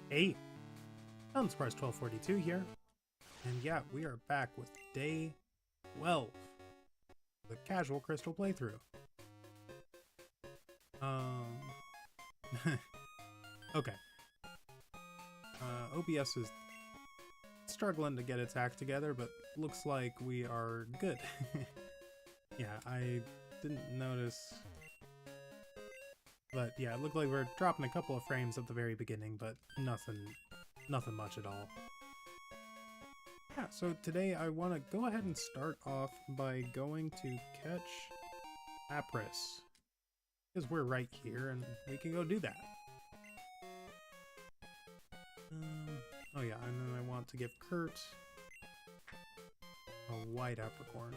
Hey, Unsurprised 1242 here, and yeah, we are back with day 12, the casual crystal playthrough. Um, okay. OBS is struggling to get its act together, but looks like we are good. Yeah, I didn't notice, but yeah, it looked like we're dropping a couple of frames at the very beginning, but nothing much at all. Yeah, so today I want to go ahead and start off by going to catch Lapras, because we're right here and we can go do that. Oh yeah, and then I want to give Kurt a white apricorn.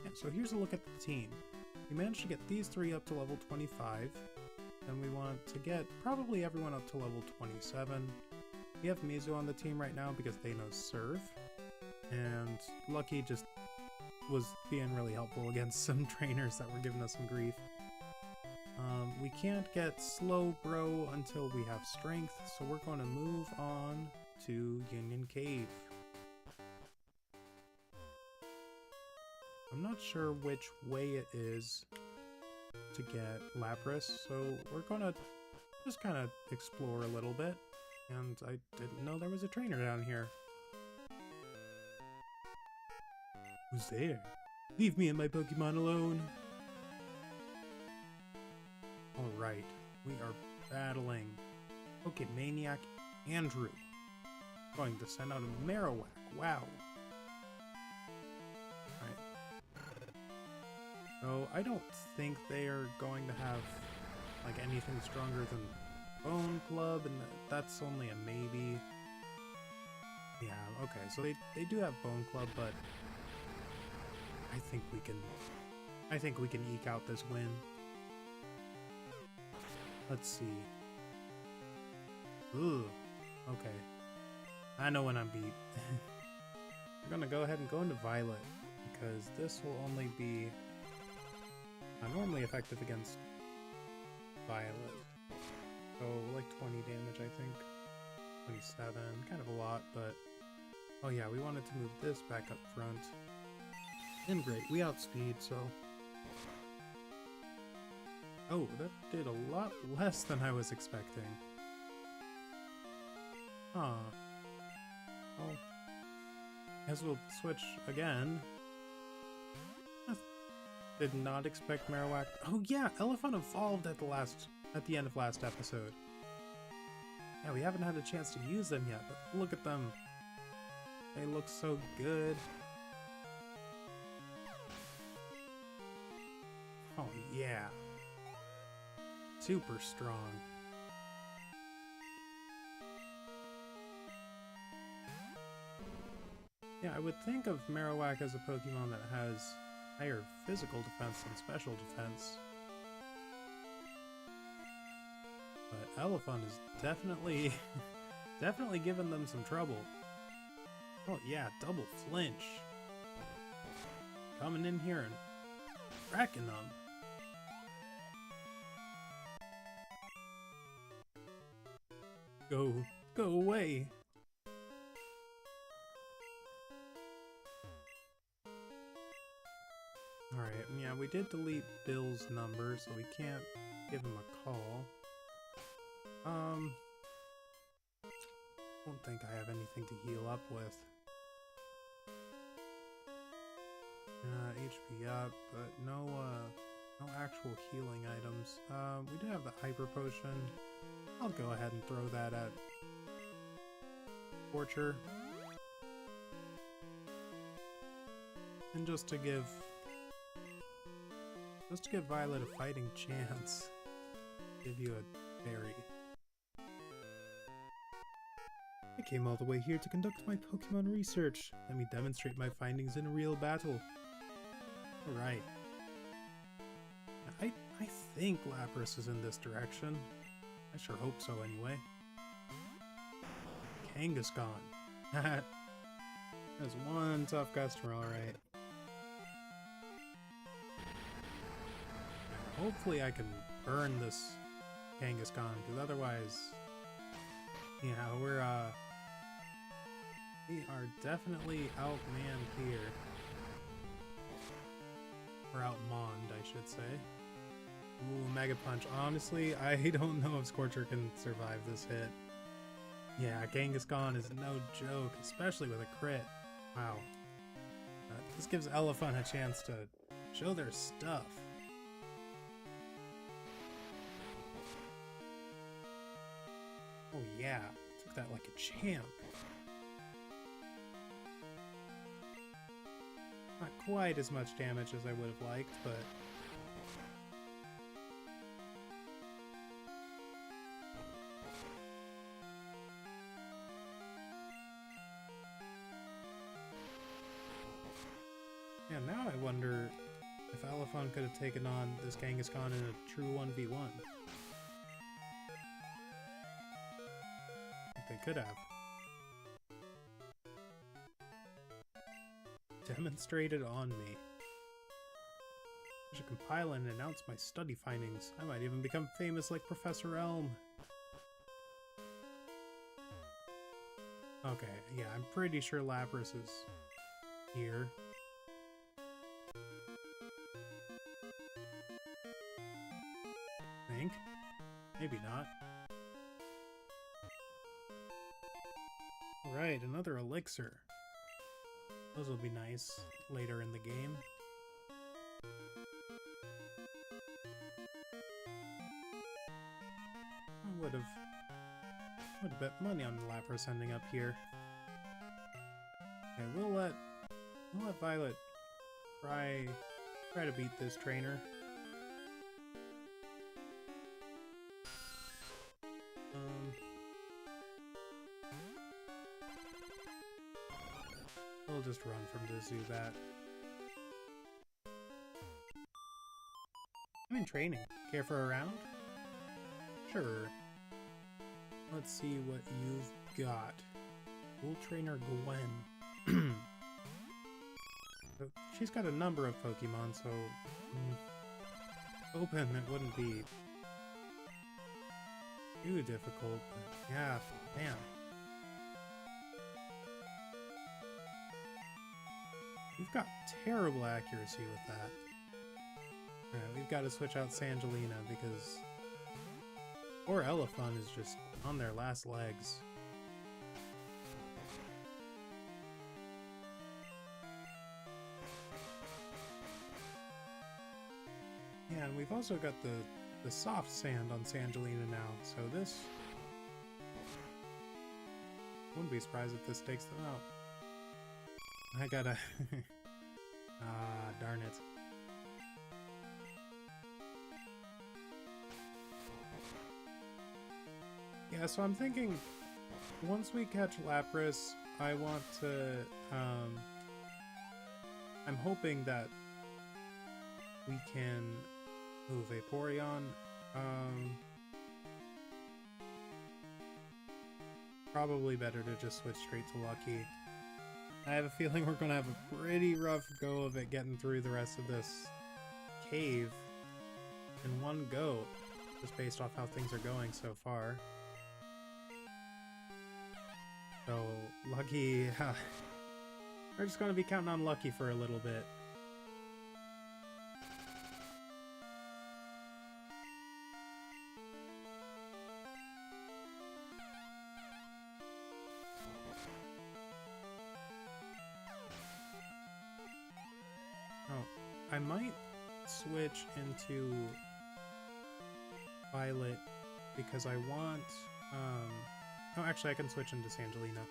Yeah, so here's a look at the team. We managed to get these three up to level 25, and we want to get probably everyone up to level 27. We have Mizu on the team right now because they know Serve, and Lucky just was being really helpful against some trainers that were giving us some grief. We can't get Slowbro until we have Strength, so we're going to move on to Union Cave. I'm not sure which way it is to get Lapras, so we're gonna just kind of explore a little bit. And I didn't know there was a trainer down here. Who's there? Leave me and my Pokemon alone. Alright, we are battling Pokemaniac Andrew. Going to send out a Marowak. Wow. So I don't think they are going to have like anything stronger than Bone Club, and that's only a maybe. Yeah, okay, so they do have Bone Club, but I think we can eke out this win. Let's see. Ooh, okay. I know when I'm beat. We're gonna go ahead and go into Violet, because this will only be normally effective against Violet. So like 20 damage, I think. 27, kind of a lot, but oh yeah, we wanted to move this back up front. And great, we outspeed, so oh, that did a lot less than I was expecting. Huh. Well, guess we'll switch again. Did not expect Marowak. Oh yeah, Elephant evolved at the end of last episode. Yeah, we haven't had a chance to use them yet, but look at them. They look so good. Oh yeah. Super strong. Yeah, I would think of Marowak as a Pokemon that has higher physical defense than special defense. But Elephant is definitely definitely giving them some trouble. Oh yeah, double flinch. Coming in here and wrecking them. Go away. Alright, yeah, we did delete Bill's number, so we can't give him a call. Don't think I have anything to heal up with. HP up, but no actual healing items. We do have the Hyper Potion. I'll go ahead and throw that at Torture. And just to give Violet a fighting chance, give you a berry. I came all the way here to conduct my Pokemon research. Let me demonstrate my findings in a real battle. Alright. I think Lapras is in this direction. I sure hope so anyway. Kangaskhan. There's one tough customer, alright. Hopefully I can burn this Kangaskhan, because otherwise, yeah, we are definitely outmanned here. Or outmanned, I should say. Ooh, Mega Punch. Honestly, I don't know if Scorcher can survive this hit. Yeah, Kangaskhan is no joke, especially with a crit. Wow. This gives Olivine a chance to show their stuff. Oh yeah, took that like a champ. Not quite as much damage as I would have liked, but... yeah, now I wonder if Olivine could have taken on this Kangaskhan in a true 1v1. They could have. Demonstrated on me. I should compile and announce my study findings. I might even become famous like Professor Elm. Okay, yeah, I'm pretty sure Lapras is here. I think. Maybe not. Alright, another elixir. Those will be nice later in the game. I would have bet money on Lapras ending up here. Okay, we'll let Violet try to beat this trainer. We'll just run from the Zubat. I'm in training. Care for a round? Sure. Let's see what you've got. School Trainer Gwen. She's got a number of Pokemon, so... hoping it wouldn't be too difficult, but yeah, man. We've got terrible accuracy with that. Alright, we've got to switch out Sangelina because... poor Olivine is just on their last legs. Yeah, and we've also got the soft sand on Sangelina now, so this... wouldn't be surprised if this takes them out. I gotta... ah, darn it. Yeah, so I'm thinking, once we catch Lapras, I want to, I'm hoping that we can move Vaporeon, probably better to just switch straight to Lucky. I have a feeling we're gonna have a pretty rough go of it getting through the rest of this cave in one go, just based off how things are going so far. So, Lucky... we're just gonna be counting on Lucky for a little bit. Oh, I might switch into Violet because I want... oh, actually, I can switch into Sangelina.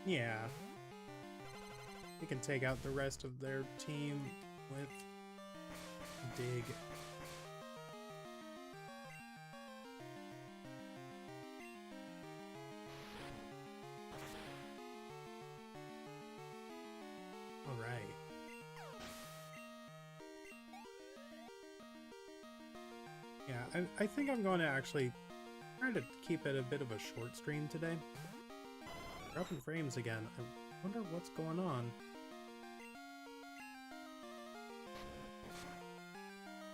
Yeah. We can take out the rest of their team with Dig. Alright. Yeah, I think I'm going to actually try to keep it a bit of a short stream today. Dropping frames again. I wonder what's going on.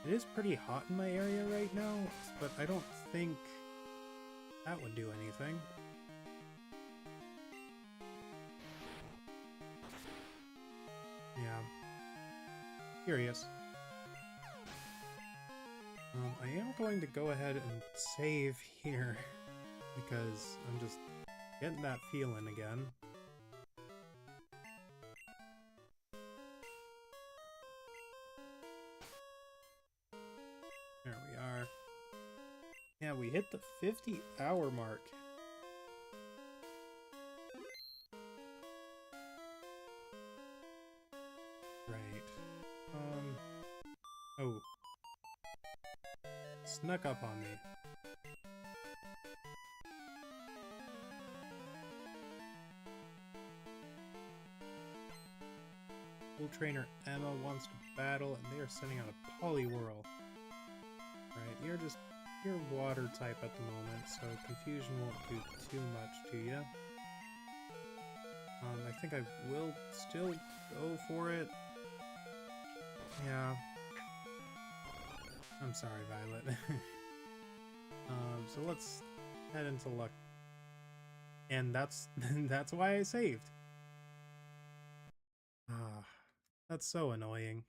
It is pretty hot in my area right now, but I don't think that would do anything. Yeah. Curious. I am going to go ahead and save here because I'm just getting that feeling again. There we are. Yeah, we hit the 50-hour mark. Right. Oh. Snuck up on me. School trainer Emma wants to battle, and they are sending out a Poliwhirl. Right, you're water type at the moment, so confusion won't do too much to you. I think I will still go for it. Yeah. I'm sorry, Violet. So let's head into luck. And that's that's why I saved. Ah, that's so annoying.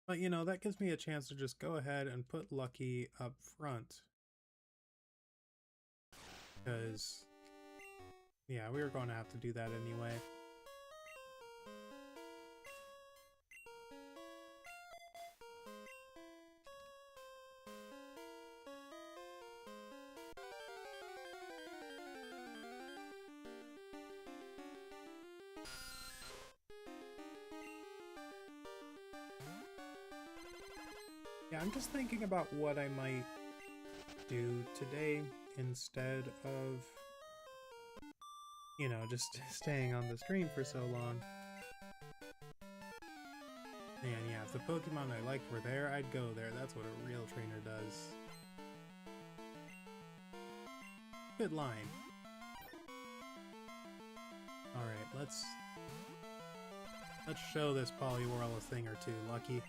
But you know, that gives me a chance to just go ahead and put Lucky up front. Because yeah, we were going to have to do that anyway. Yeah, I'm just thinking about what I might do today instead of, you know, just staying on the stream for so long. And yeah, if the Pokemon I liked were there, I'd go there. That's what a real trainer does. Good line. Alright, let's show this Poliwhirl a thing or two, Lucky.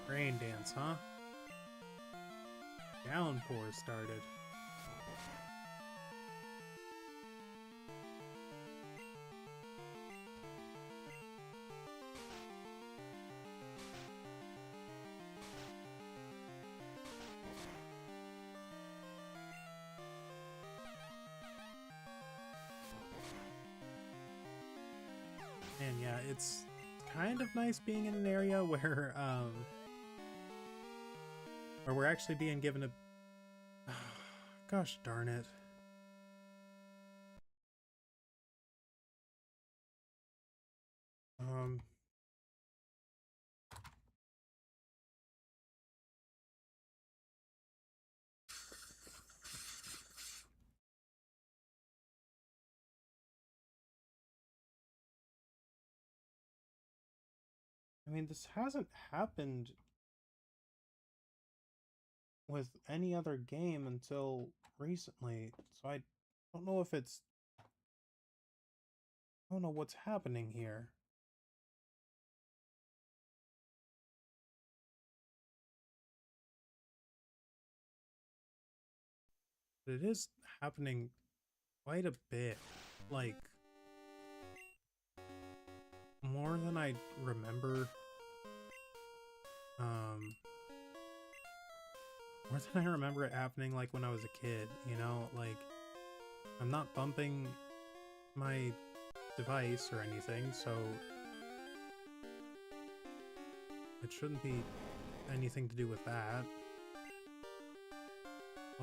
Rain dance, huh? Downpour started. And yeah, it's kind of nice being in an area where we're actually being given a... Gosh darn it. I mean, this hasn't happened with any other game until recently, so I don't know if it's... I don't know what's happening here. But it is happening quite a bit. Like, more than I remember. More than I remember it happening, like, when I was a kid, you know? Like, I'm not bumping my device or anything, so it shouldn't be anything to do with that.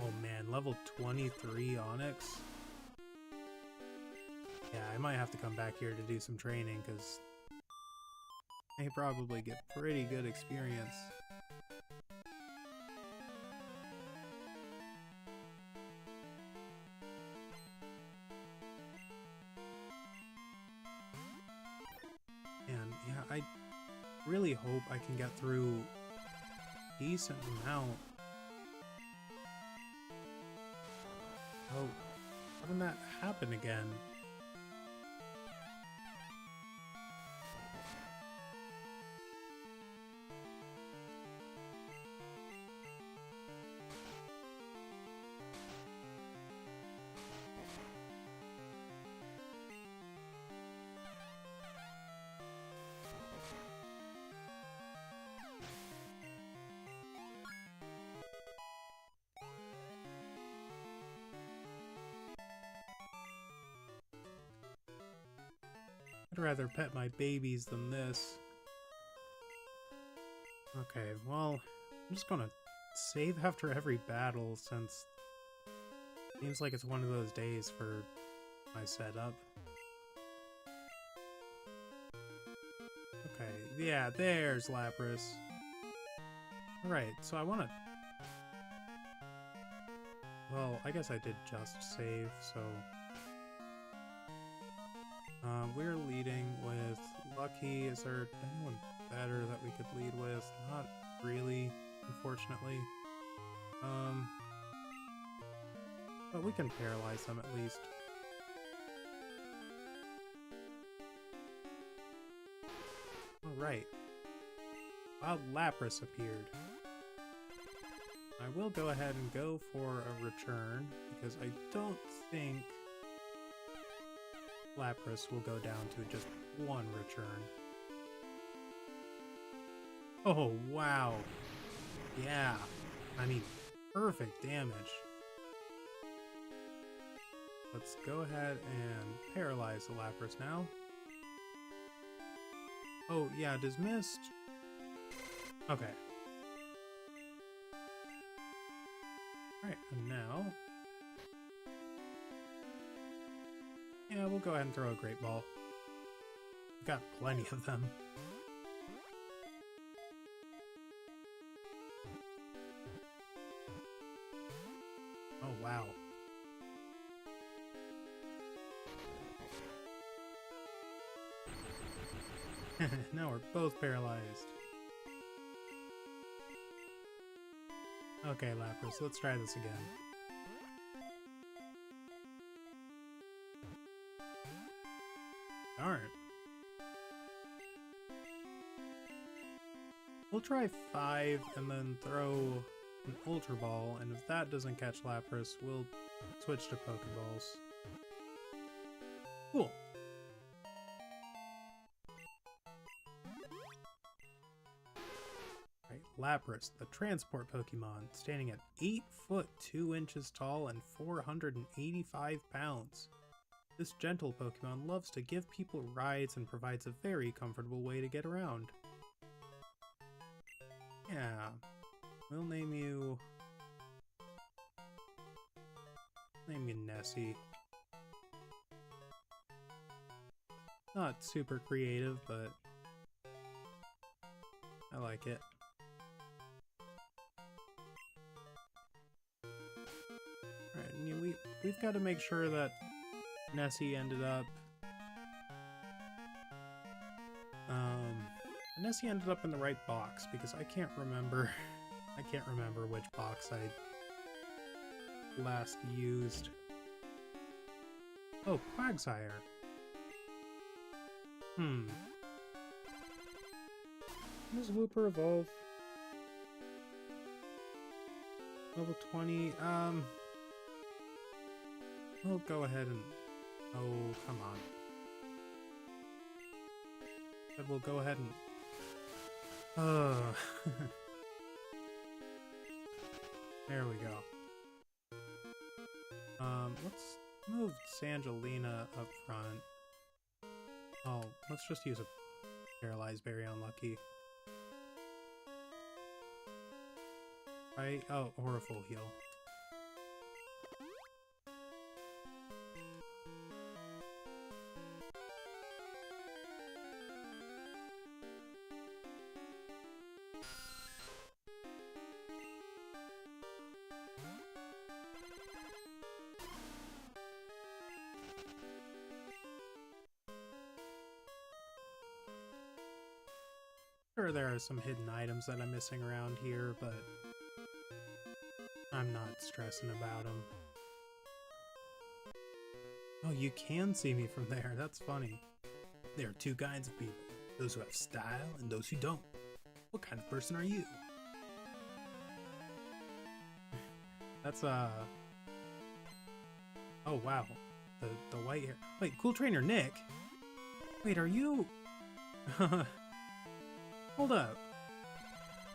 Oh man, level 23 Onyx? Yeah, I might have to come back here to do some training, because they probably get pretty good experience. really hope I can get through a decent amount. Oh, having that happen again. I'd rather pet my babies than this. Okay, well, I'm just gonna save after every battle since it seems like it's one of those days for my setup. Okay, yeah, there's Lapras. Alright, so I wanna... Well, I guess I did just save, so... we're leading with Lucky. Is there anyone better that we could lead with? Not really, unfortunately. But we can paralyze them at least. Alright. Wild Lapras appeared. I will go ahead and go for a return, because I don't think Lapras will go down to just one return. Oh, wow. Yeah. I mean, perfect damage. Let's go ahead and paralyze the Lapras now. Oh, yeah, dismissed. Okay. Alright, and now... Yeah, we'll go ahead and throw a Great Ball. We've got plenty of them. Oh, wow. Now we're both paralyzed. Okay, Lapras, let's try this again. Darn. We'll try 5 and then throw an Ultra Ball, and if that doesn't catch Lapras, we'll switch to Pokeballs. Cool. Right, Lapras, the transport Pokemon, standing at 8 foot 2 inches tall and 485 pounds. This gentle Pokemon loves to give people rides and provides a very comfortable way to get around. Yeah, we'll name you Nessie. Not super creative, but I like it. Alright, we've got to make sure that Nessie ended up in the right box, because I can't remember which box I last used. Oh, Quagsire. Does Wooper evolve? Level 20, we'll go ahead and... Oh, come on. But we'll go ahead and... There we go. Let's move Sangelina up front. Oh, let's just use a Paralyzed Berry on Lucky. Right? Oh, or a full heal. Sure, there are some hidden items that I'm missing around here, but I'm not stressing about them. Oh, you can see me from there. That's funny. There are two kinds of people. Those who have style and those who don't. What kind of person are you? That's, oh, wow. The white hair. Wait, Cool Trainer Nick? Wait, are you... Hold up.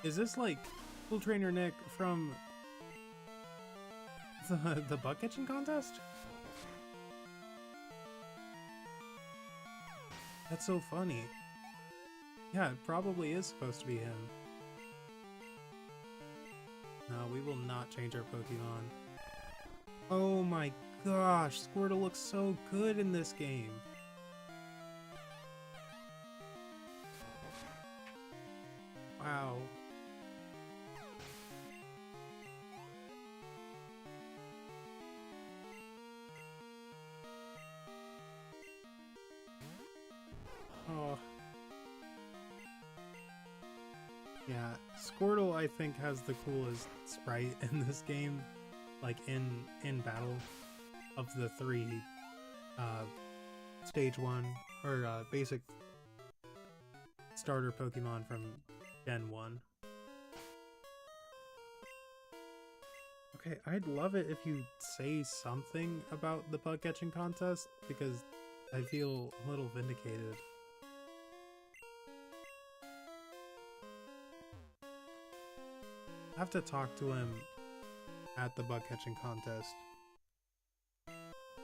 Is this, like, Cool Trainer Nick from... the butt catching contest? That's so funny. Yeah, it probably is supposed to be him. No, we will not change our Pokemon. Oh my gosh, Squirtle looks so good in this game. Wow. Oh. Yeah, Squirtle I think has the coolest sprite in this game, like in battle, of the three stage 1 or basic starter Pokemon from Gen 1. Okay, I'd love it if you say something about the bug catching contest, because I feel a little vindicated. I have to talk to him at the bug catching contest,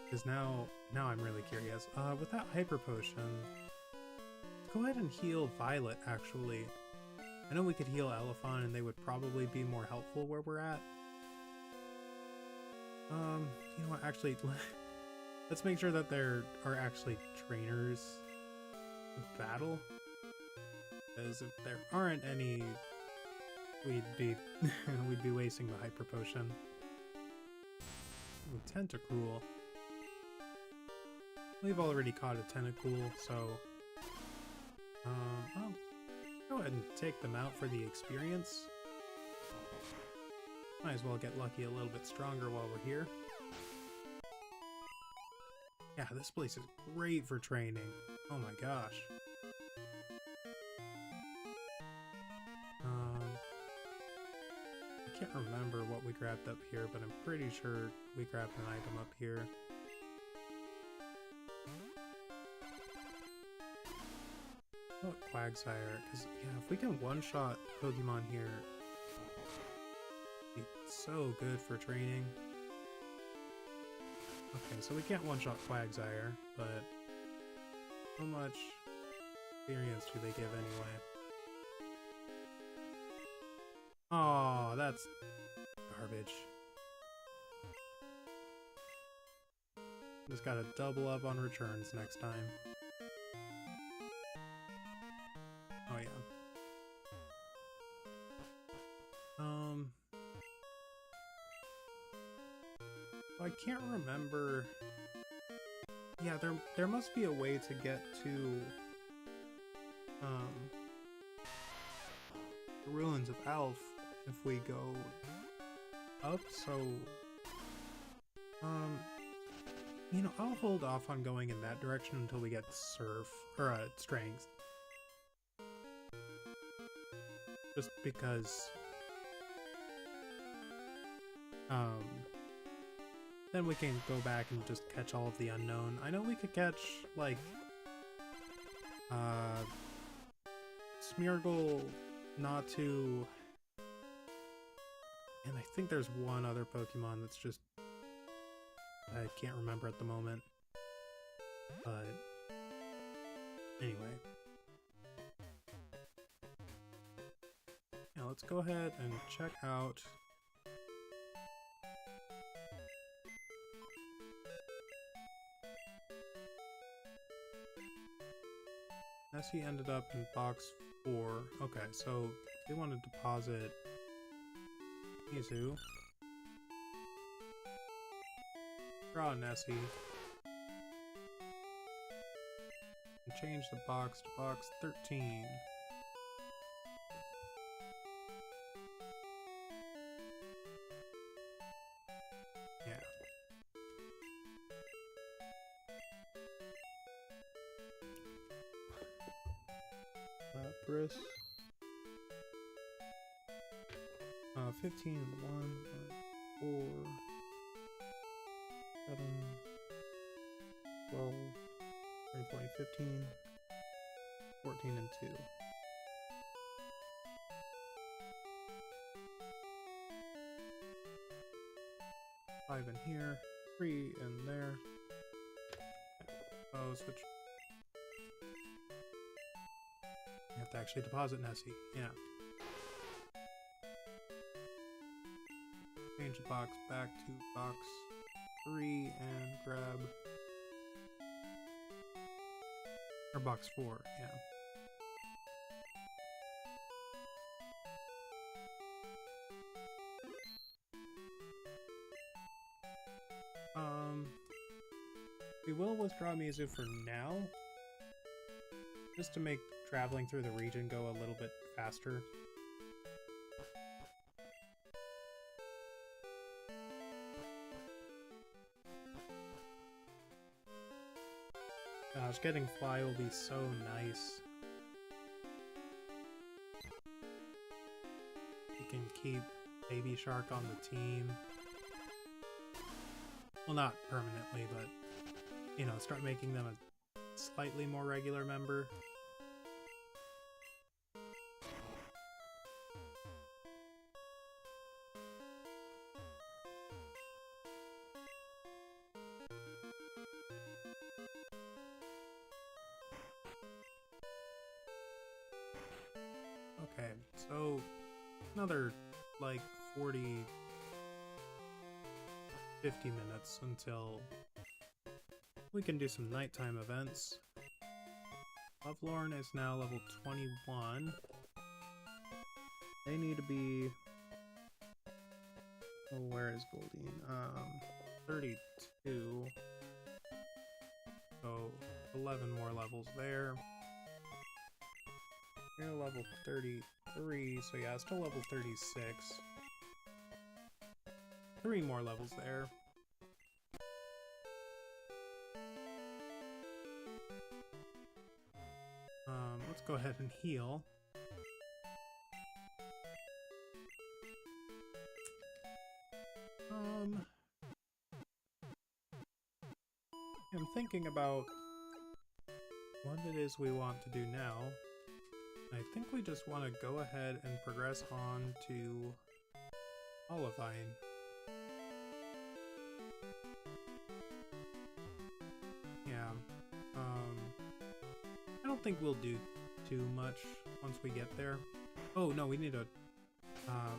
because now I'm really curious. With that Hyper Potion, let's go ahead and heal Violet, actually. I know we could heal Elephant and they would probably be more helpful where we're at. You know what, actually, let's make sure that there are actually trainers to battle, because if there aren't any, we'd be wasting the Hyper Potion. Ooh, Tentacruel. We've already caught a Tentacool, so I'll go ahead and take them out for the experience. Might as well get lucky a little bit stronger while we're here. Yeah, this place is great for training. Oh my gosh. I can't remember what we grabbed up here, but I'm pretty sure we grabbed an item up here. Oh, Quagsire, because yeah, if we can one-shot Pokemon here, it'd be so good for training. Okay, so we can't one-shot Quagsire, but how much experience do they give anyway? Oh, that's garbage. Just gotta double up on returns next time. Oh yeah. I can't remember. Yeah, there must be a way to get to the Ruins of Alph if we go up, so you know, I'll hold off on going in that direction until we get Surf or Strength. Just because then we can go back and just catch all of the unknown. I know we could catch, like, Smeargle, Natu, and I think there's one other Pokemon that's just, I can't remember at the moment. But, anyway. Now let's go ahead and check out Nessie ended up in box 4. Okay, so they want to deposit Mizu. Draw Nessie. And change the box to box 13. Cerberus. 15, 1, 4, 7, 12, 13, 14, 15, 14 and 2. Five in here, 3 in there. Oh, switch. You have to actually deposit Nessie, yeah. Change the box back to box 3 and grab... or box 4, yeah. We will withdraw Mizu for now, just to make traveling through the region go a little bit faster. Gosh, getting Fly will be so nice. You can keep Baby Shark on the team. Well, not permanently, but, you know, start making them a slightly more regular member. Okay, so another like 40, 50 minutes until we can do some nighttime events. Lovelorn is now level 21. They need to be... oh, where is Goldine? 32. So 11 more levels there. You're level 33, so yeah, still level 36. 3 more levels there. Let's go ahead and heal. I'm thinking about what it is we want to do now. I think we just want to go ahead and progress on to Olivine. Yeah, I don't think we'll do too much once we get there. Oh, no, we need a...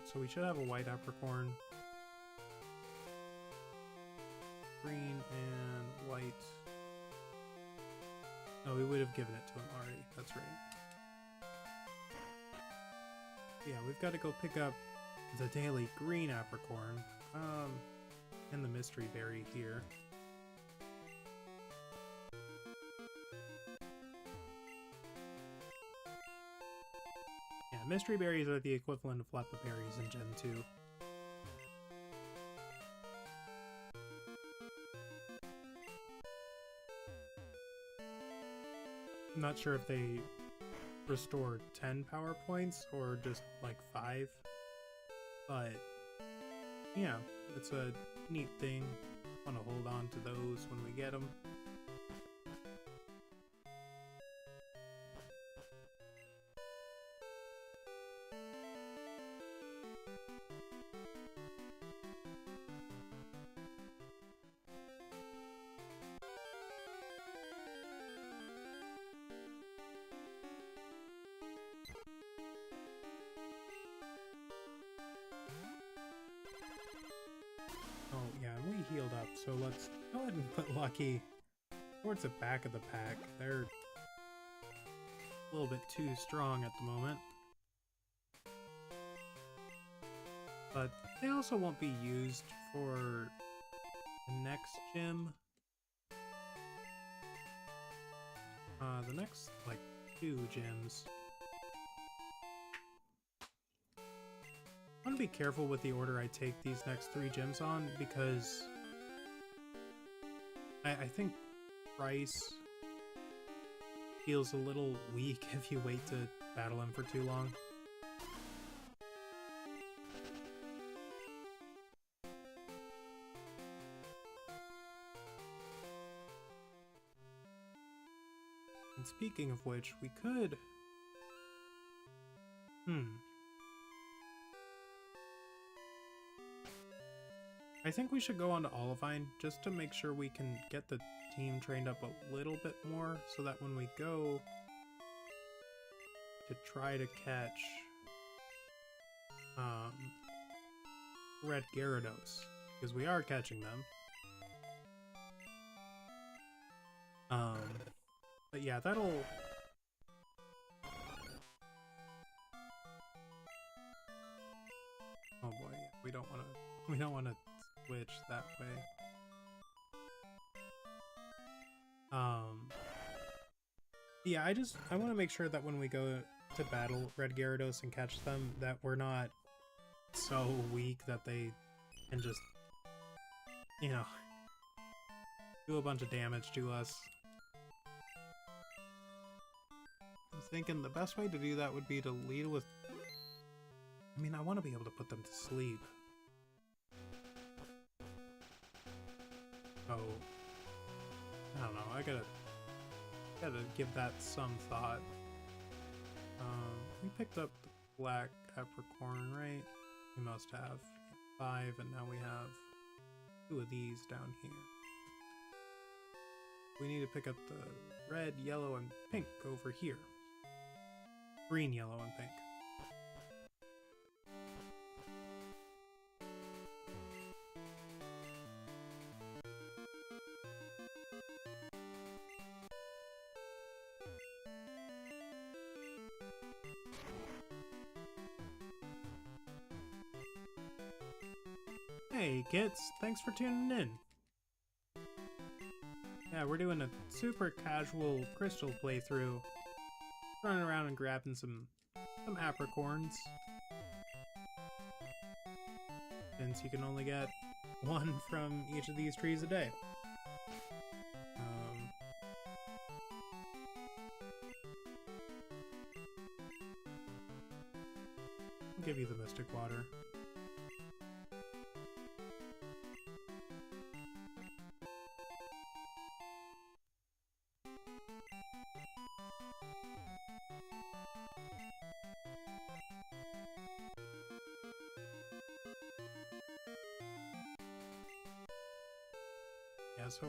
so we should have a white apricorn. Green and white. Oh, we would have given it to him already. That's right. Yeah, we've got to go pick up the daily green apricorn. And the mystery berry here. Yeah, mystery berries are the equivalent of Leppa berries in Gen 2. I'm not sure if they restore 10 power points or just like 5, but yeah, it's a neat thing. Want to hold on to those when we get them. Oh yeah, and we healed up, so let's go ahead and put Lucky towards the back of the pack. They're a little bit too strong at the moment. But they also won't be used for the next gym. The next, like, 2 gyms. I want to be careful with the order I take these next 3 gyms on, because I think Price feels a little weak if you wait to battle him for too long. And speaking of which, we could... I think we should go on to Olivine just to make sure we can get the team trained up a little bit more so that when we go to try to catch Red Gyarados, because we are catching them. But yeah, that'll... Oh boy, yeah, we don't want to switch that way. Yeah, I want to make sure that when we go to battle Red Gyarados and catch them, that we're not so weak that they can just, you know, do a bunch of damage to us. I'm thinking the best way to do that would be to lead with... I mean, I want to be able to put them to sleep. Oh, I don't know, I gotta give that some thought. We picked up the black apricorn, right? We must have 5, and now we have 2 of these down here. We need to pick up the red, yellow, and pink over here. Green, yellow, and pink. Hey kids, thanks for tuning in. Yeah, we're doing a super casual crystal playthrough. Running around and grabbing some apricorns. Since you can only get 1 from each of these trees a day. I'll give you the Mystic Water. Yeah, so...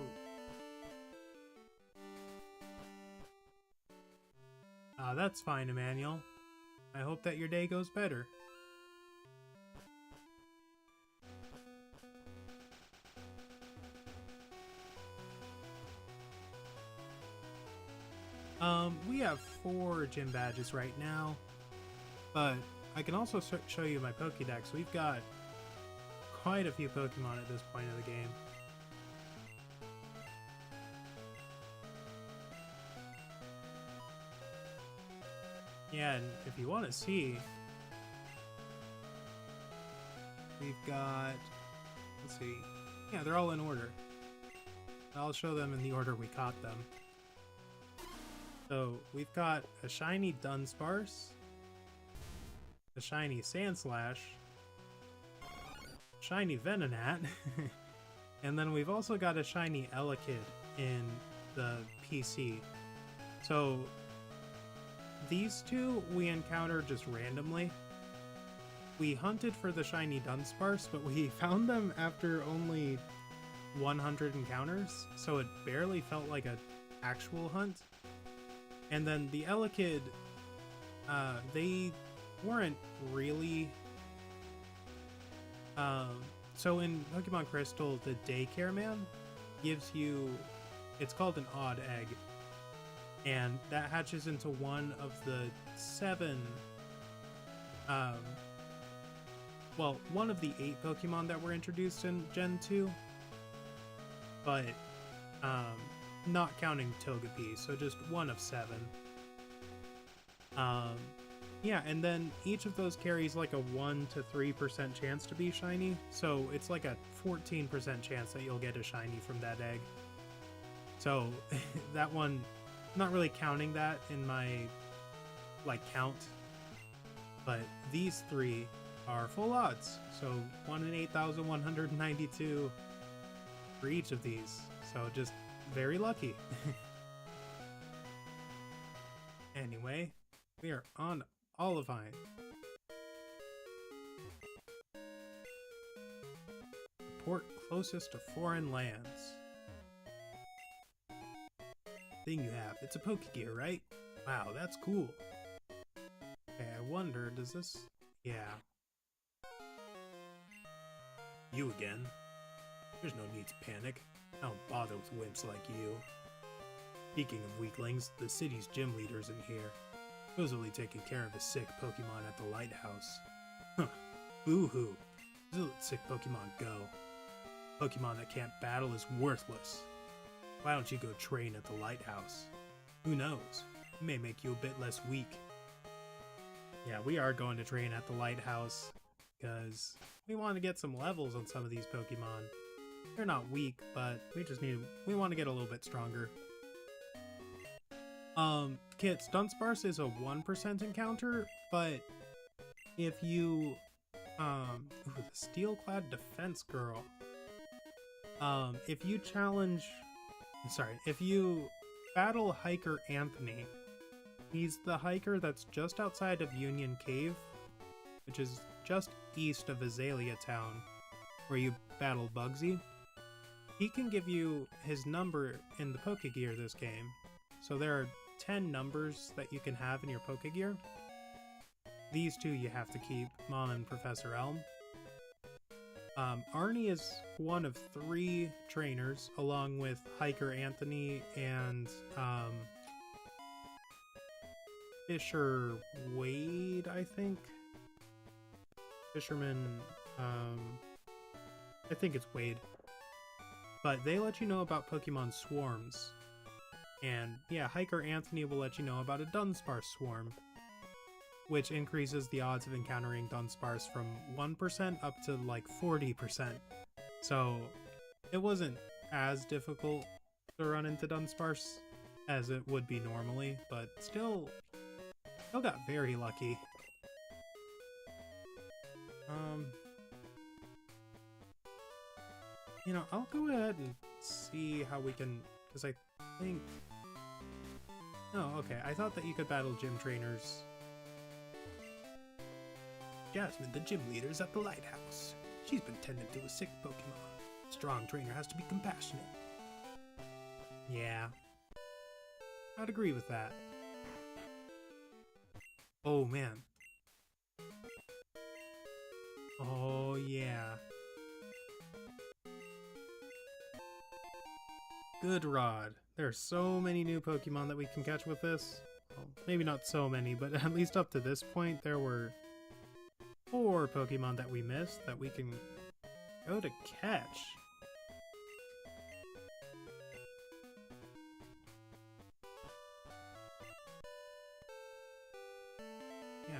that's fine, Emmanuel. I hope that your day goes better. We have 4 gym badges right now, but I can also show you my Pokédex. We've got quite a few Pokemon at this point of the game. Yeah, and if you want to see, we've got, let's see, yeah, they're all in order. I'll show them in the order we caught them. So, we've got a shiny Dunsparce, a shiny Sandslash, shiny Venonat, and then we've also got a shiny Elekid in the PC. So, these 2 we encountered just randomly. We hunted for the shiny Dunsparce, but we found them after only 100 encounters, so it barely felt like an actual hunt. And then the Elekid, they weren't really... so in Pokemon Crystal, the Daycare Man gives you... It's called an odd egg. And that hatches into one of the 7... well, one of the 8 Pokemon that were introduced in Gen 2. But, not counting Togepi, so just one of 7. Yeah, and then each of those carries like a 1 to 3% chance to be shiny, so it's like a 14% chance that you'll get a shiny from that egg. So, that one, not really counting that in my like count, but these three are full odds. So 1 in 8,192 for each of these. So just very lucky. Anyway, we are on Olivine. Port closest to foreign lands. Thing you have, it's a Pokegear, right? Wow, that's cool. Okay, I wonder, does this... Yeah. You again? There's no need to panic. I don't bother with wimps like you. Speaking of weaklings, the city's gym leader's in here. Supposedly taking care of a sick Pokemon at the lighthouse. Huh. Boo-hoo. Just let sick Pokemon go. Pokemon that can't battle is worthless. Why don't you go train at the lighthouse? Who knows? It may make you a bit less weak. Yeah, we are going to train at the lighthouse because we want to get some levels on some of these Pokemon. They're not weak, but we want to get a little bit stronger. Kits, Dunsparce is a 1% encounter, but if you, the Steel-clad Defense Girl. If you battle Hiker Anthony, he's the hiker that's just outside of Union Cave, which is just east of Azalea Town, where you battle Bugsy. He can give you his number in the Pokegear this game. So there are 10 numbers that you can have in your Pokegear. These two you have to keep, Mom and Professor Elm. Arnie is one of 3 trainers, along with Hiker Anthony and Fisher Wade, I think. Fisherman, I think it's Wade. But they let you know about Pokemon swarms. And yeah, Hiker Anthony will let you know about a Dunsparce swarm, which increases the odds of encountering Dunsparce from 1% up to like 40%. So it wasn't as difficult to run into Dunsparce as it would be normally, but still got very lucky. You know, I'll go ahead and see how we can, because I think... Oh, okay, I thought that you could battle gym trainers. Jasmine, the gym leader's at the lighthouse. She's been tending to a sick Pokemon. A strong trainer has to be compassionate. Yeah. I'd agree with that. Oh, man. Oh, yeah. Good Rod. There are so many new Pokemon that we can catch with this. Well, maybe not so many, but at least up to this point, there were 4 Pokemon that we missed that we can go to catch. Yeah.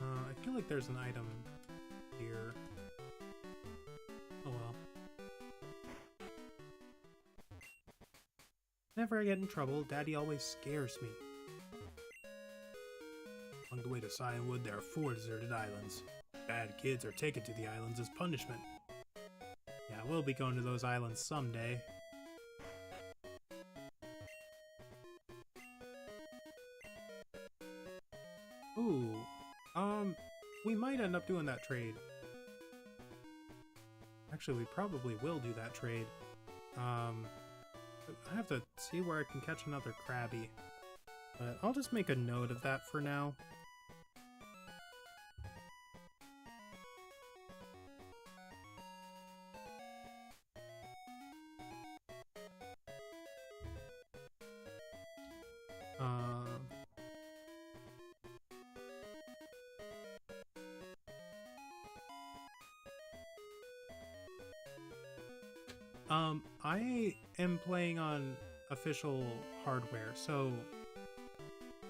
I feel like there's an item here. Oh well. Whenever I get in trouble, Daddy always scares me. On the way to Cyanwood, there are 4 deserted islands. Bad kids are taken to the islands as punishment. Yeah, we'll be going to those islands someday. Ooh, we might end up doing that trade. Actually, we probably will do that trade. I have to see where I can catch another Krabby. But I'll just make a note of that for now. I am playing on official hardware, so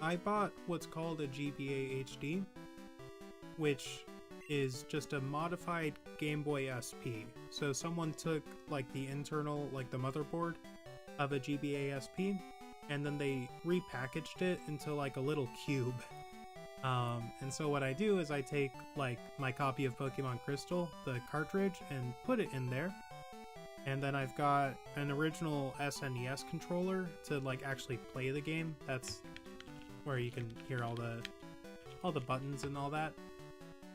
I bought what's called a GBA HD, which is just a modified Game Boy SP. So someone took like the internal, like the motherboard of a GBA SP and then they repackaged it into like a little cube. And so what I do is I take like my copy of Pokemon Crystal, the cartridge, and put it in there. And then I've got an original SNES controller to like actually play the game. That's where you can hear all the buttons and all that.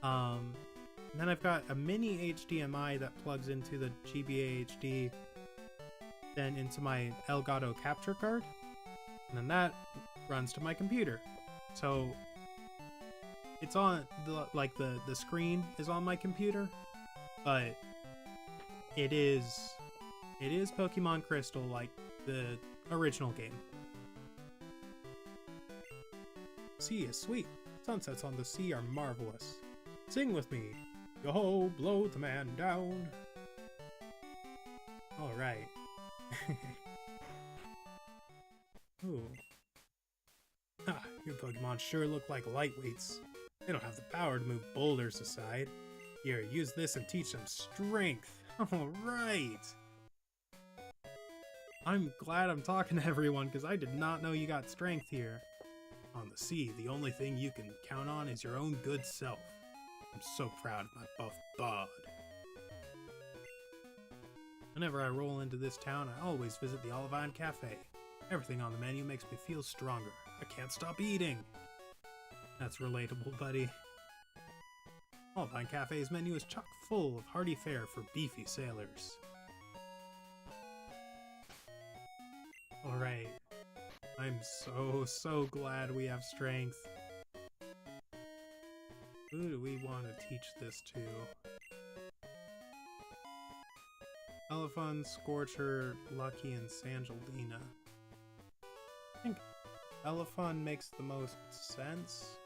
And then I've got a mini HDMI that plugs into the GBA HD, then into my Elgato capture card, and then that runs to my computer. So it's on the screen is on my computer, but it is Pokemon Crystal, like the original game. Sea is sweet. Sunsets on the sea are marvelous. Sing with me. Yo-ho, blow the man down. Alright. Ooh. Ah, your Pokemon sure look like lightweights. They don't have the power to move boulders aside. Here, use this and teach them strength. Alright. I'm glad I'm talking to everyone, because I did not know you got strength here. On the sea, the only thing you can count on is your own good self. I'm so proud of my buff bod. Whenever I roll into this town, I always visit the Olivine Cafe. Everything on the menu makes me feel stronger. I can't stop eating. That's relatable, buddy. Olivine Cafe's menu is chock full of hearty fare for beefy sailors. Alright. I'm so glad we have strength. Who do we want to teach this to? Elefun, Scorcher, Lucky, and Sangelina. I think Elefun makes the most sense.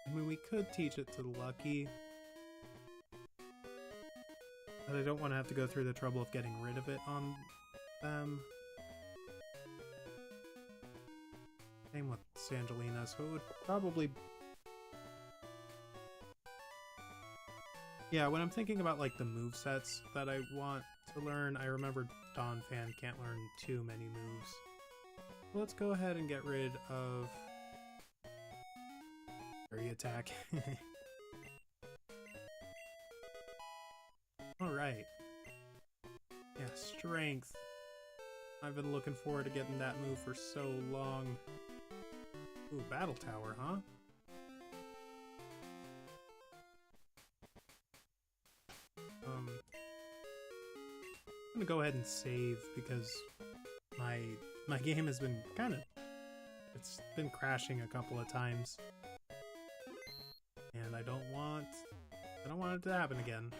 I mean, we could teach it to Lucky, but I don't want to have to go through the trouble of getting rid of it on them. Same with Sangelina, so it would probably... Yeah, when I'm thinking about like the movesets that I want to learn, I remember Donphan can't learn too many moves. So let's go ahead and get rid of Fairy Attack. Alright. Yeah, Strength. I've been looking forward to getting that move for so long. Ooh, Battle Tower, huh? I'm gonna go ahead and save because my game has been it's been crashing a couple of times, and I don't want it to happen again.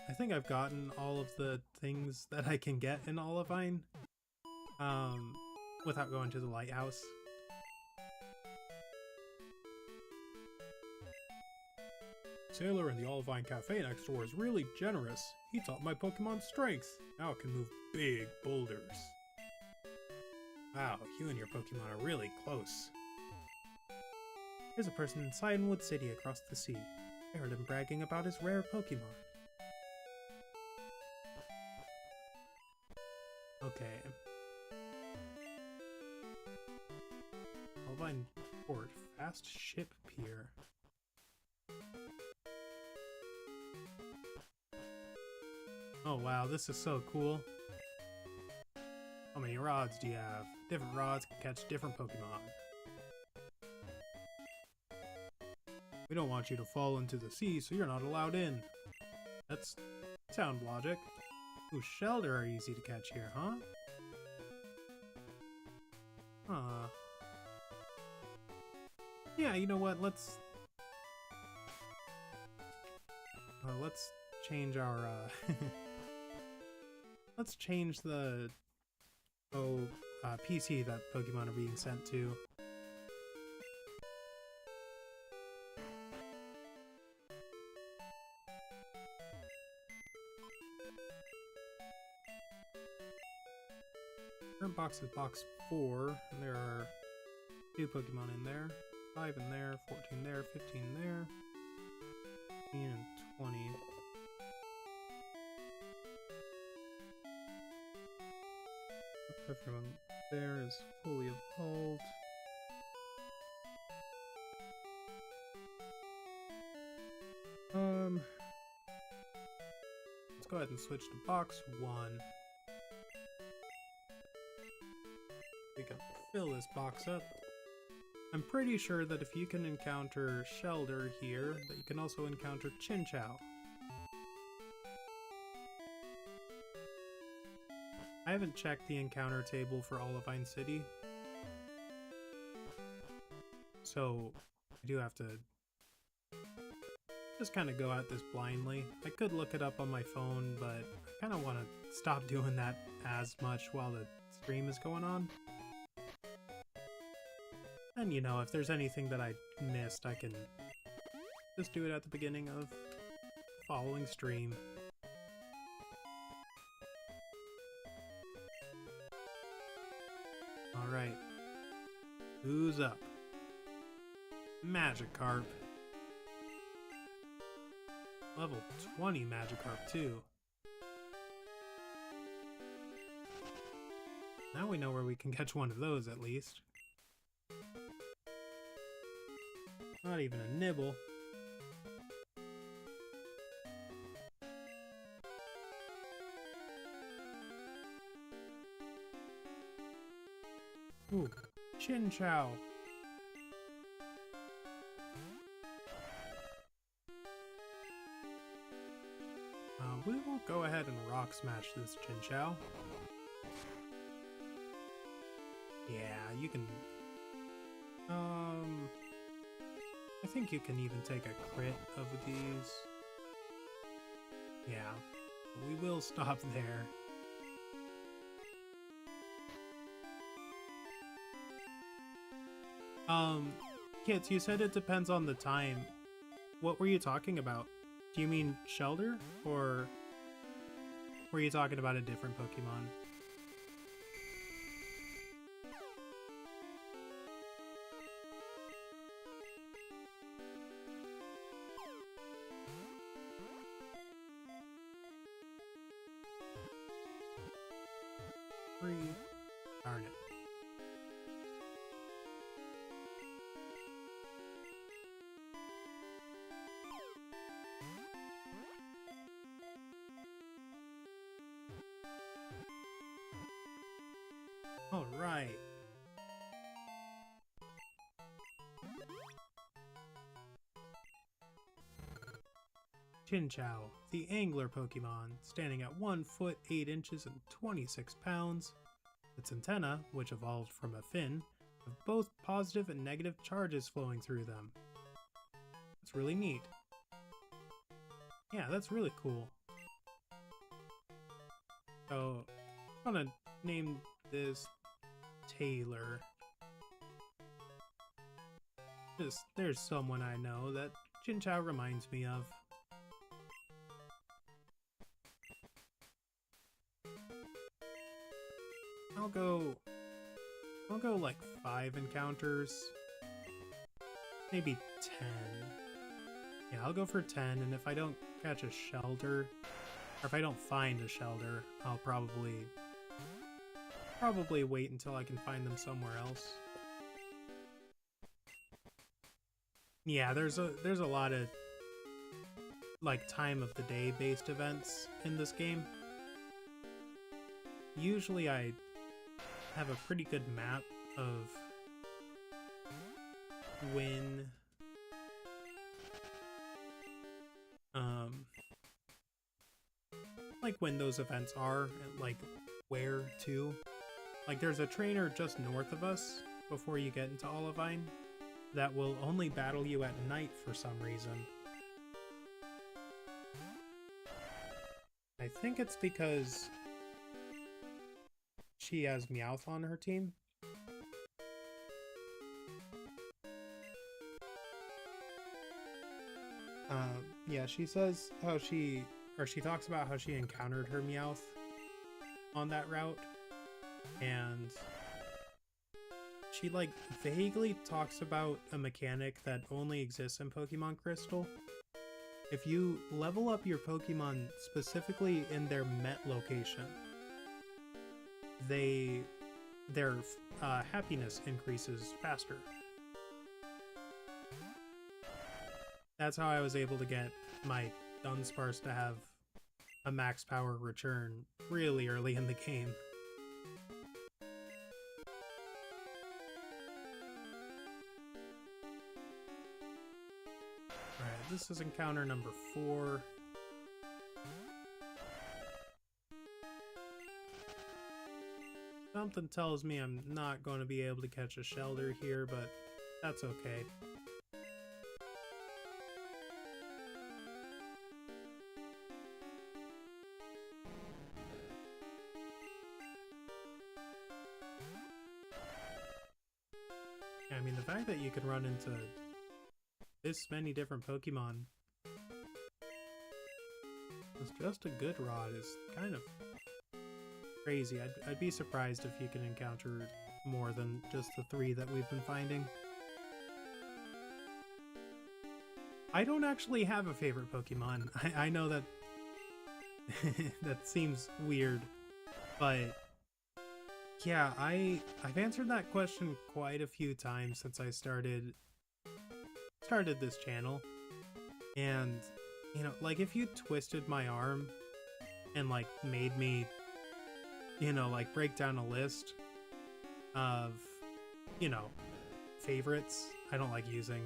I think I've gotten all of the things that I can get in Olivine, without going to the lighthouse. Sailor in the Olivine Cafe next door is really generous. He taught my Pokemon strength. Now it can move big boulders. Wow, you and your Pokemon are really close. There's a person in Cidenwood City across the sea. I heard him bragging about his rare Pokemon. Okay. Olivine Port, fast ship pier. Oh wow, this is so cool. How many rods do you have? Different rods can catch different Pokemon. We don't want you to fall into the sea, so you're not allowed in. That's sound logic. Ooh, Shelter are easy to catch here, huh? Huh. Yeah, you know what, let's change our, let's change the PC that Pokemon are being sent to. Current box is box 4, and there are 2 Pokemon in there. 5 in there, 14 there, 15 there, 15 and 20. Everyone there is fully evolved. Let's go ahead and switch to box 1. We can fill this box up. I'm pretty sure that if you can encounter Shelder here, that you can also encounter Chinchou. I haven't checked the encounter table for Olivine City, so I do have to just kind of go at this blindly. I could look it up on my phone, but I kind of want to stop doing that as much while the stream is going on. And you know, if there's anything that I missed, I can just do it at the beginning of the following stream. Alright. Who's up? Magikarp. Level 20 Magikarp too. Now we know where we can catch one of those at least. Not even a nibble. Ooh, Chinchou. We will go ahead and rock smash this Chinchou. Yeah, you can... I think you can even take a crit of these. Yeah, we will stop there. Kits, you said it depends on the time. What were you talking about? Do you mean Shelder, or were you talking about a different Pokemon? Darn it. All right. Chinchou, the angler Pokemon, standing at 1 foot 8 inches and 26 pounds. Its antennae, which evolved from a fin, have both positive and negative charges flowing through them. It's really neat. Yeah, that's really cool. So, I'm gonna name this Taylor. There's someone I know that Chinchou reminds me of. I'll go like 5 encounters. Maybe 10. Yeah, I'll go for 10, and if I don't catch a Shelder, or if I don't find a Shelder, I'll probably wait until I can find them somewhere else. Yeah, there's a lot of like time of the day based events in this game. Usually I have a pretty good map of when like when those events are, and like where to. Like there's a trainer just north of us before you get into Olivine that will only battle you at night for some reason. I think it's because she has Meowth on her team. Yeah, she says how she talks about how she encountered her Meowth on that route. and she like vaguely talks about a mechanic that only exists in Pokemon Crystal. If you level up your Pokemon specifically in their Met location, their happiness increases faster. That's how I was able to get my Dunsparce to have a max power return really early in the game. Alright, this is encounter number 4. Something tells me I'm not going to be able to catch a Shelder here, but that's okay. I mean, the fact that you can run into this many different Pokemon with just a good rod is kind of crazy. I'd be surprised if you can encounter more than just the 3 that we've been finding. I don't actually have a favorite Pokemon. I know that that seems weird, but yeah, I've answered that question quite a few times since I started this channel. And you know, like if you twisted my arm and like made me, you know, like break down a list of, you know, favorites. I don't like using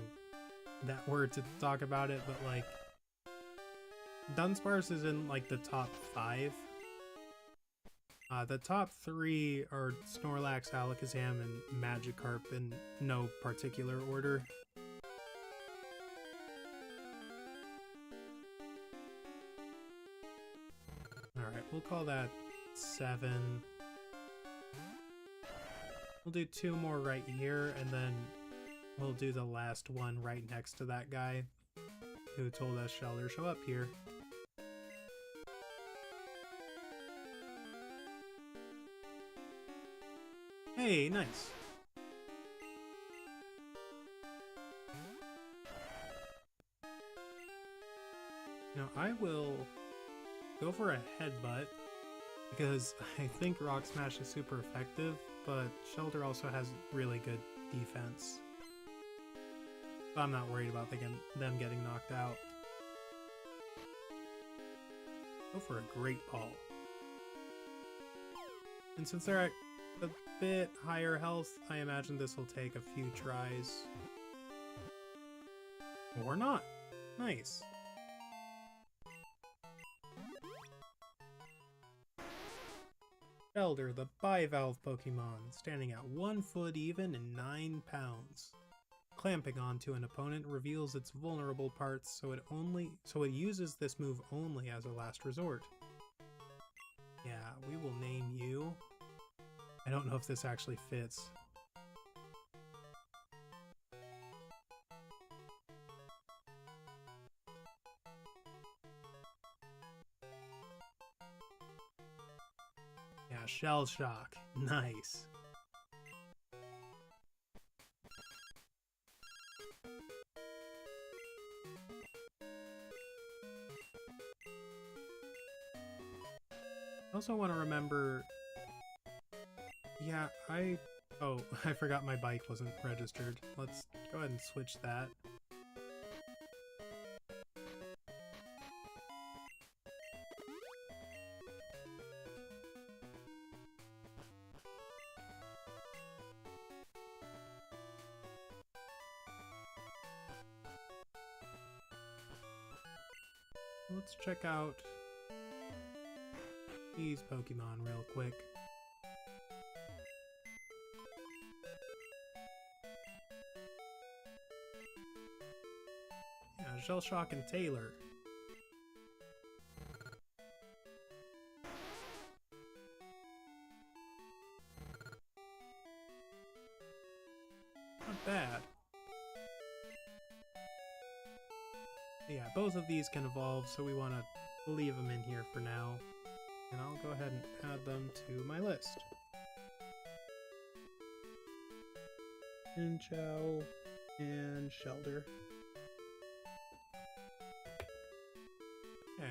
that word to talk about it, but like Dunsparce is in like the top 5. The top 3 are Snorlax, Alakazam, and Magikarp in no particular order. Alright, we'll call that 7. We'll do 2 more right here, and then we'll do the last one right next to that guy who told us Shelder show up here. Hey, nice. Now I will go for a headbutt because I think Rock Smash is super effective, but Shelter also has really good defense. So I'm not worried about them getting knocked out. Go for a Great Ball. And since they're at a bit higher health, I imagine this will take a few tries. Or not. Nice. Elder, the bivalve Pokemon, standing at 1 foot even and 9 pounds. Clamping onto an opponent reveals its vulnerable parts, so it uses this move only as a last resort. Yeah, we will name you. I don't know if this actually fits. Yeah, Shell Shock. Nice. I also want to remember... Yeah, oh, I forgot my bike wasn't registered. Let's go ahead and switch that. Let's check out these Pokemon real quick. Yeah, Shellshock and Taylor. Not bad. Yeah, both of these can evolve, so we want to leave them in here for now. And I'll go ahead and add them to my list. and Chow, and Shelter. Okay.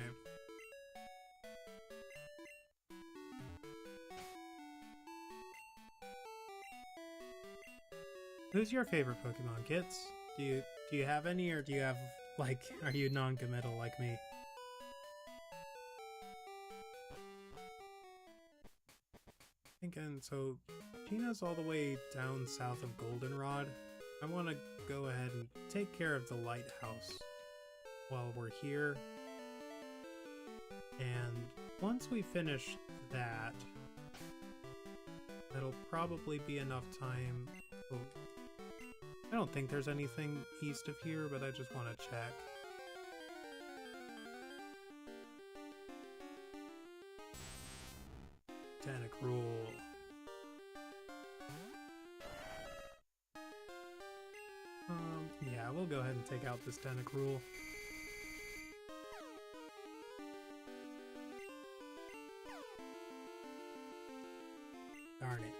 Who's your favorite Pokemon, Kits? Do you have any, or do you have, like, are you non-committal like me? Thinking, so Gina's all the way down south of Goldenrod. I want to go ahead and take care of the lighthouse while we're here. And once we finish that, that'll probably be enough time. Oh, I don't think there's anything east of here, but I just want to check. Tentacruel. Yeah, we'll go ahead and take out this Tentacruel. Darn it.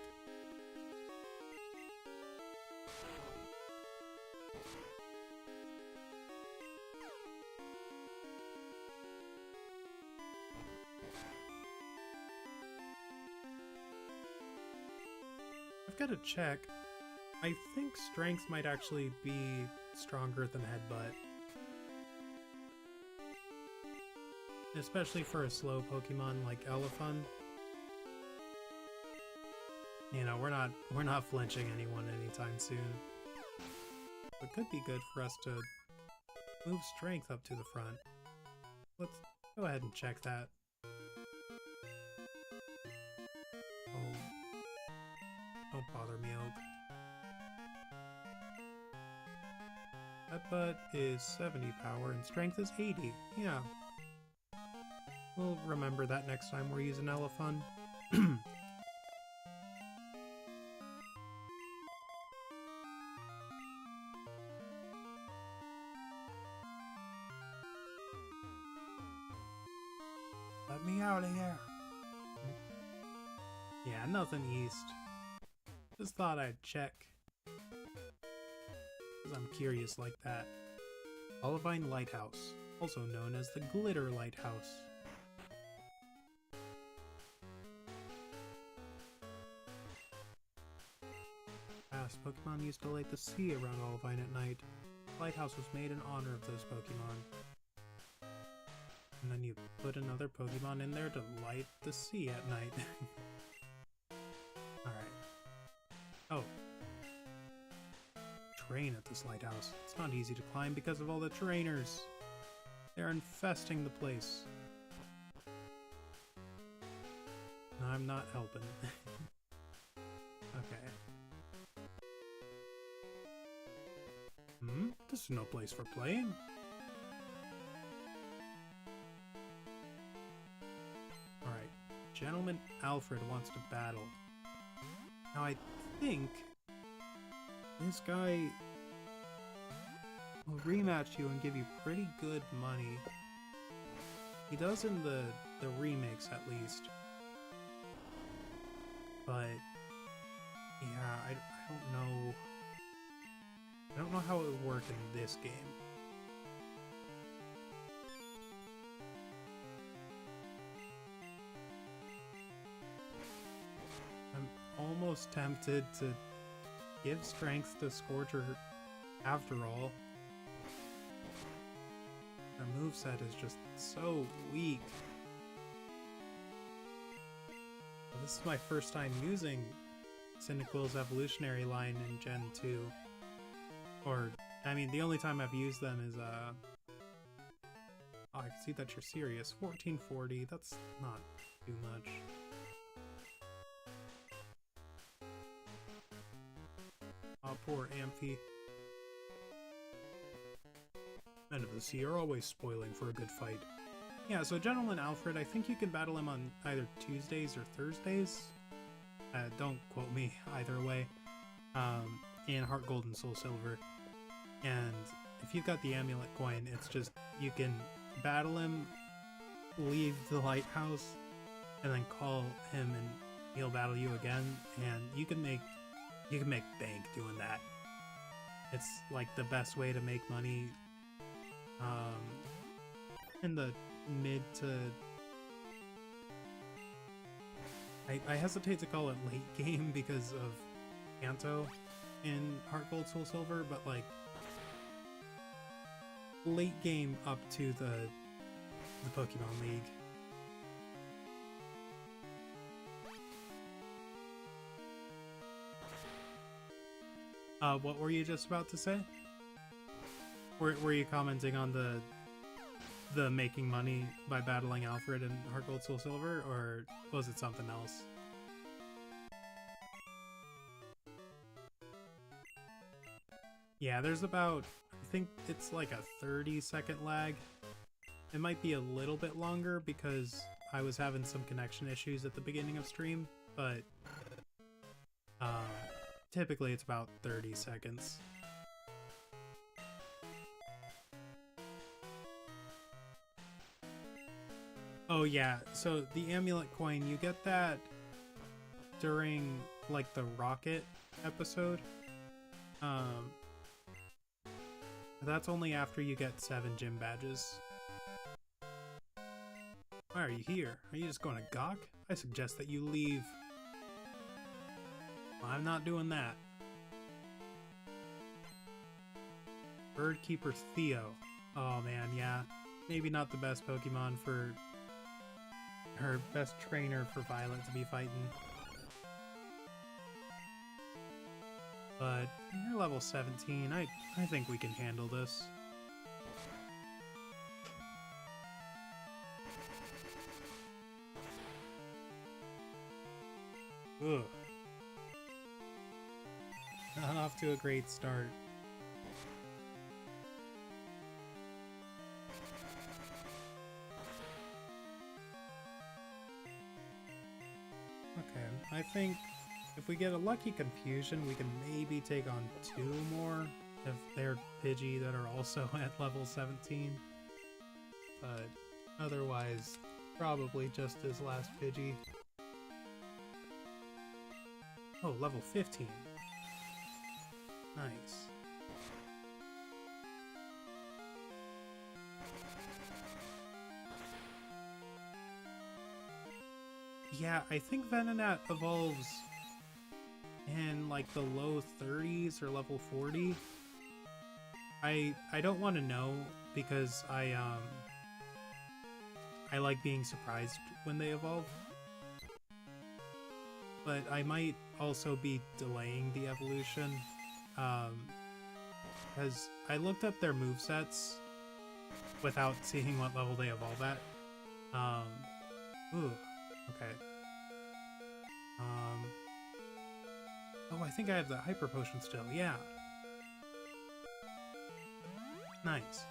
I've got to check. I think Strength might actually be stronger than Headbutt. Especially for a slow Pokemon like Olivine. You know, we're not flinching anyone anytime soon. It could be good for us to move Strength up to the front. Let's go ahead and check that. Oh. Don't bother me, Oak. Headbutt is 70 power and Strength is 80. Yeah. We'll remember that next time we're using Olivine. Let me out of here. Yeah, nothing east. Just thought I'd check. Because I'm curious like that. Olivine Lighthouse, also known as the Glitter Lighthouse. Past Pokemon used to light the sea around Olivine at night. The lighthouse was made in honor of those Pokemon. And then you put another Pokemon in there to light the sea at night. Alright. Oh. Train at this lighthouse. It's not easy to climb because of all the trainers. They're infesting the place. I'm not helping. Okay. This is no place for playing. Alright. Gentleman Alfred wants to battle. Now I think this guy will rematch you and give you pretty good money. He does in the remakes at least. But yeah, I don't know. I don't know how it would work in this game. I'm almost tempted to give Strength to Scorcher after all. Their moveset is just so weak. This is my first time using Cyndaquil's evolutionary line in Gen 2. Or, I mean, the only time I've used them is, oh, I can see that you're serious. 1440, that's not too much. Oh, poor Amphi. Men of the Sea are always spoiling for a good fight. Yeah, so Gentleman Alfred, I think you can battle him on either Tuesdays or Thursdays. Don't quote me either way. In Heart Gold and Soul Silver. And if you've got the Amulet coin, it's just, you can battle him, leave the lighthouse, and then call him and he'll battle you again, and you can make bank doing that. it's like the best way to make money in the mid to... I hesitate to call it late game because of Kanto in Heart Gold Soul Silver, but like late game up to the Pokemon League. What were you just about to say? Were you commenting on the making money by battling Alfred in Heart Gold Soul Silver, or was it something else? Yeah, there's about, I think it's like a 30-second lag. It might be a little bit longer because I was having some connection issues at the beginning of stream, but typically it's about 30 seconds. Oh yeah, so the amulet coin, you get that during like the Rocket episode. That's only after you get 7 gym badges. Why are you here? Are you just going to gawk? I suggest that you leave. I'm not doing that. Birdkeeper Theo. Oh man, yeah. Maybe not the best Pokemon for... her best trainer for Violet to be fighting. But you're level 17. I think we can handle this. Ugh. Not off to a great start. Okay, I think if we get a lucky confusion, we can maybe take on 2 more if they're Pidgey that are also at level 17. But otherwise, probably just his last Pidgey. Oh, level 15. Nice. Yeah, I think Venonat evolves in like the low 30s or level 40. I don't want to know because I like being surprised when they evolve. But I might also be delaying the evolution because I looked up their movesets without seeing what level they evolve at. Ooh, okay. Oh, I think I have the Hyper Potion still, yeah. Nice.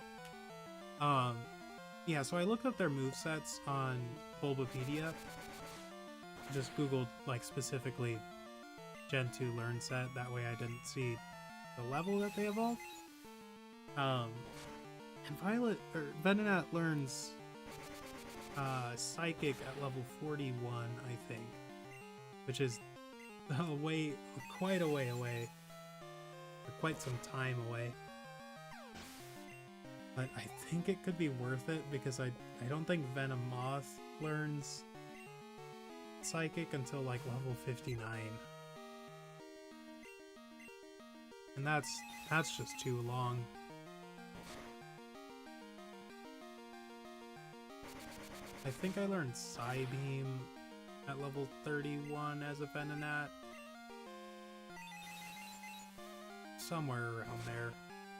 Yeah, so I looked up their movesets on Bulbapedia. Just googled, like, specifically Gen 2 Learn Set, that way I didn't see the level that they evolved. And Venonat learns Psychic at level 41, I think. Which is quite a way away. For quite some time away. But I think it could be worth it because I don't think Venomoth learns Psychic until like level 59. And that's just too long. I think I learned Psybeam at level 31 as a Venonat. Somewhere around there.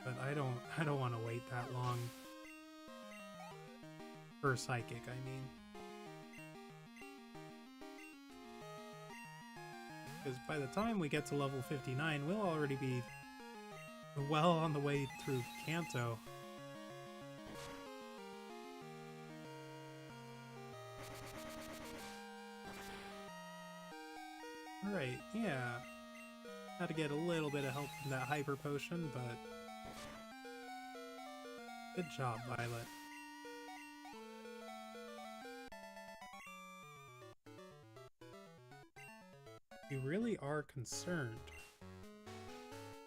But I don't want to wait that long. For Psychic, I mean. Because by the time we get to level 59, we'll already be well on the way through Kanto. Alright, yeah. Had to get a little bit of help from that Hyper Potion, but... good job, Violet. You really are concerned.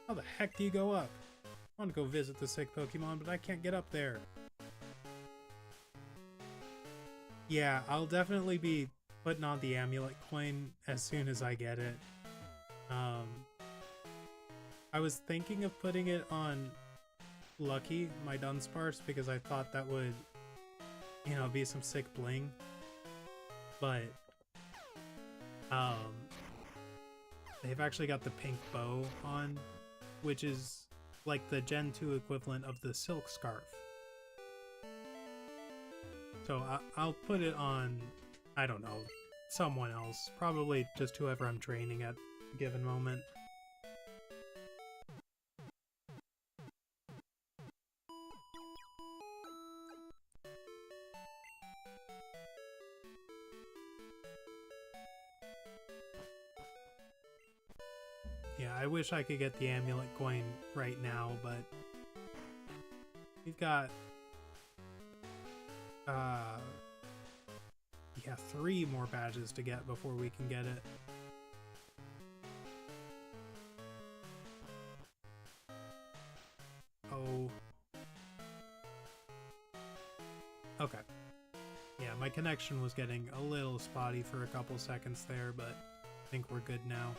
How the heck do you go up? I want to go visit the sick Pokemon, but I can't get up there. Yeah, I'll definitely be putting on the amulet coin as soon as I get it. I was thinking of putting it on Lucky, my Dunsparce, because I thought that would, you know, be some sick bling. But, they've actually got the pink bow on, which is like the Gen 2 equivalent of the silk scarf. So I'll put it on, I don't know, someone else. Probably just whoever I'm training at a given moment. Yeah, I wish I could get the amulet coin right now, but we've got yeah, 3 more badges to get before we can get it. Oh. Okay. Yeah, my connection was getting a little spotty for a couple seconds there, but I think we're good now.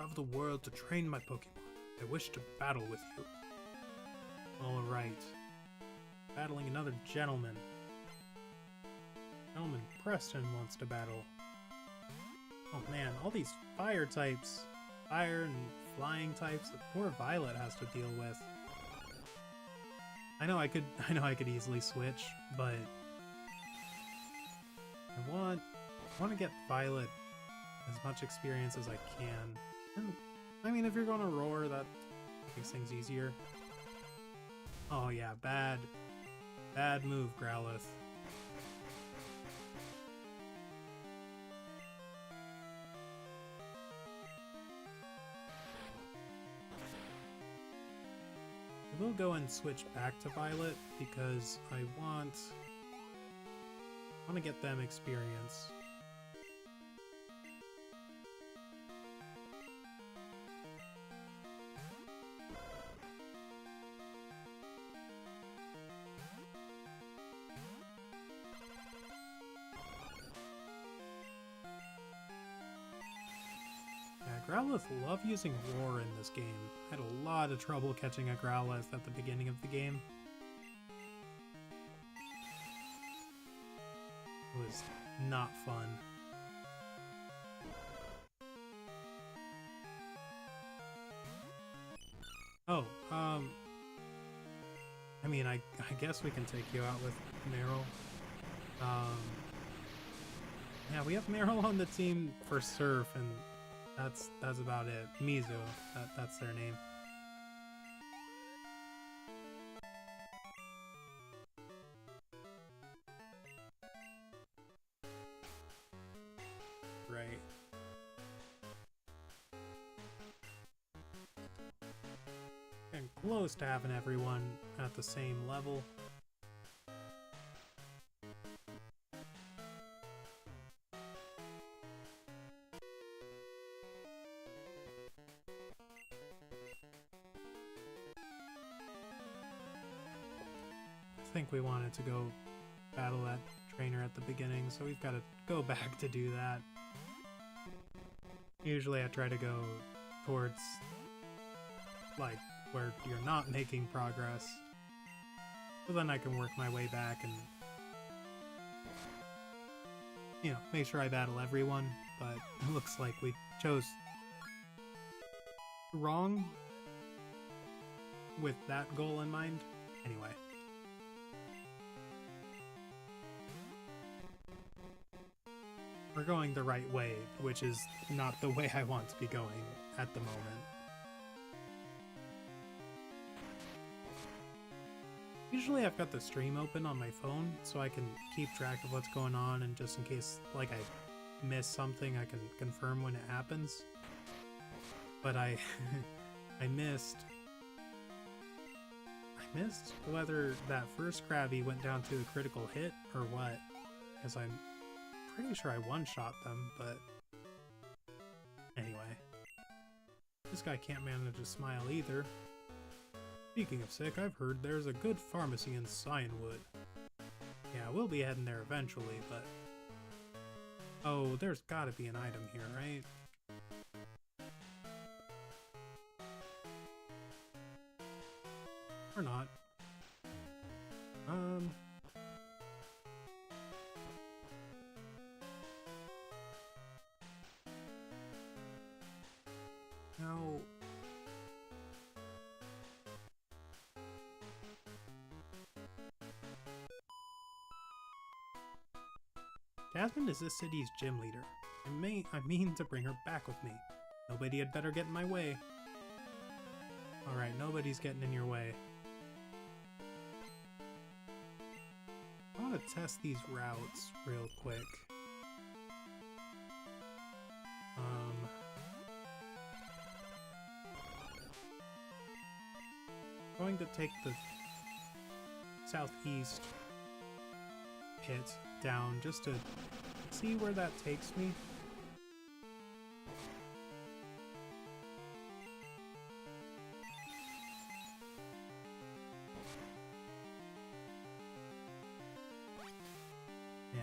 Of the world to train my Pokemon. I wish to battle with you. Alright. Battling another gentleman. Gentleman Preston wants to battle. Oh man, all these fire types. Fire and flying types that poor Violet has to deal with. I know I could easily switch, but I want to get Violet as much experience as I can. I mean, if you're gonna roar, that makes things easier. Oh yeah, bad move, Growlithe. I will go and switch back to Violet because I want to get them experience. Growlithe love using Roar in this game. I had a lot of trouble catching a Growlithe at the beginning of the game. It was not fun. Oh, I mean, I guess we can take you out with Meryl. Yeah, we have Meryl on the team for Surf, and that's about it. Mizu, that's their name. Right. And close to having everyone at the same level. I think we wanted to go battle that trainer at the beginning, so we've got to go back to do that. Usually I try to go towards, like, where you're not making progress, so then I can work my way back and, you know, make sure I battle everyone, but it looks like we chose wrong with that goal in mind. Anyway. We're going the right way, which is not the way I want to be going at the moment. Usually I've got the stream open on my phone, so I can keep track of what's going on, and just in case, like, I miss something, I can confirm when it happens. But I missed whether that first Krabby went down to a critical hit or what, because I'm pretty sure I one-shot them, but anyway. This guy can't manage to smile either. Speaking of sick, I've heard there's a good pharmacy in Cyanwood. Yeah, we'll be heading there eventually, but... Oh, there's gotta be an item here, right? Or not. Now... Jasmine is this city's gym leader. I mean to bring her back with me. Nobody had better get in my way. Alright, nobody's getting in your way. I want to test these routes real quick. Going to take the southeast pit down just to see where that takes me.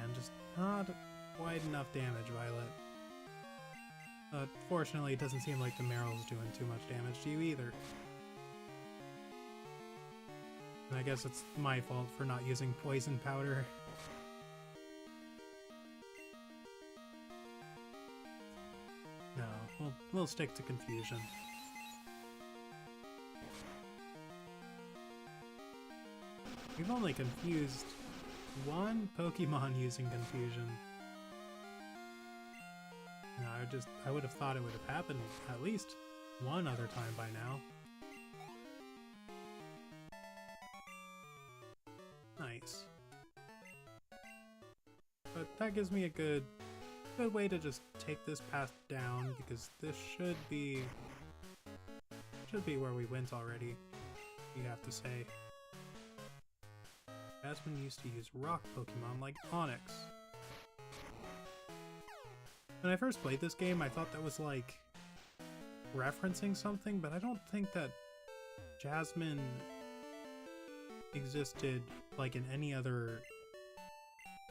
And just not quite enough damage, Violet. Fortunately, it doesn't seem like the Meryl's doing too much damage to you either. And I guess it's my fault for not using poison powder. No, we'll stick to confusion. We've only confused one Pokemon using confusion. No, I would have thought it would have happened at least one other time by now. Nice. But that gives me a good way to just take this path down, because this should be where we went already, you have to say. Jasmine used to use rock Pokemon like Onix. When I first played this game, I thought that was like referencing something, but I don't think that Jasmine existed like in any other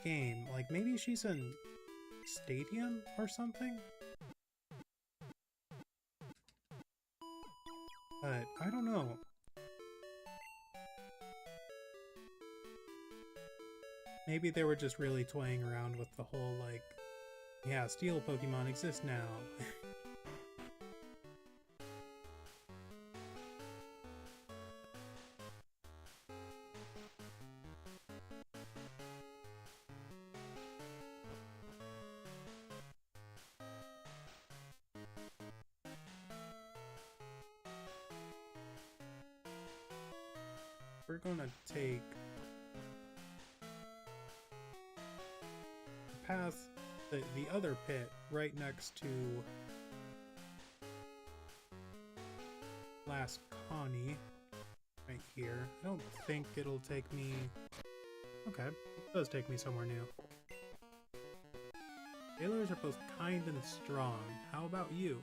game. Like maybe she's in Stadium or something? But I don't know. Maybe they were just really toying around with the whole like, yeah, steel Pokemon exist now. We're gonna take the path, the other pit right next to Last Connie, right here. I don't think it'll take me... Okay, it does take me somewhere new. Sailors are both kind and strong. How about you?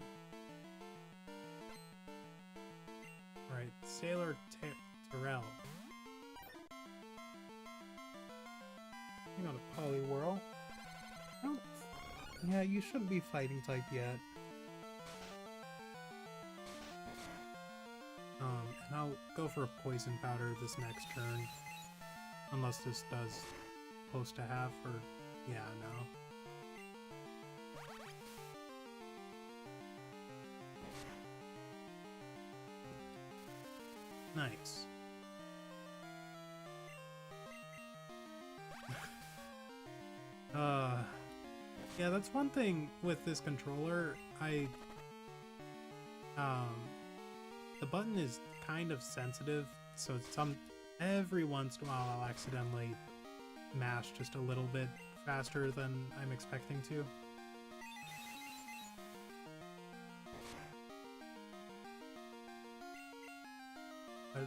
Alright, Sailor Terrell. Hang on a Poliwhirl. Yeah, you shouldn't be fighting type yet. And I'll go for a poison powder this next turn. Unless this does supposed to have, or... yeah, no. Nice. Yeah, that's one thing with this controller. The button is kind of sensitive, so every once in a while I'll accidentally mash just a little bit faster than I'm expecting to.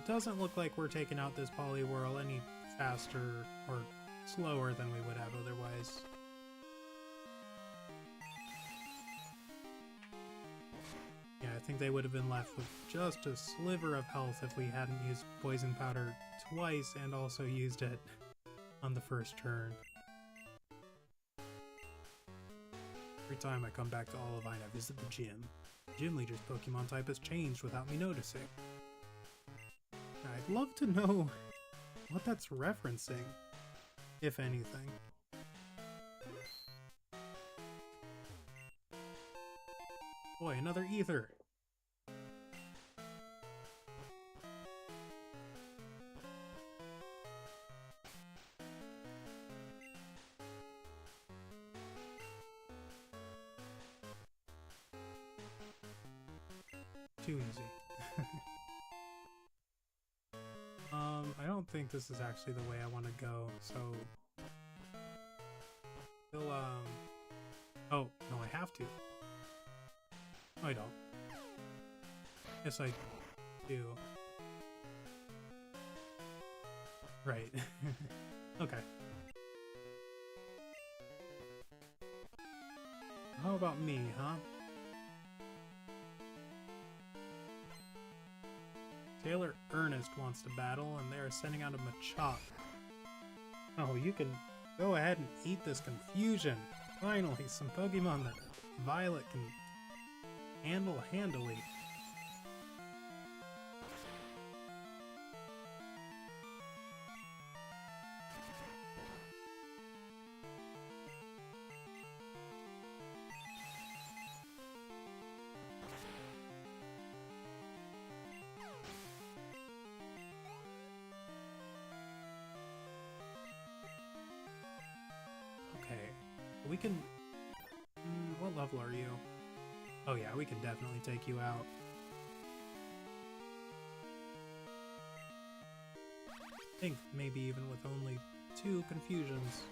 it doesn't look like we're taking out this Poliwhirl any faster or slower than we would have otherwise. Yeah, I think they would have been left with just a sliver of health if we hadn't used Poison Powder twice and also used it on the first turn. Every time I come back to Olivine, I visit the gym. The gym leader's Pokemon type has changed without me noticing. I'd love to know what that's referencing, if anything. Boy, another ether. Too easy. I don't think this is actually the way I want to go, so... Oh, no, I have to. No, I don't. Yes, I do. Right. Okay. How about me, huh? Taylor Ernest wants to battle, and they're sending out a Machop. Oh, you can go ahead and eat this confusion. Finally, some Pokemon that Violet can handle handily. We can... what level are you? Oh yeah, we can definitely take you out. I think maybe even with only 2 confusions.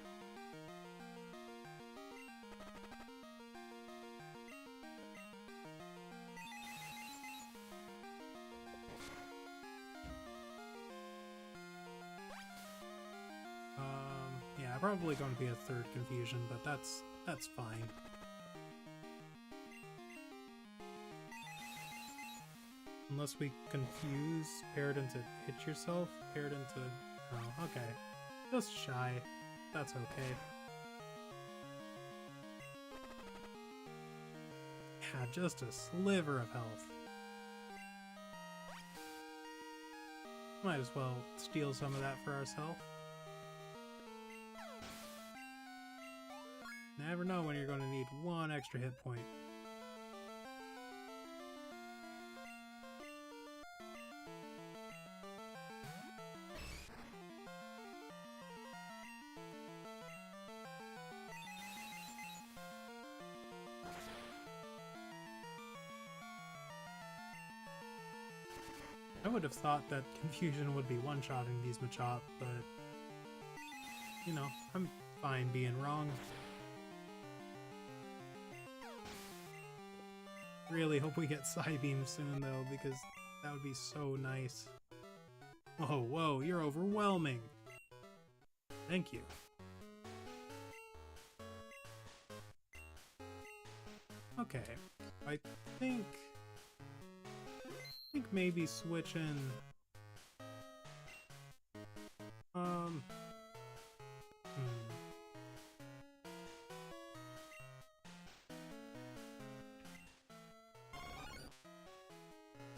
Yeah, probably going to be a 3rd confusion, but that's fine. Unless we confuse, pair it into hit yourself, pair it into... Oh, okay. Just shy. That's okay. Yeah, just a sliver of health. Might as well steal some of that for ourselves. Never know when you're going to need 1 extra hit point. I would have thought that confusion would be one-shotting these Machop, but you know, I'm fine being wrong. Really hope we get Psybeam soon though, because that would be so nice. Oh, whoa, you're overwhelming! Thank you. Okay, I think maybe switching...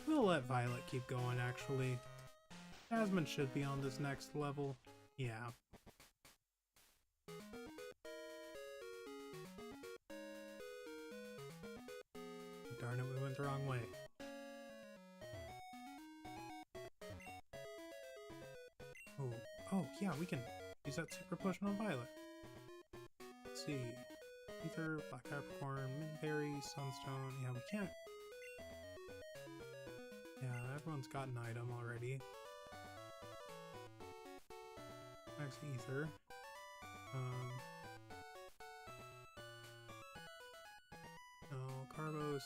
We'll let Violet keep going, actually. Jasmine should be on this next level. Yeah. Darn it, we went the wrong way. Oh, yeah, we can use that super potion on Violet. Let's see. Ether, Black Capricorn, Minberry, Sunstone. Yeah, we can't. Yeah, everyone's got an item already. Max Ether. No, Carbos,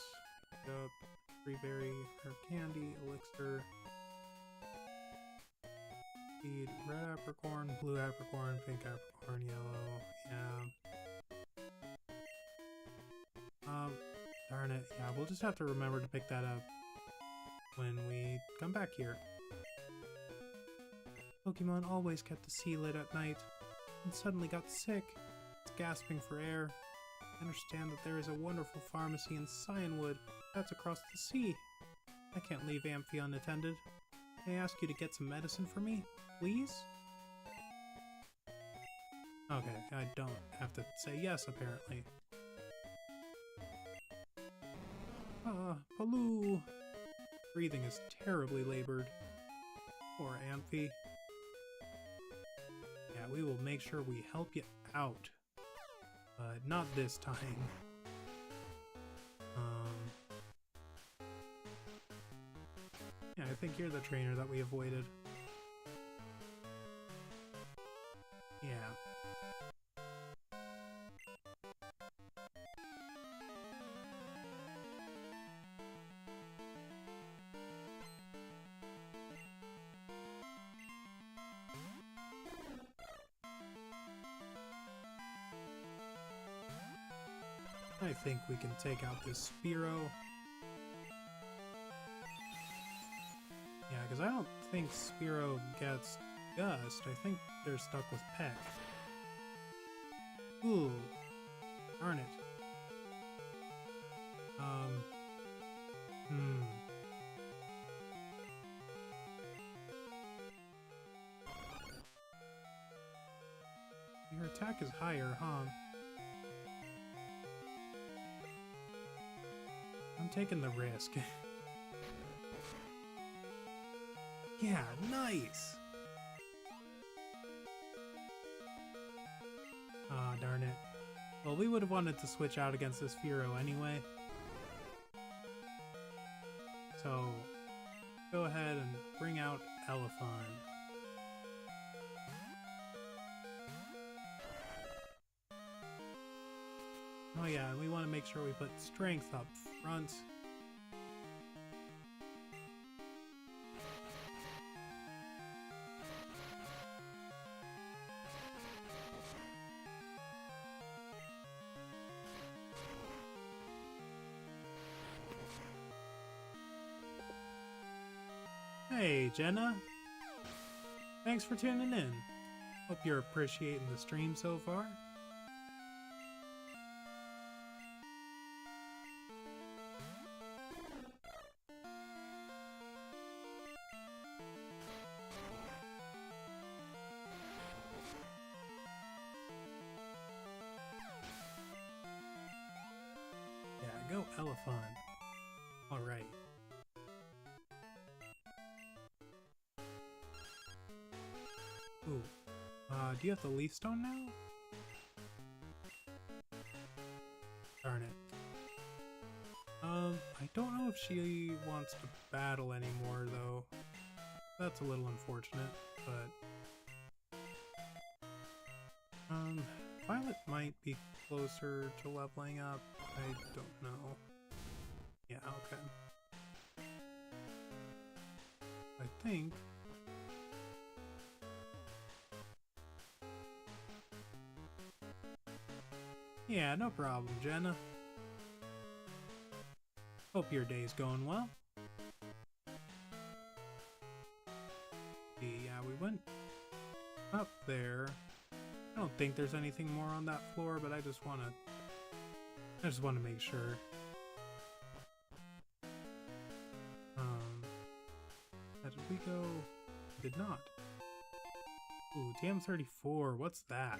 Yup, Freeberry, Herb Candy, Elixir. Speed, red apricorn, blue apricorn, pink apricorn, yellow, yeah. Darn it, yeah, we'll just have to remember to pick that up when we come back here. Pokemon always kept the sea lit at night, and suddenly got sick. It's gasping for air. I understand that there is a wonderful pharmacy in Cyanwood. That's across the sea. I can't leave Amphi unattended. May I ask you to get some medicine for me, please? Okay, I don't have to say yes, apparently. Paloo! Breathing is terribly labored. Poor Amphi. Yeah, we will make sure we help you out. But not this time. Yeah, I think you're the trainer that we avoided. Yeah. I think we can take out this Spearow. Yeah, because I don't think Spearow gets Gust. I think they're stuck with Peck. Ooh. Darn it. Your attack is higher, huh? I'm taking the risk. Yeah, nice! Ah, darn it. Well, we would have wanted to switch out against this Fearow anyway. So, go ahead and bring out Olivine. Oh yeah, and we want to make sure we put strength up front. Hey, Jenna. Thanks for tuning in. Hope you're appreciating the stream so far. Yeah, go Olivine. Alright. Ooh. Do you have the Leaf Stone now? Darn it. I don't know if she wants to battle anymore, though. That's a little unfortunate, but... Violet might be closer to leveling up. I don't know. Yeah, okay. I think... Yeah, no problem, Jenna. Hope your day's going well. Yeah, we went up there. I don't think there's anything more on that floor, but I just want to make sure. Did we go? We did not. Ooh, TM34, what's that?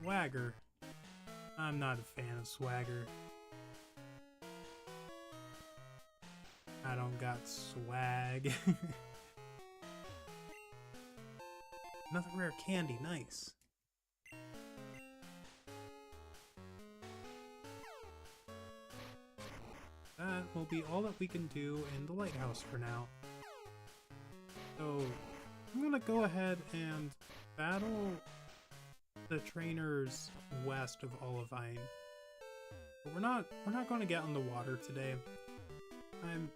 Swagger. I'm not a fan of Swagger. I don't got swag. Another rare candy, nice. That will be all that we can do in the lighthouse for now. So, I'm gonna go ahead and battle the trainers west of Olivine. But we're not going to get on the water today. I'm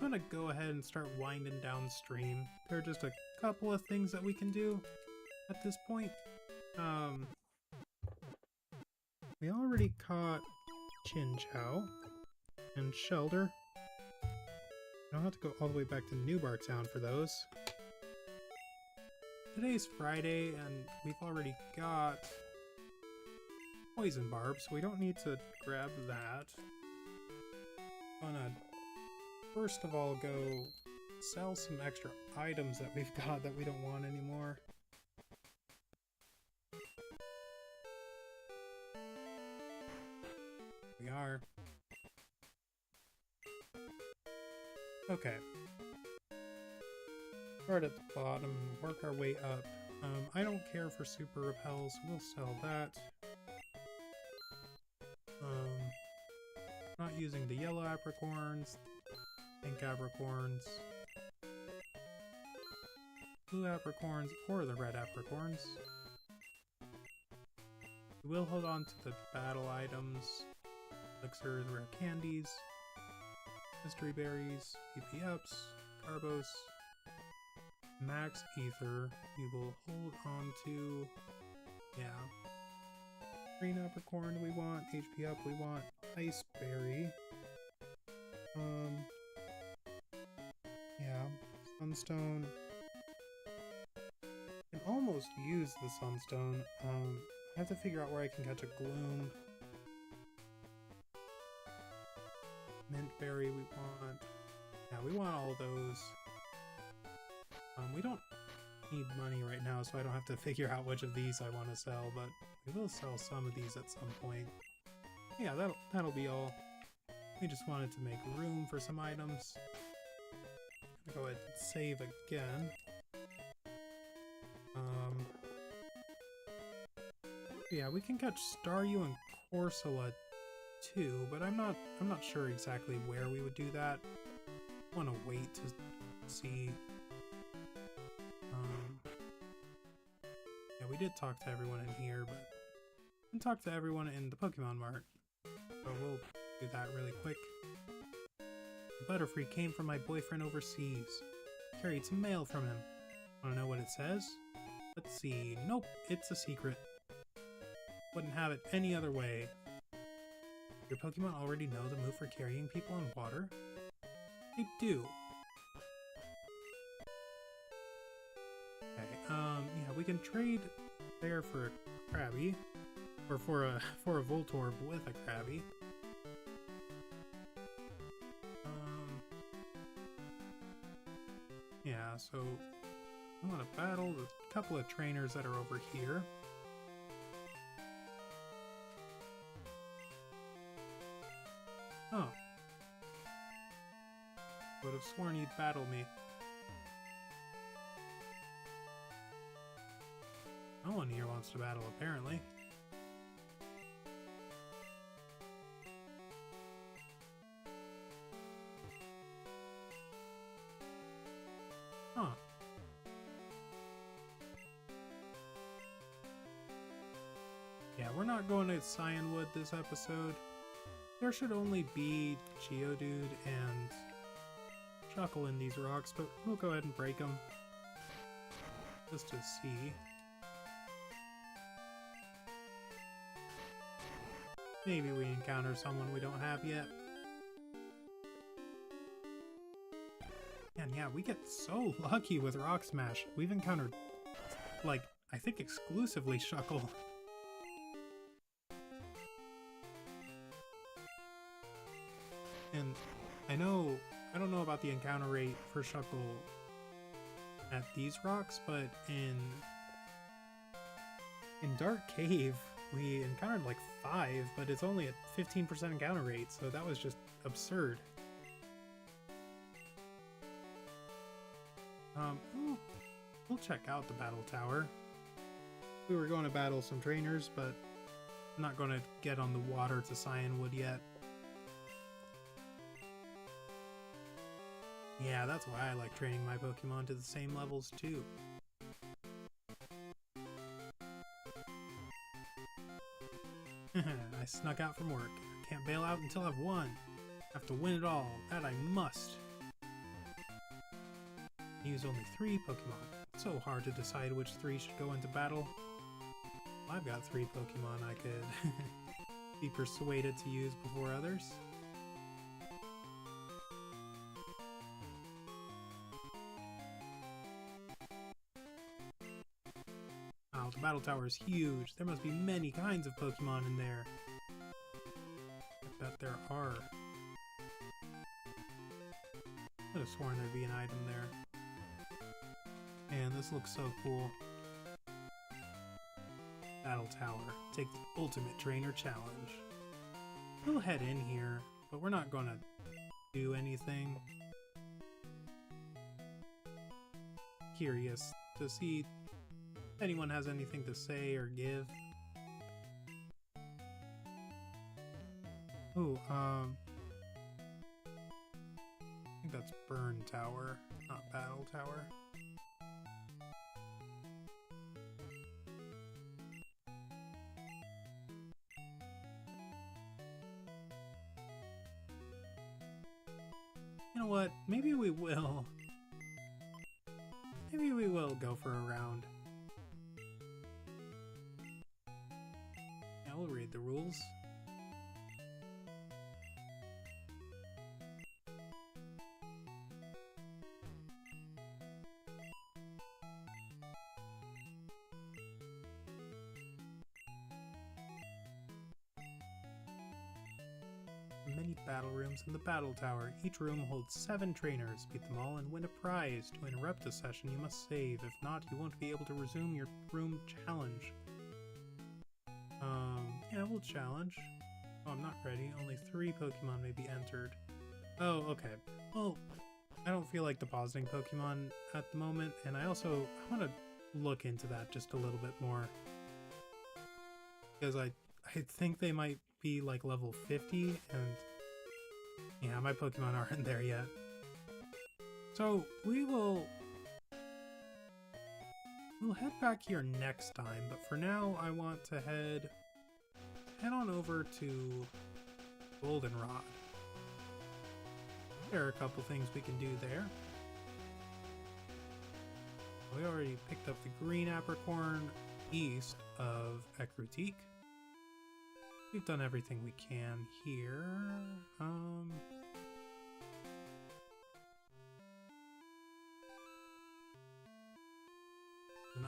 gonna go ahead and start winding downstream. There are just a couple of things that we can do at this point. We already caught Chinchou and Shelter. I don't have to go all the way back to Newbar Town for those. Today's Friday, and we've already got Poison Barb, so we don't need to grab that. I'm gonna first of all go sell some extra items that we've got that we don't want anymore. We are. Okay. Start at the bottom, work our way up. I don't care for super repels, we'll sell that. Not using the yellow apricorns, pink apricorns, blue apricorns, or the red apricorns. We will hold on to the battle items, elixirs, rare candies, mystery berries, PP ups, carbos, max ether. We will hold on to, yeah, green apricorn we want, HP up we want, ice berry, yeah, sunstone. I can almost use the sunstone. I have to figure out where I can catch a gloom. Mint berry we want. Yeah, we want all those. We don't need money right now, so I don't have to figure out which of these I want to sell, but we will sell some of these at some point. Yeah, that'll be all. We just wanted to make room for some items. I'm gonna go ahead and save again. Yeah, we can catch Staryu and Corsola too, but I'm not sure exactly where we would do that. I want to wait to see. Yeah, we did talk to everyone in here, but we didn't talk to everyone in the Pokemon Mart. So we'll do that really quick. The Butterfree came from my boyfriend overseas. Carried some mail from him. Wanna know what it says? Let's see. Nope, it's a secret. Wouldn't have it any other way. Your Pokemon already know the move for carrying people on water? They do. Okay, yeah, we can trade there for a Krabby. Or for a Voltorb with a Krabby. Yeah, so I want to battle a couple of trainers that are over here. Oh. Would have sworn you'd battle me. No one here wants to battle, apparently. Huh. Yeah, we're not going to Cyanwood this episode. There should only be Geodude and Shuckle in these rocks, but we'll go ahead and break them. Just to see. Maybe we encounter someone we don't have yet. And yeah, we get so lucky with Rock Smash. We've encountered, like, I think exclusively Shuckle. And I don't know about the encounter rate for Shuckle at these rocks, but in Dark Cave, we encountered like 5, but it's only a 15% encounter rate, so that was just absurd. We'll check out the battle tower. We were going to battle some trainers, but I'm not going to get on the water to Cyanwood yet. Yeah, that's why I like training my Pokemon to the same levels too. I snuck out from work. Can't bail out until I've won. Have to win it all. That I must. Use only 3 Pokemon. It's so hard to decide which 3 should go into battle. I've got 3 Pokemon I could be persuaded to use before others. Wow, the battle tower is huge. There must be many kinds of Pokemon in there. I bet there are. I could have sworn there'd be an item there. Man, this looks so cool. Battle Tower. Take the Ultimate Trainer Challenge. We'll head in here, but we're not gonna do anything. Curious to see if anyone has anything to say or give. Ooh, I think that's Burn Tower, not Battle Tower. You know what? Maybe we will. Maybe we will go for a round. Yeah, we'll read the rules. Many battle rooms in the battle tower. Each room holds 7 trainers. Beat them all and win a prize. To interrupt a session, you must save. If not, you won't be able to resume your room challenge. Yeah, we'll challenge. Oh, I'm not ready. Only 3 Pokemon may be entered. Oh, okay. Well, I don't feel like depositing Pokemon at the moment, and I want to look into that just a little bit more. Because I think they might be like level 50, and yeah, my Pokemon aren't there yet. So we'll head back here next time, but for now I want to head on over to Goldenrod. There are a couple things we can do there. We already picked up the green apricorn east of Ekrutik. We've done everything we can here. An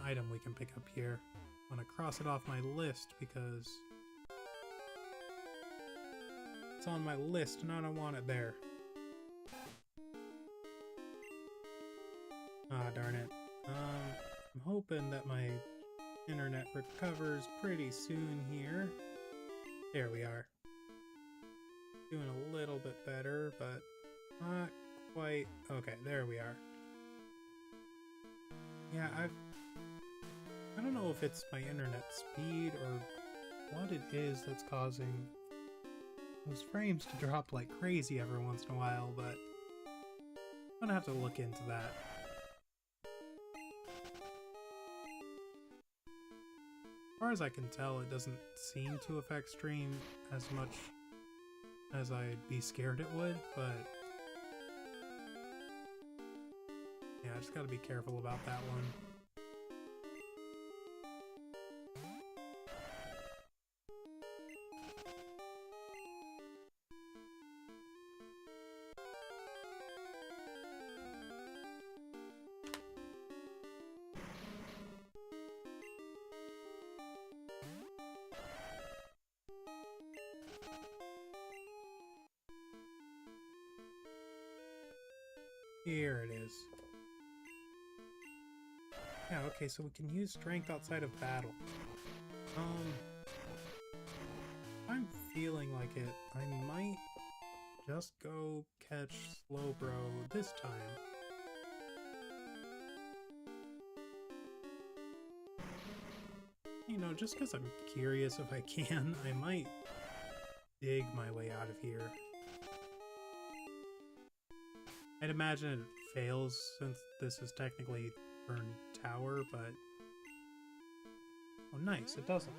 item we can pick up here. I'm gonna cross it off my list because it's on my list and I don't want it there. Ah, darn it. I'm hoping that my internet recovers pretty soon here. There we are. Doing a little bit better, but not quite. Okay, there we are. Yeah, I don't know if it's my internet speed or what it is that's causing those frames to drop like crazy every once in a while, but I'm gonna have to look into that. As far as I can tell, it doesn't seem to affect stream as much as I'd be scared it would, but yeah, I just gotta be careful about that one. Here it is. Yeah, okay, so we can use strength outside of battle. I'm feeling like it. I might just go catch Slowbro this time. You know, just because I'm curious if I can, I might dig my way out of here. I'd imagine it fails since this is technically Burn Tower, but... oh, nice, it doesn't.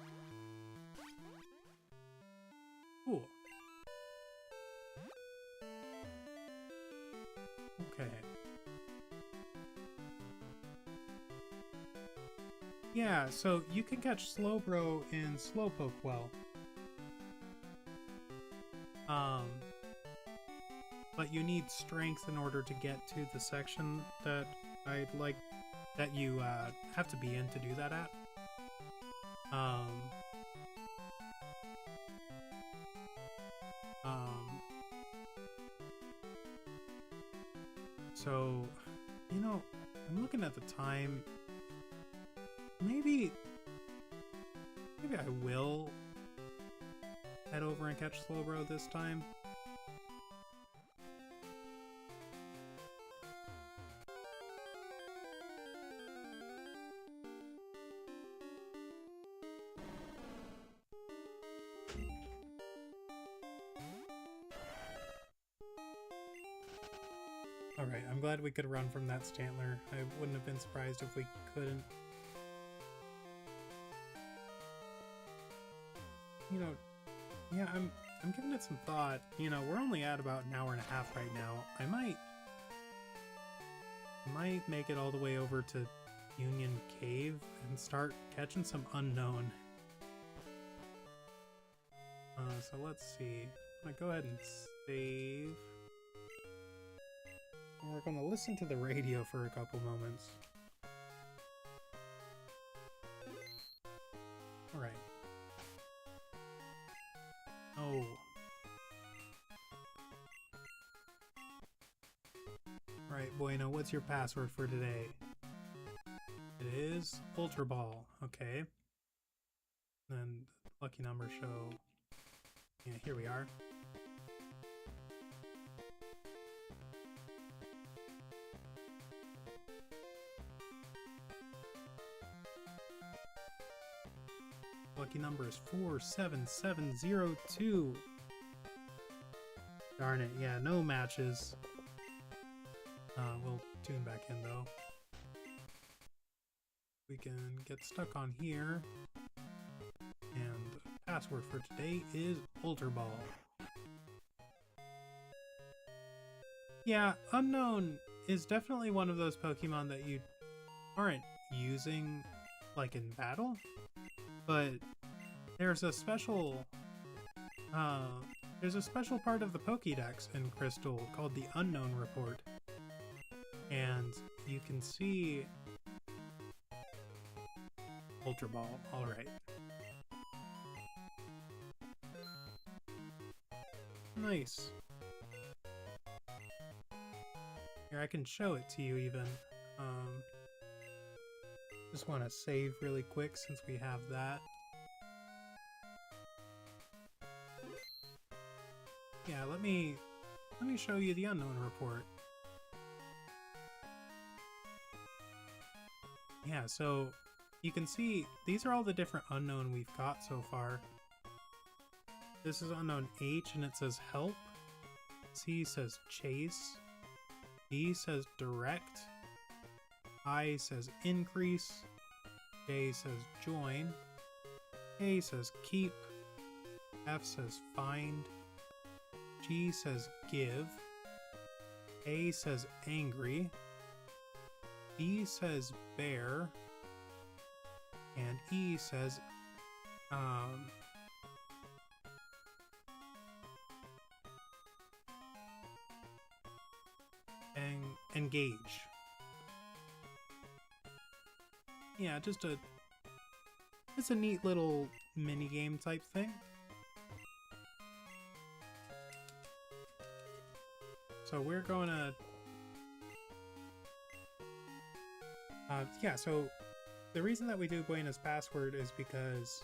Cool. Yeah, so you can catch Slowbro in Slowpoke well. But you need strength in order to get to the section that I'd like that you have to be in to do that at. So, you know, I'm looking at the time. Maybe I will head over and catch Slowbro this time. Alright, I'm glad we could run from that Stantler. I wouldn't have been surprised if we couldn't. You know, yeah, I'm giving it some thought. You know, we're only at about an hour and a half right now. I might make it all the way over to Union Cave and start catching some unknown. So let's see. I'm gonna go ahead and save. And we're gonna listen to the radio for a couple moments. Alright. Oh. Right, Bueno, what's your password for today? It is Ultra Ball. Okay. And lucky number show. Yeah, here we are. Lucky number is 47702. Darn it, yeah, no matches. We'll tune back in though. We can get stuck on here. And the password for today is Ultra Ball. Yeah, Unknown is definitely one of those Pokemon that you aren't using like in battle, but there's a special part of the Pokédex in Crystal called the Unknown Report, and you can see Ultra Ball. All right. Nice. Here, I can show it to you even. Just want to save really quick since we have that. Yeah, let me show you the Unknown Report. Yeah, so you can see these are all the different Unknown we've caught so far. This is Unknown H and it says help. C says chase. D says direct. I says increase. J says join. K says keep. F says find. G says give. A says angry. B says bear. And E says engage. Yeah, it's a neat little mini game type thing. So we're gonna yeah, so the reason that we do Buena's password is because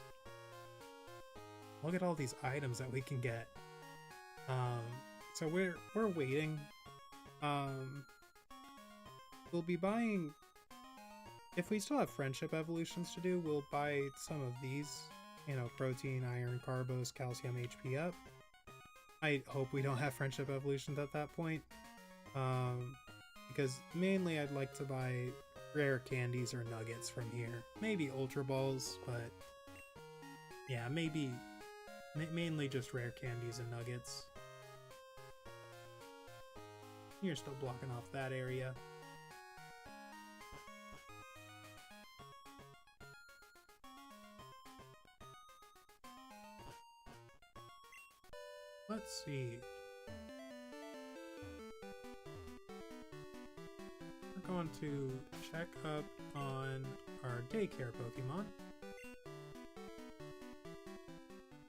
look at all these items that we can get. So we're waiting. We'll be buying, if we still have friendship evolutions to do, we'll buy some of these, you know, protein, iron, carbos, calcium, HP up. I hope we don't have friendship evolutions at that point, because mainly I'd like to buy rare candies or nuggets from here. Maybe Ultra Balls, but yeah, maybe mainly just rare candies and nuggets. You're still blocking off that area. Let's see. We're going to check up on our daycare Pokemon.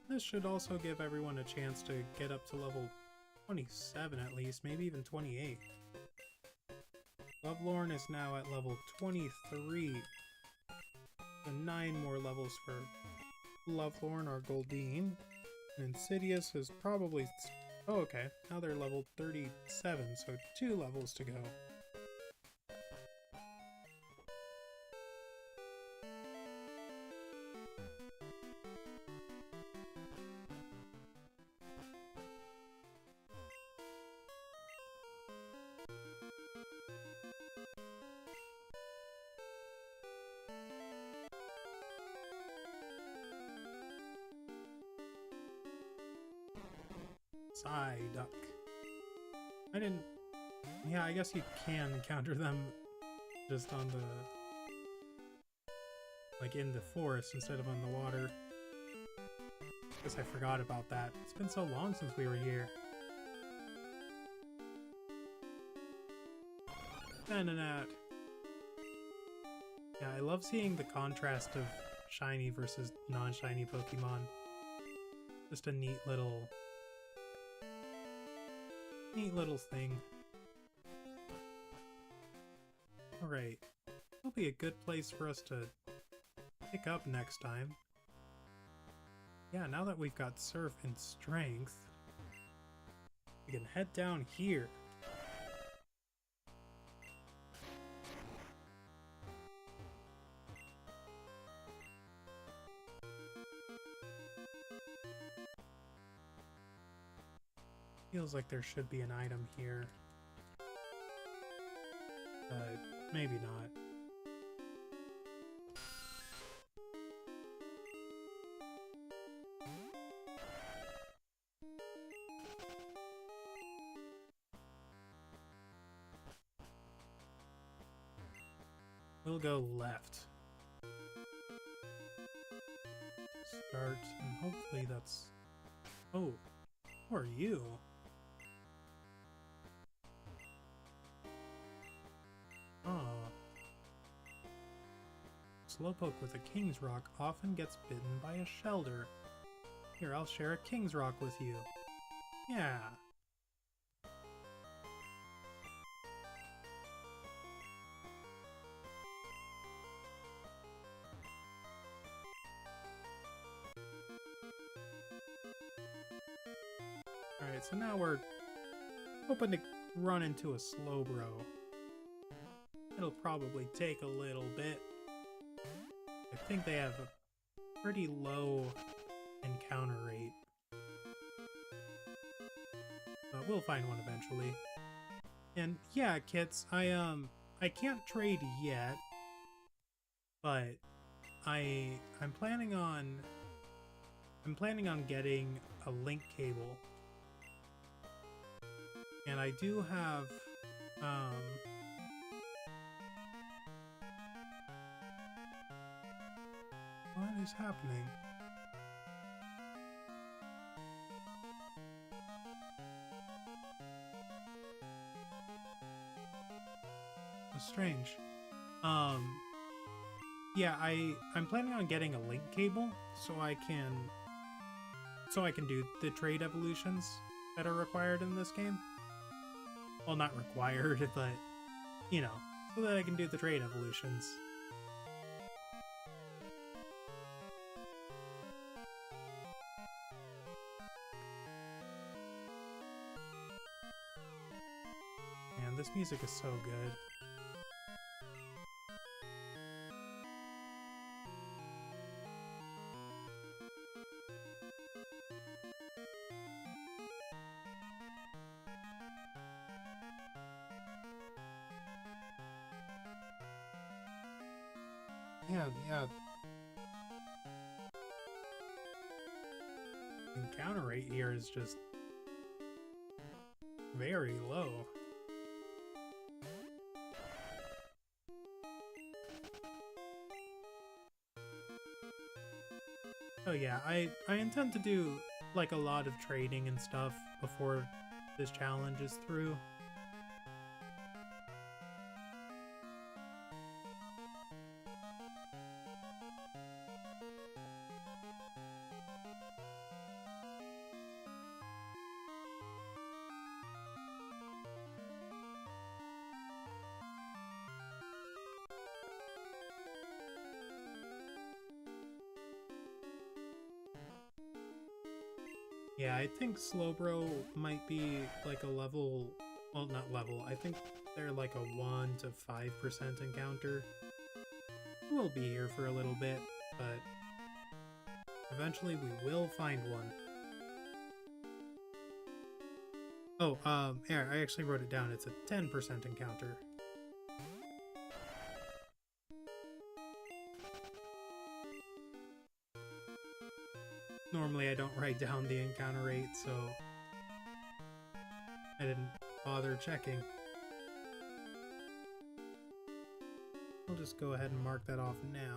This should also give everyone a chance to get up to level 27 at least, maybe even 28. Lovelorn is now at level 23. So 9 more levels for Lovelorn or Goldeen. And Insidious is probably... Oh, okay. Now they're level 37, so 2 levels to go. Psyduck. I didn't... Yeah, I guess you can encounter them just on the... like in the forest instead of on the water. Guess I forgot about that. It's been so long since we were here. Venonat. Yeah, I love seeing the contrast of shiny versus non-shiny Pokemon. Just a neat little thing. Alright. It'll be a good place for us to pick up next time. Yeah, now that we've got Surf and Strength, we can head down here. Feels like there should be an item here. But maybe not. We'll go left. Start, and hopefully that's... Oh, who are you? Slowpoke with a King's Rock often gets bitten by a Shelder. Here, I'll share a King's Rock with you. Yeah. Alright, so now we're hoping to run into a Slowbro. It'll probably take a little bit. I think they have a pretty low encounter rate. But we'll find one eventually. And yeah, kits, I can't trade yet, but I'm planning on getting a link cable. And I do have what is happening? That's strange. Yeah, I'm planning on getting a link cable so I can do the trade evolutions that are required in this game. Well, not required, but you know, so that I can do the trade evolutions. Man, this music is so good. Yeah. Encounter rate here is just very low. Oh yeah, I intend to do like a lot of trading and stuff before this challenge is through. Yeah, I think Slowbro might be like a level, well, not level, I think they're like a 1 to 5% encounter. We'll be here for a little bit, but eventually we will find one. Oh, yeah, I actually wrote it down. It's a 10% encounter. Normally I don't write down the encounter rate, so I didn't bother checking. I'll just go ahead and mark that off now.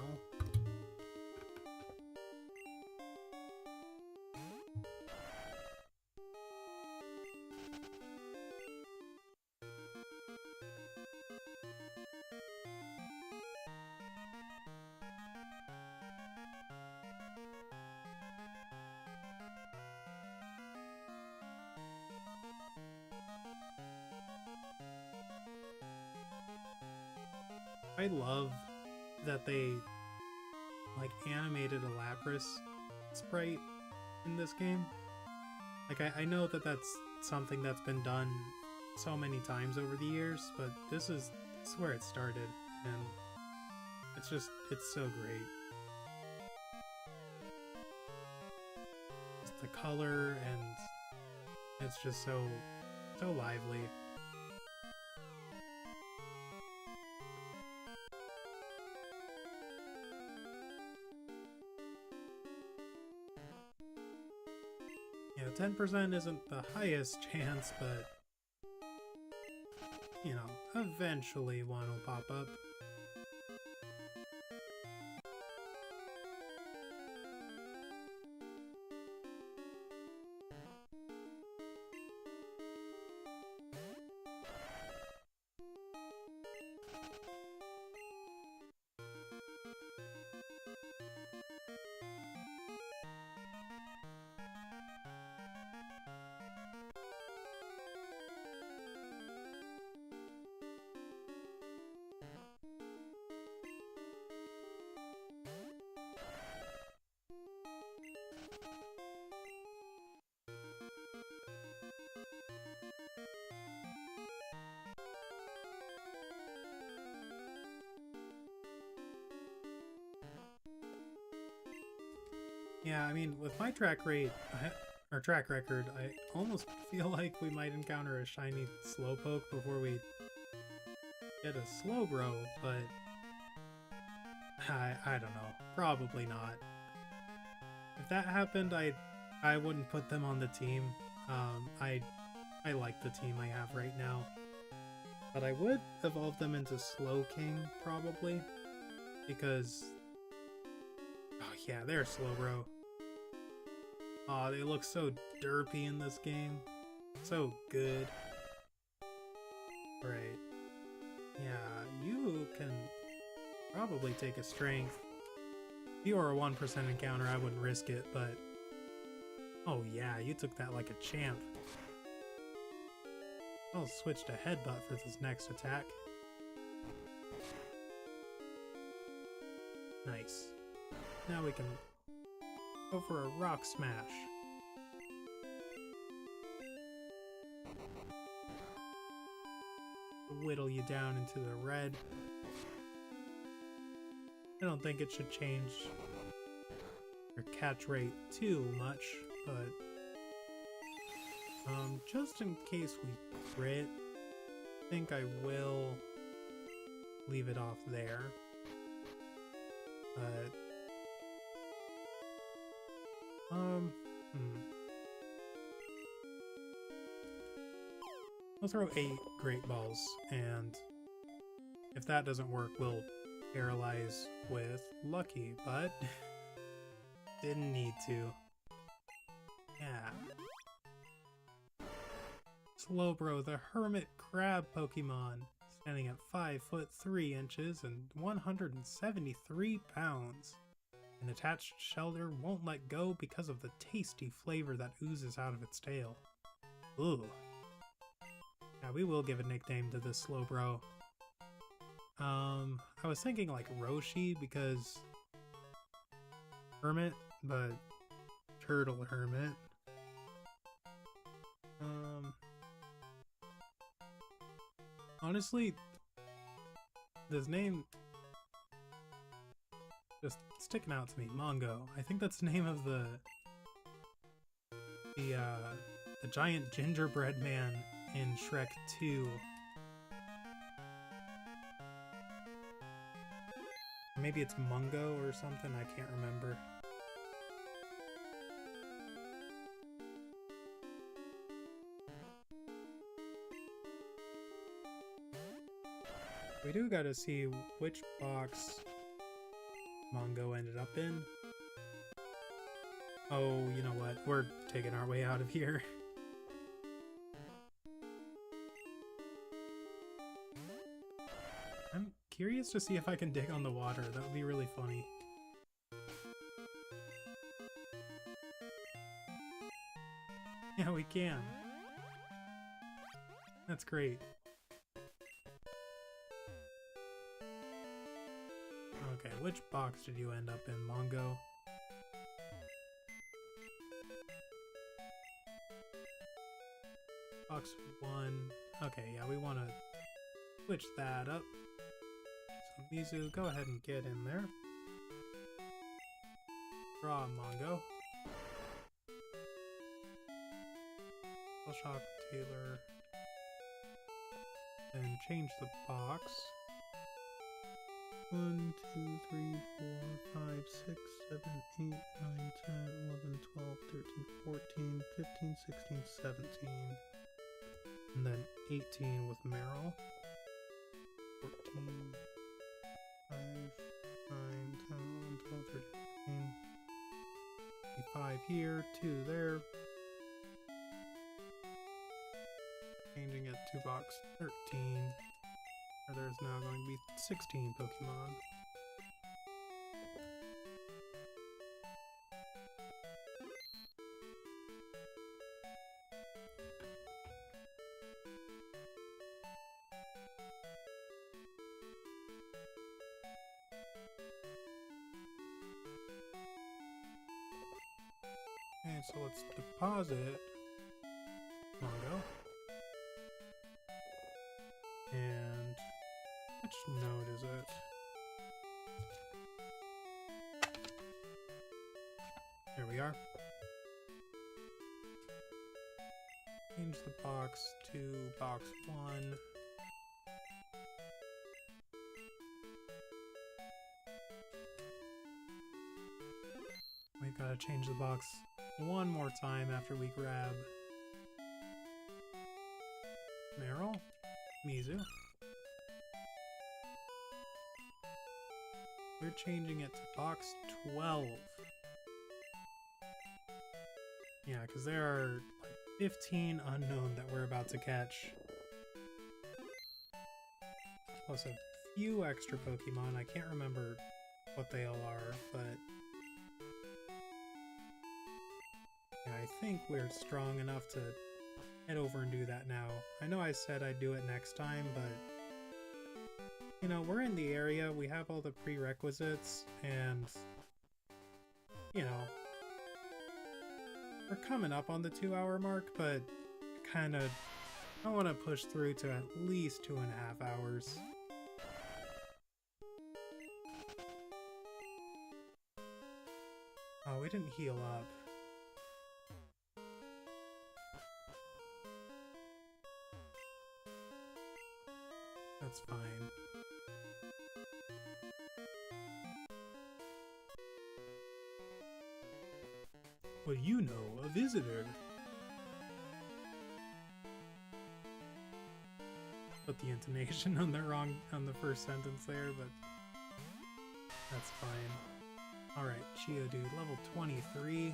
I love that they like animated a Lapras sprite in this game. Like I know that that's something that's been done so many times over the years, but this is where it started, and it's so great. Just the color, and it's just so lively. Yeah, 10% isn't the highest chance, but you know, eventually one will pop up. Yeah, I mean, with my track record, I almost feel like we might encounter a shiny Slowpoke before we get a Slowbro, but I don't know. Probably not. If that happened, I wouldn't put them on the team. I like the team I have right now. But I would evolve them into Slowking, probably. Because... oh yeah, they're Slowbro. Aw, they look so derpy in this game. So good. Right. Yeah, you can probably take a strength. If you were a 1% encounter, I wouldn't risk it, but... oh yeah, you took that like a champ. I'll switch to Headbutt for this next attack. Nice. Now we can go for a Rock Smash. Whittle you down into the red. I don't think it should change your catch rate too much, but just in case we crit, I think I will leave it off there. But we'll throw 8 Great Balls, and if that doesn't work, we'll paralyze with Lucky, but didn't need to. Yeah. Slowbro, the hermit crab Pokemon, standing at 5 foot 3 inches and 173 pounds. An attached shelter won't let go because of the tasty flavor that oozes out of its tail. Ooh. Yeah, we will give a nickname to this Slowbro. I was thinking like Roshi because hermit, but turtle hermit. Honestly, this name just sticking out to me. Mongo. I think that's the name of the giant gingerbread man in Shrek 2. Maybe it's Mungo or something, I can't remember. We do gotta see which box Mongo ended up in. Oh, you know what? We're taking our way out of here. I'm curious to see if I can dig on the water. That would be really funny. Yeah, we can. That's great. Okay, which box did you end up in, Mongo? Box 1. Okay, yeah, we want to switch that up. So Mizu, go ahead and get in there. Draw Mongo. Shop Taylor. And change the box. 1, 2, 3, 4, 5, 6, 7, 8, 9, 10, 11, 12, 13, 14, 15, 16, 17. And then 18 with Meryl. 14, 5, 9, 10, 11, 12, 13, 14. 5 here, 2 there. Changing it to box 13. Where there's now going to be 16 Pokemon. Okay, so let's deposit Mongo. And which node is it? Here we are. Change the box to box 1. We've got to change the box one more time after we grab Meryl, Mizu. We're changing it to box 12. Yeah, because there are like 15 unknown that we're about to catch. Plus a few extra Pokemon. I can't remember what they all are, but yeah, I think we're strong enough to head over and do that now. I know I said I'd do it next time, but you know, we're in the area, we have all the prerequisites, and you know, we're coming up on the 2-hour mark, but kind of I want to push through to at least 2.5 hours. Oh, we didn't heal up. That's fine. What do you know? A visitor. Put the intonation on the first sentence there, but that's fine. Alright, Geodude, level 23.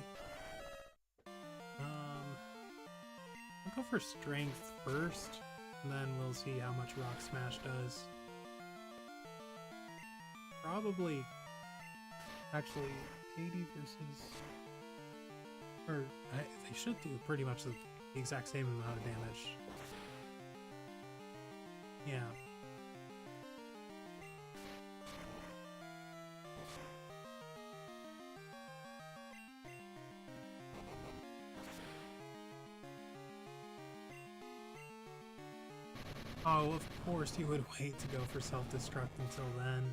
go for strength first, and then we'll see how much Rock Smash does. Probably, actually, 80 versus... Or, they should do pretty much the exact same amount of damage. Yeah. Oh, of course you would wait to go for self-destruct until then.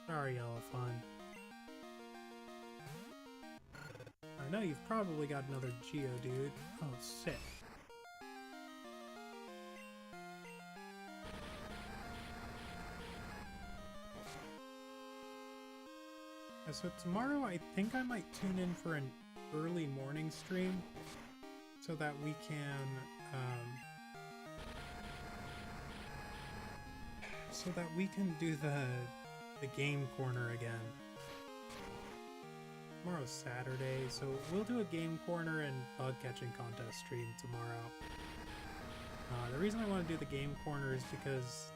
Sorry, Olivine. I know you've probably got another Geodude. Oh, sick. So tomorrow I think I might tune in for an early morning stream so that we can do the game corner again. Tomorrow's Saturday, so we'll do a game corner and bug catching contest stream tomorrow. The reason I want to do the game corner is because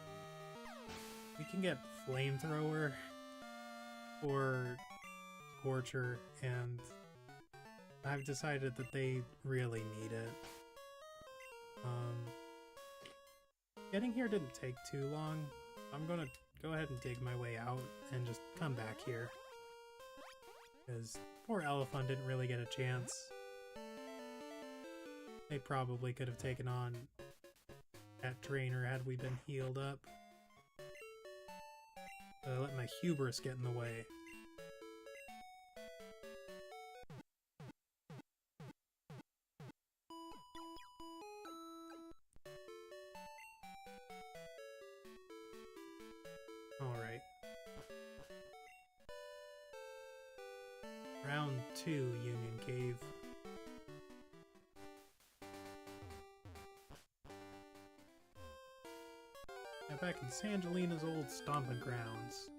we can get Flamethrower or Scorcher, and I've decided that they really need it. Getting here didn't take too long. I'm gonna go ahead and dig my way out and just come back here. Because poor Elephant didn't really get a chance. They probably could have taken on that trainer had we been healed up. But I let my hubris get in the way. Alright. Round 2, Union Cave. Now back in Sangelina's old stomping grounds.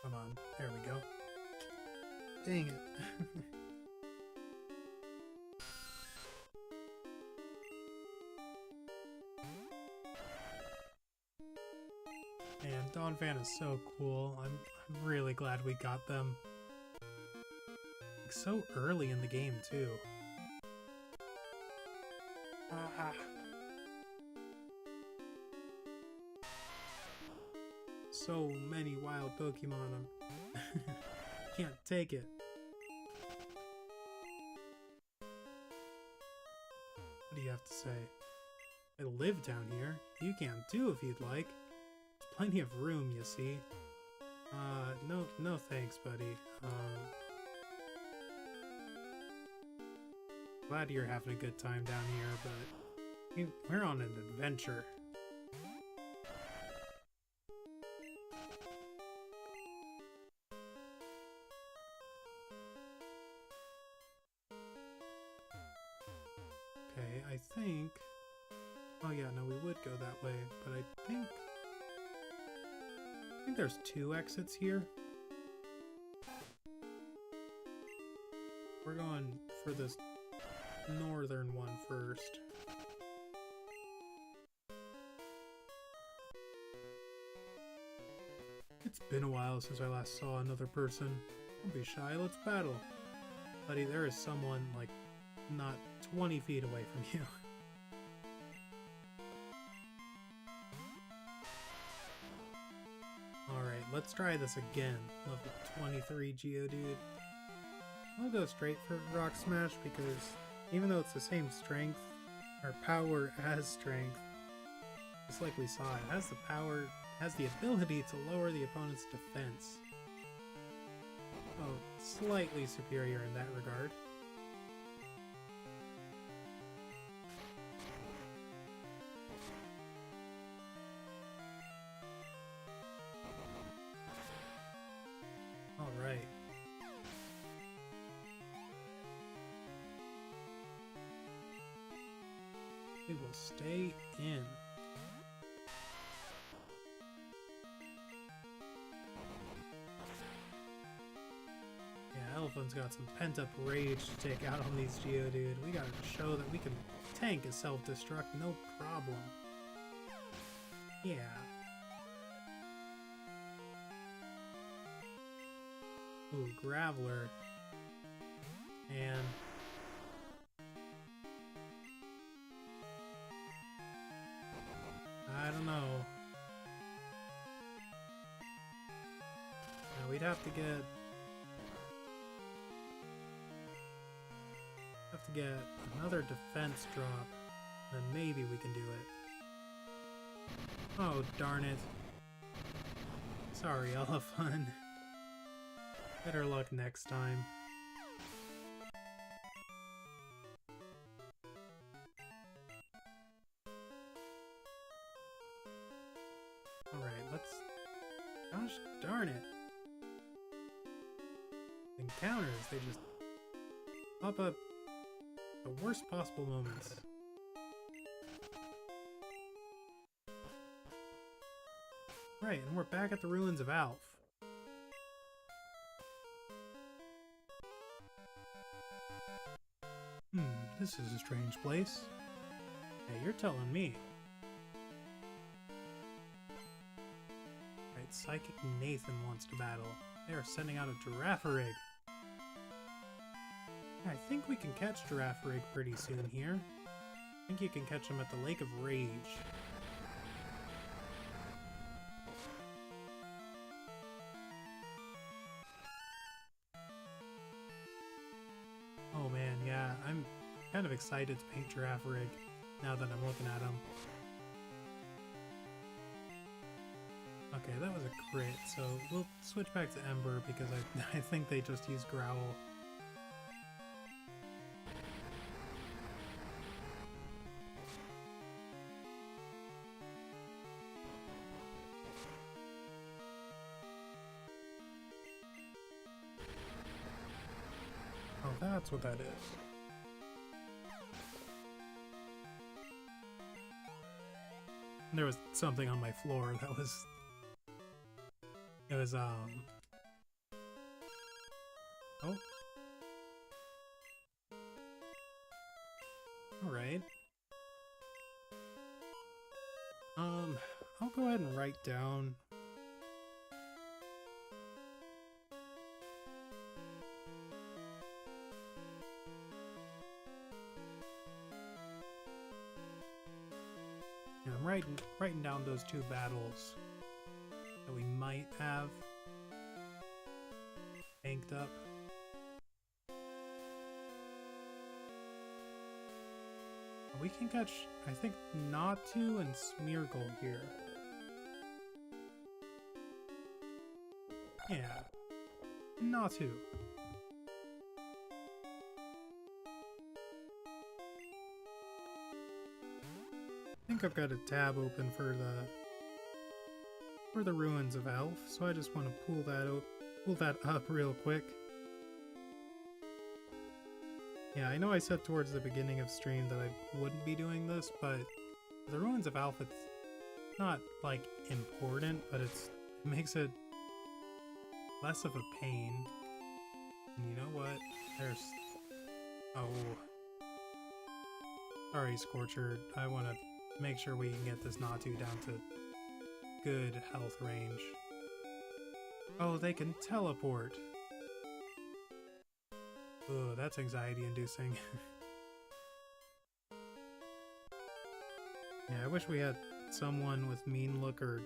Come on, there we go. Dang it. Man, Dawn Fan is so cool. I'm really glad we got them. Like, so early in the game, too. So many wild Pokemon. Can't take it. What do you have to say? I live down here. You can too if you'd like. There's plenty of room, you see. No thanks, buddy. Glad you're having a good time down here, but we're on an adventure. Okay, I think... Oh yeah, no, we would go that way, but I think there's 2 exits here. We're going for this northern one first. It's been a while since I last saw another person. Don't be shy, let's battle. Buddy, there is someone, like, not 20 feet away from you. Alright, let's try this again. Level 23 Geodude. I'll go straight for Rock Smash because even though it's the same strength, or power as strength, just like we saw, it has the power, has the ability to lower the opponent's defense. Oh, slightly superior in that regard. Alright. will stay in. Yeah, Elephant's got some pent-up rage to take out on these Geodude. We gotta show that we can tank a self-destruct, no problem. Yeah. Ooh, Graveler. And... I don't know. Now we'd have to get another defense drop, then maybe we can do it. Oh, darn it. Sorry, Olivine. Better luck next time. Alright, let's... Gosh darn it. Encounters, they just pop up the worst possible moments. Right, and we're back at the ruins of Alph. This is a strange place. Hey, you're telling me. Right, Psychic Nathan wants to battle. They are sending out a Girafarig. I think we can catch Girafarig pretty soon here. I think you can catch him at the Lake of Rage. Oh man, yeah, I'm kind of excited to paint Girafarig now that I'm looking at him. Okay, that was a crit, so we'll switch back to Ember because I think they just use Growl. Oh, that's what that is. There was something on my floor that was... It was, Oh. Alright. I'll go ahead and write down... Yeah, I'm writing down those two battles that we might have banked up. We can catch, I think, Natu and Smeargle here. Yeah, Natu. I think I've got a tab open for the ruins of Alph, so I just want to pull that up real quick. Yeah, I know I said towards the beginning of stream that I wouldn't be doing this, but the ruins of Alph, it's not like important, but it makes it less of a pain. And you know what? There's... Oh. Sorry, Scorcher. I want to make sure we can get this Natu down to good health range. Oh, they can teleport. Oh, that's anxiety-inducing. Yeah, I wish we had someone with Mean Look or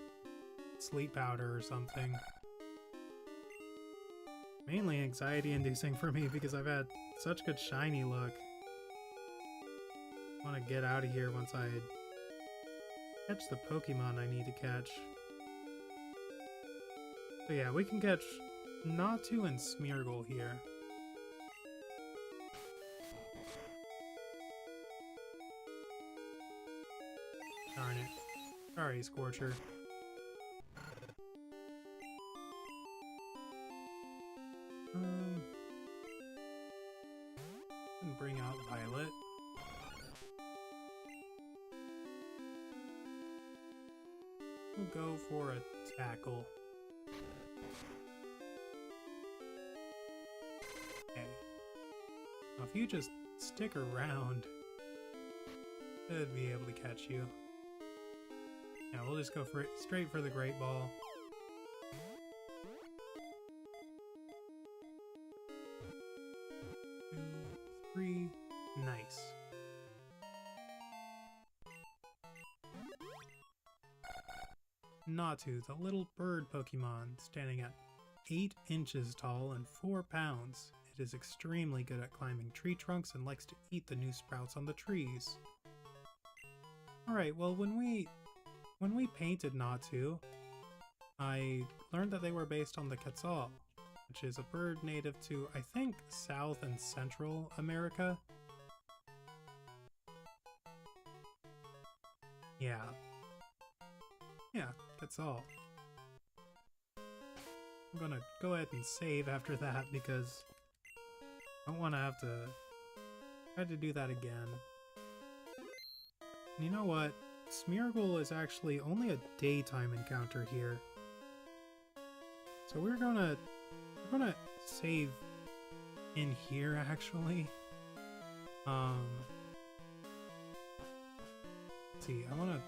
Sleep Powder or something. Mainly anxiety-inducing for me because I've had such good shiny luck. I want to get out of here once I catch the Pokemon I need to catch. So yeah, we can catch Natu and Smeargle here. Darn it. Sorry, Scorcher. And bring out Violet. We'll go for a tackle. Okay. Now if you just stick around, should be able to catch you. Yeah, we'll just go for it, straight for the Great Ball. 2, 3, nice. Natu, the little bird Pokemon, standing at 8 inches tall and 4 pounds. It is extremely good at climbing tree trunks and likes to eat the new sprouts on the trees. Alright, well when we painted Natu, I learned that they were based on the Quetzal, which is a bird native to, I think, South and Central America. Yeah. Yeah, Quetzal. I'm gonna go ahead and save after that because I don't want to have to try to do that again. And you know what? Smeargle is actually only a daytime encounter here. So we're gonna save in here actually. Let's see, I wanna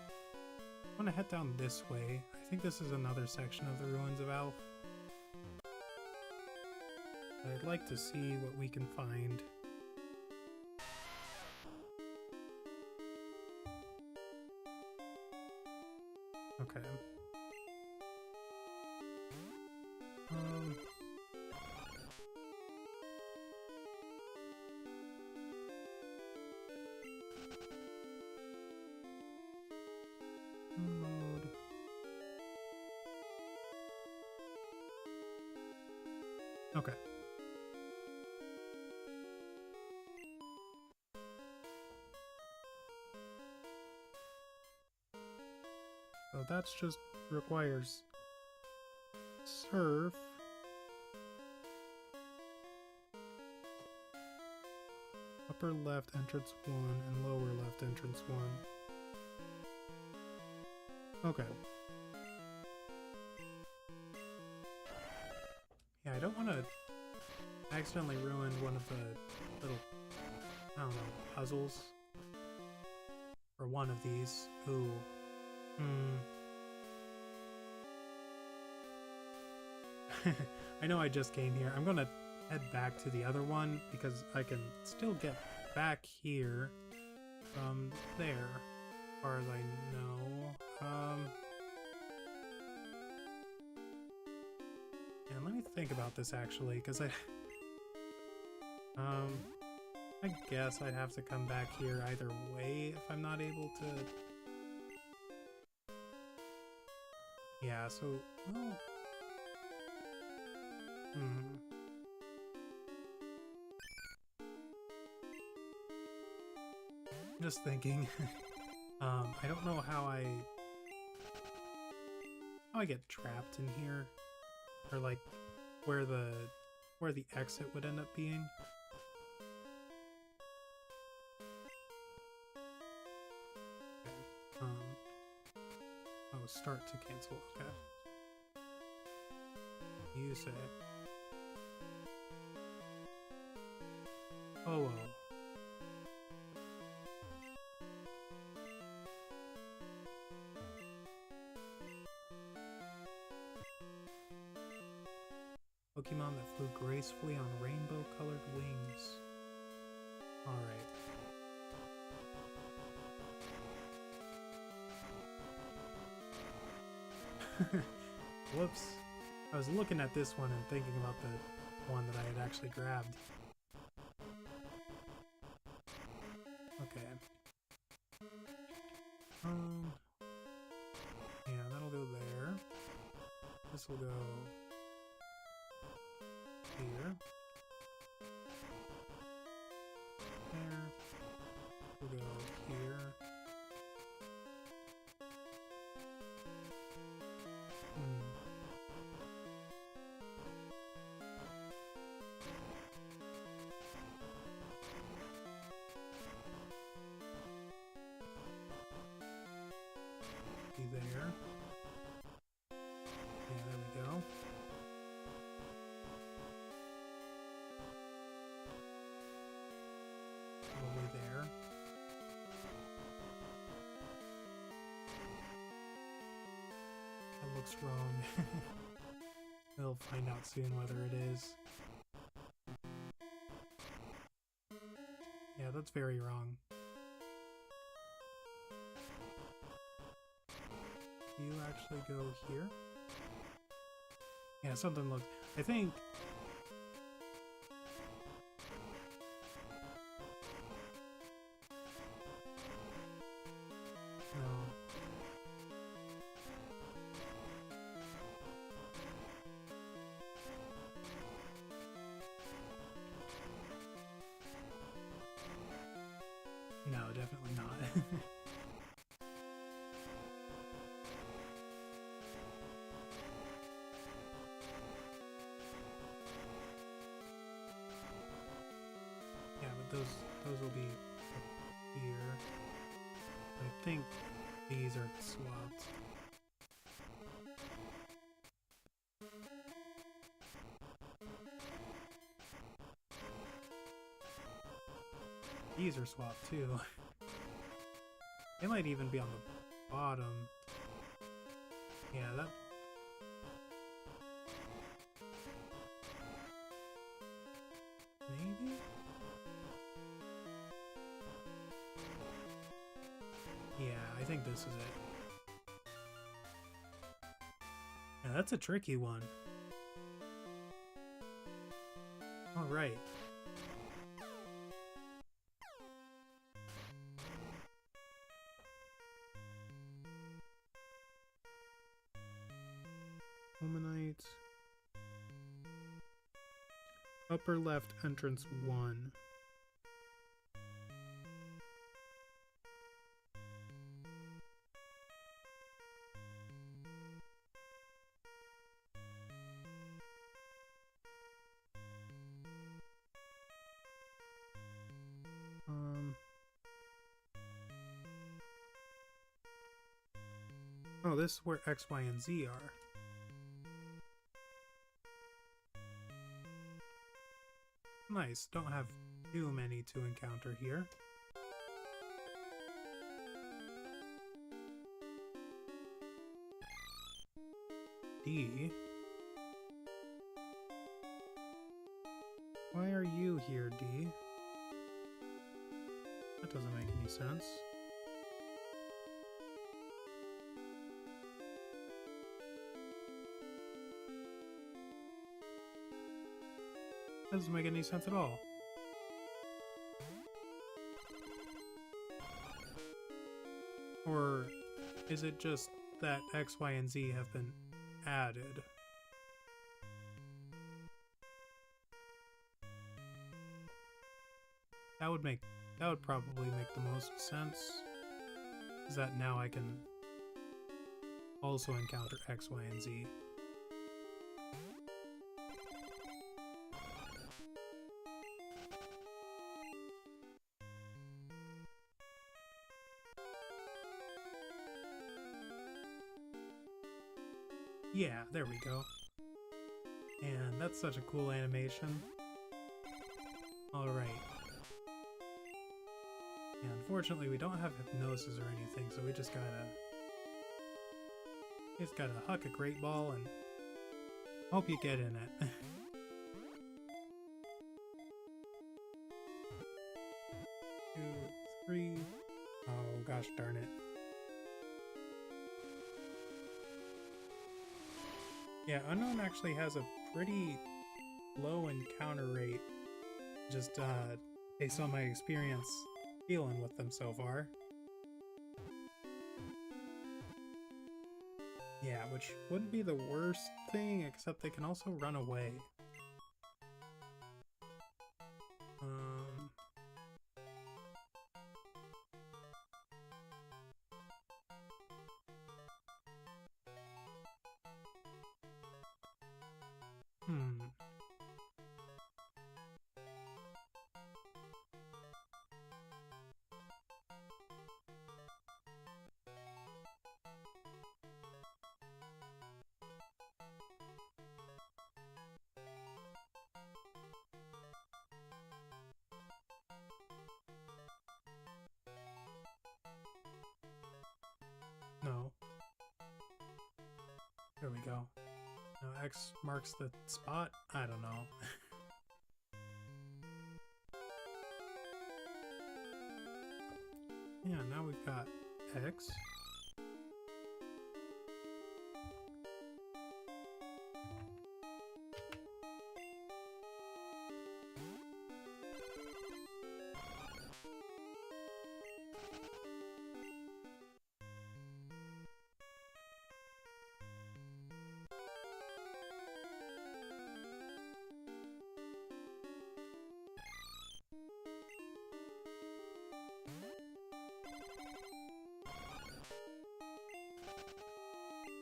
head down this way. I think this is another section of the Ruins of Alph. I'd like to see what we can find. Okay. Mode. Okay. So that's just requires surf. Upper left entrance 1 and lower left entrance 1. Okay. Yeah, I don't want to accidentally ruin one of the little, I don't know, puzzles. Or one of these. Ooh. I know I just came here. I'm gonna head back to the other one because I can still get back here from there, as far as I know. And let me think about this actually, because I guess I'd have to come back here either way if I'm not able to. Yeah, so, well, just thinking. I don't know how I get trapped in here, or like where the exit would end up being. Okay. Oh, start to cancel. Okay. You say. Oh well. Pokemon that flew gracefully on rainbow-colored wings. Alright. Whoops. I was looking at this one and thinking about the one that I had actually grabbed. Okay. Yeah, that'll go there. This will go here. There. We'll go here. There. Yeah, there we go. Probably there. That looks wrong. We'll find out soon whether it is. Yeah, that's very wrong. Do you actually go here? Yeah, something looks... I think... No. No, definitely not. Yeah, but those will be up here. I think these are swapped. These are swapped too. They might even be on the bottom. Yeah, that... Maybe? Yeah, I think this is it. Yeah, that's a tricky one. Alright. Homonite. Upper left entrance 1. Oh, this is where X, Y, and Z are. Nice, don't have too many to encounter here. D. Why are you here, D? That doesn't make any sense. That doesn't make any sense at all. Or is it just that X, Y, and Z have been added? That would probably make the most sense. Is that now I can also encounter X, Y, and Z. Yeah, there we go. And that's such a cool animation. Alright. Yeah, unfortunately we don't have hypnosis or anything, so we just gotta huck a great ball and hope you get in it. 2, 3. Oh gosh darn it. Yeah, Unknown actually has a pretty low encounter rate, just based on my experience dealing with them so far. Yeah, which wouldn't be the worst thing, except they can also run away. There we go. Now X marks the spot? I don't know. Yeah, now we've got X.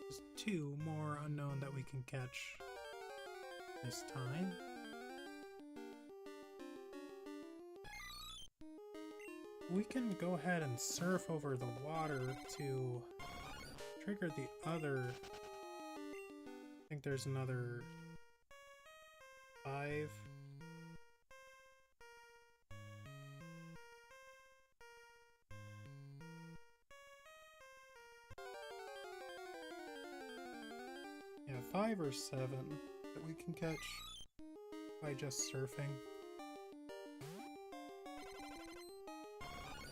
There's 2 more unknown that we can catch this time. We can go ahead and surf over the water to trigger the other. I think there's another 5. Yeah, 5 or 7 that we can catch by just surfing.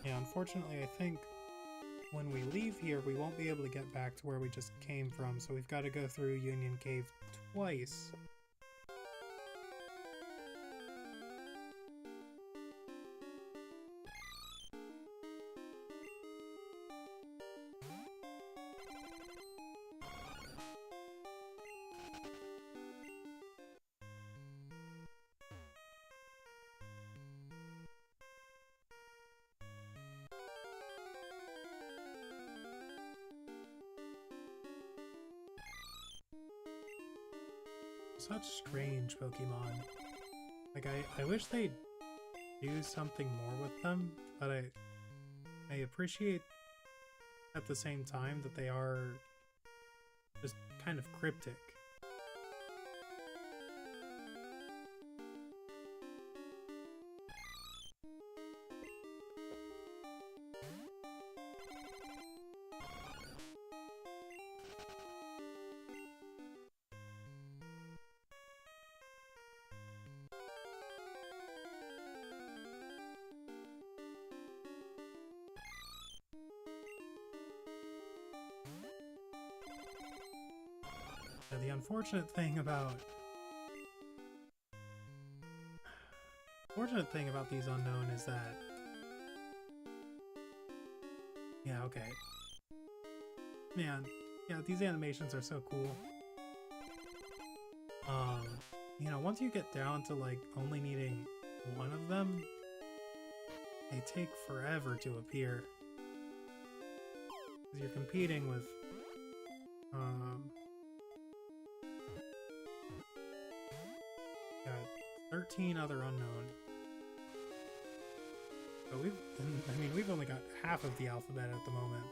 Yeah, unfortunately, I think when we leave here, we won't be able to get back to where we just came from, so we've got to go through Union Cave twice. Such strange Pokemon. Like, I wish they'd do something more with them, but I appreciate at the same time that they are just kind of cryptic. The unfortunate thing about these unknown is that, yeah, okay, man, yeah, these animations are so cool. You know, once you get down to like only needing one of them, they take forever to appear because you're competing with 13 other unknown. But we've only got half of the alphabet at the moment.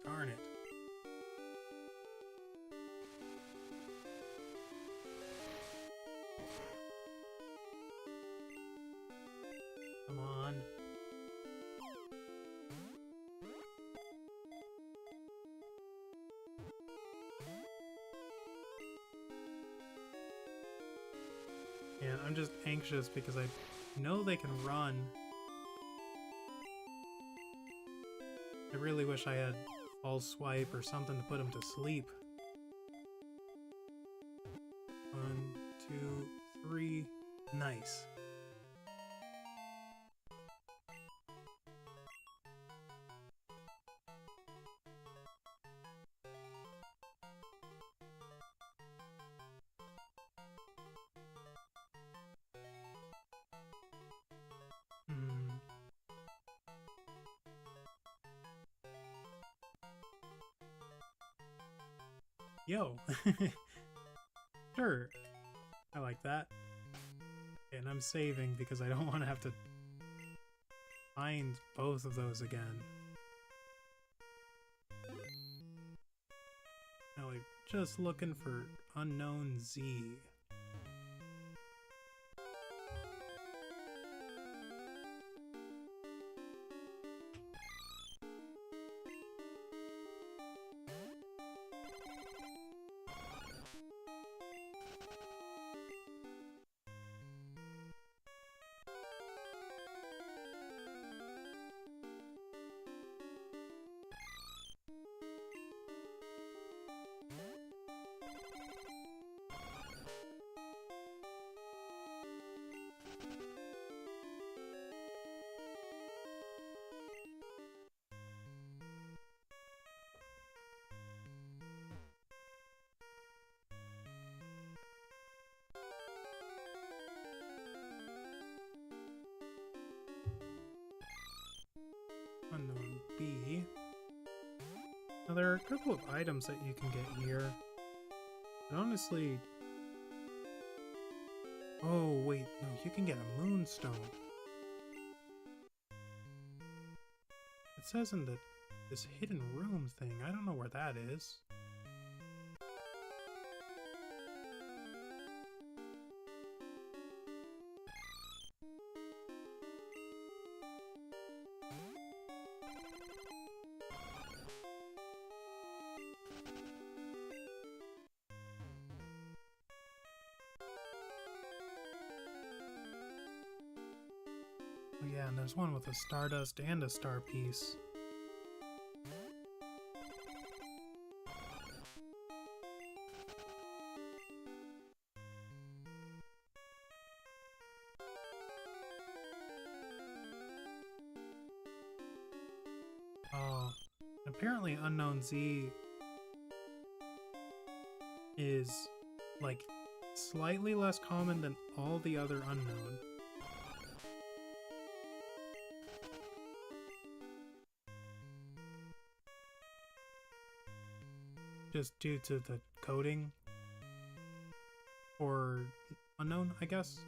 Darn it. Come on. And I'm just anxious because I know they can run. I really wish I had false swipe or something to put them to sleep. 1, 2, 3. Nice. Yo. Sure. I like that. And I'm saving because I don't want to have to find both of those again. Now we're just looking for unknown Z. there are a couple of items that you can get here. And honestly... Oh, wait, no, you can get a moonstone. It says in this hidden room thing, I don't know where that is. Oh yeah, and there's one with a stardust and a star piece. Oh, apparently Unknown Z is, like, slightly less common than all the other Unknown. Just due to the coding or Unknown, I guess.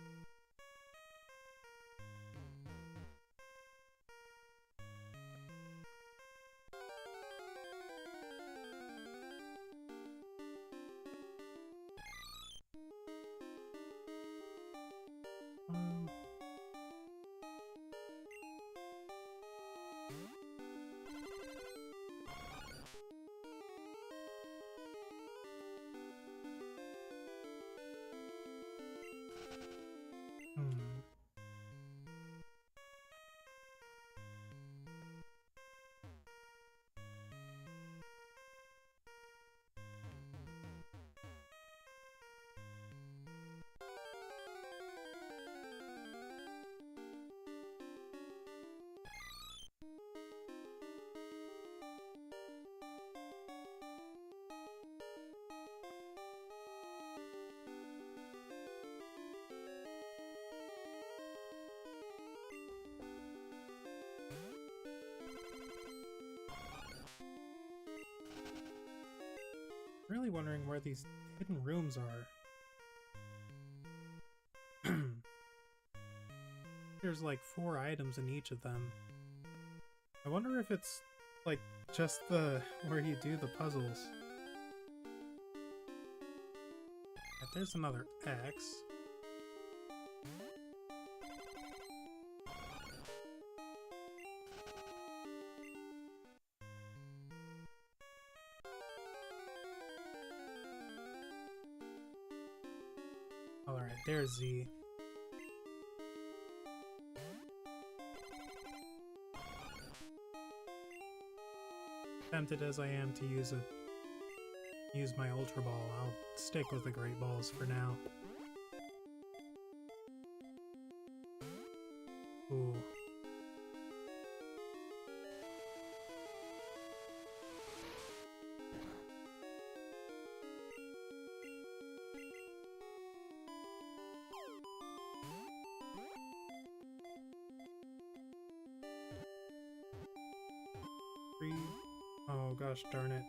Really wondering where these hidden rooms are. There's like 4 items in each of them. I wonder if it's like just the where you do the puzzles. There's another X. Alright, there's Z. Tempted as I am to use my Ultra Ball, I'll stick with the Great Balls for now. Ooh. Oh gosh darn it.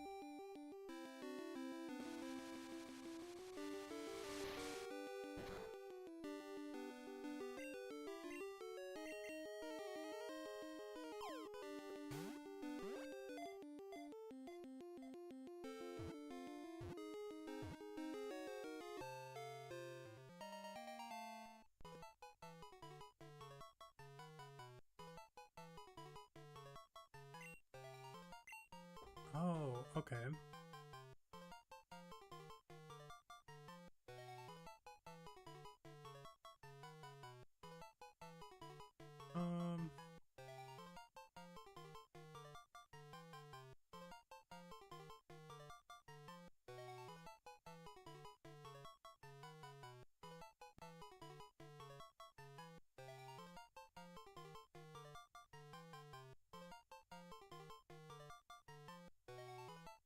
Oh, okay.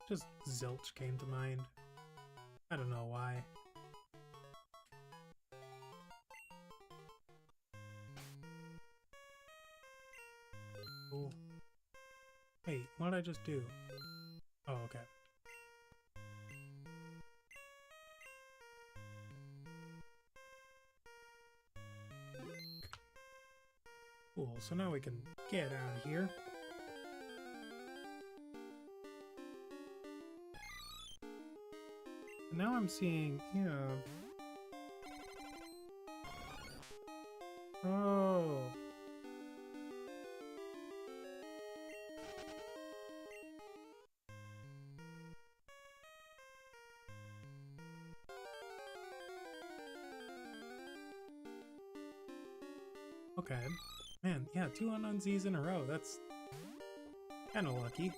Just Zilch came to mind. I don't know why. Cool. Wait, what did I just do? Oh, okay. Cool, so now we can get out of here. Now I'm seeing, yeah. Oh. Okay. Man, yeah, 2 unknown Z's in a row. That's kind of lucky.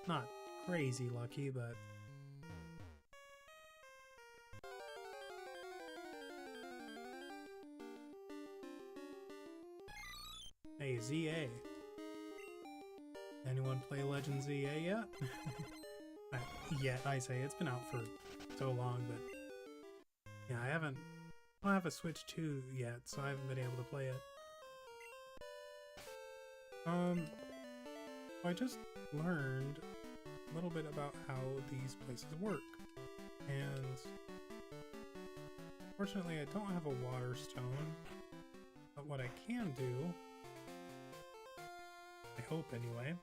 Not crazy lucky, but... Hey, ZA. Anyone play Legend ZA yet? Yet, I say. It's been out for so long, but... Yeah, I don't have a Switch 2 yet, so I haven't been able to play it. I just learned a little bit about how these places work. And... Fortunately, I don't have a water stone. But what I can do... I hope, anyway.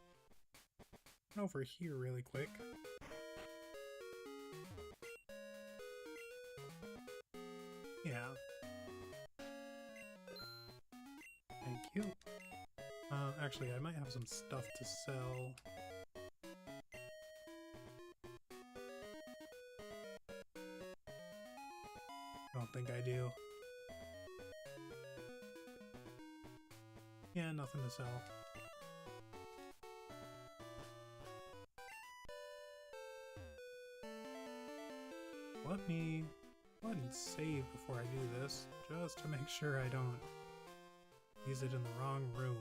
Over here really quick. Yeah. Thank you. Actually, I might have some stuff to sell. I don't think I do. Yeah, nothing to sell. Let me go ahead and save before I do this, just to make sure I don't use it in the wrong room.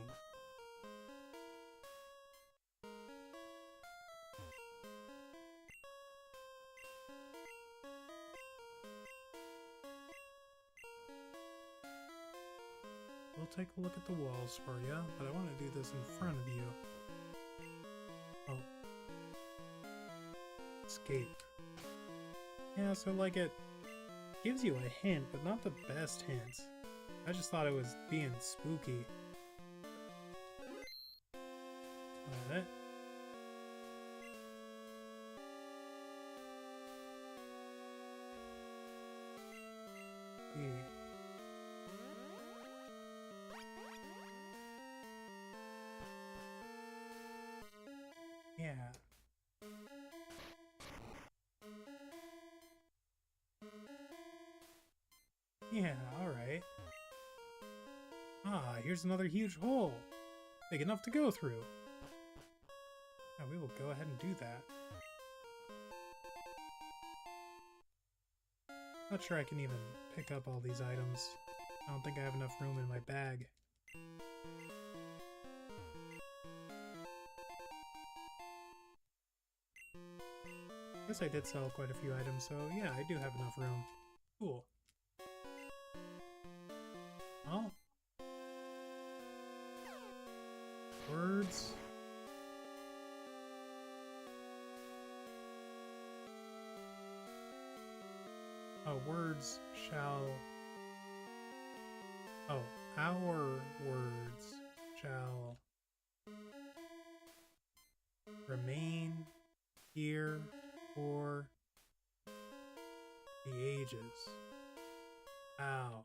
We'll take a look at the walls for you, but I want to do this in front of you. Oh. Escape. Yeah, so like it gives you a hint, but not the best hints. I just thought it was being spooky. Alright. Yeah. Yeah, alright. Ah, here's another huge hole. Big enough to go through. Now we will go ahead and do that. Not sure I can even pick up all these items. I don't think I have enough room in my bag. Guess I did sell quite a few items, so yeah, I do have enough room. Cool. Oh. Words. Oh, words shall... Oh, our words shall remain here for the ages. Ow.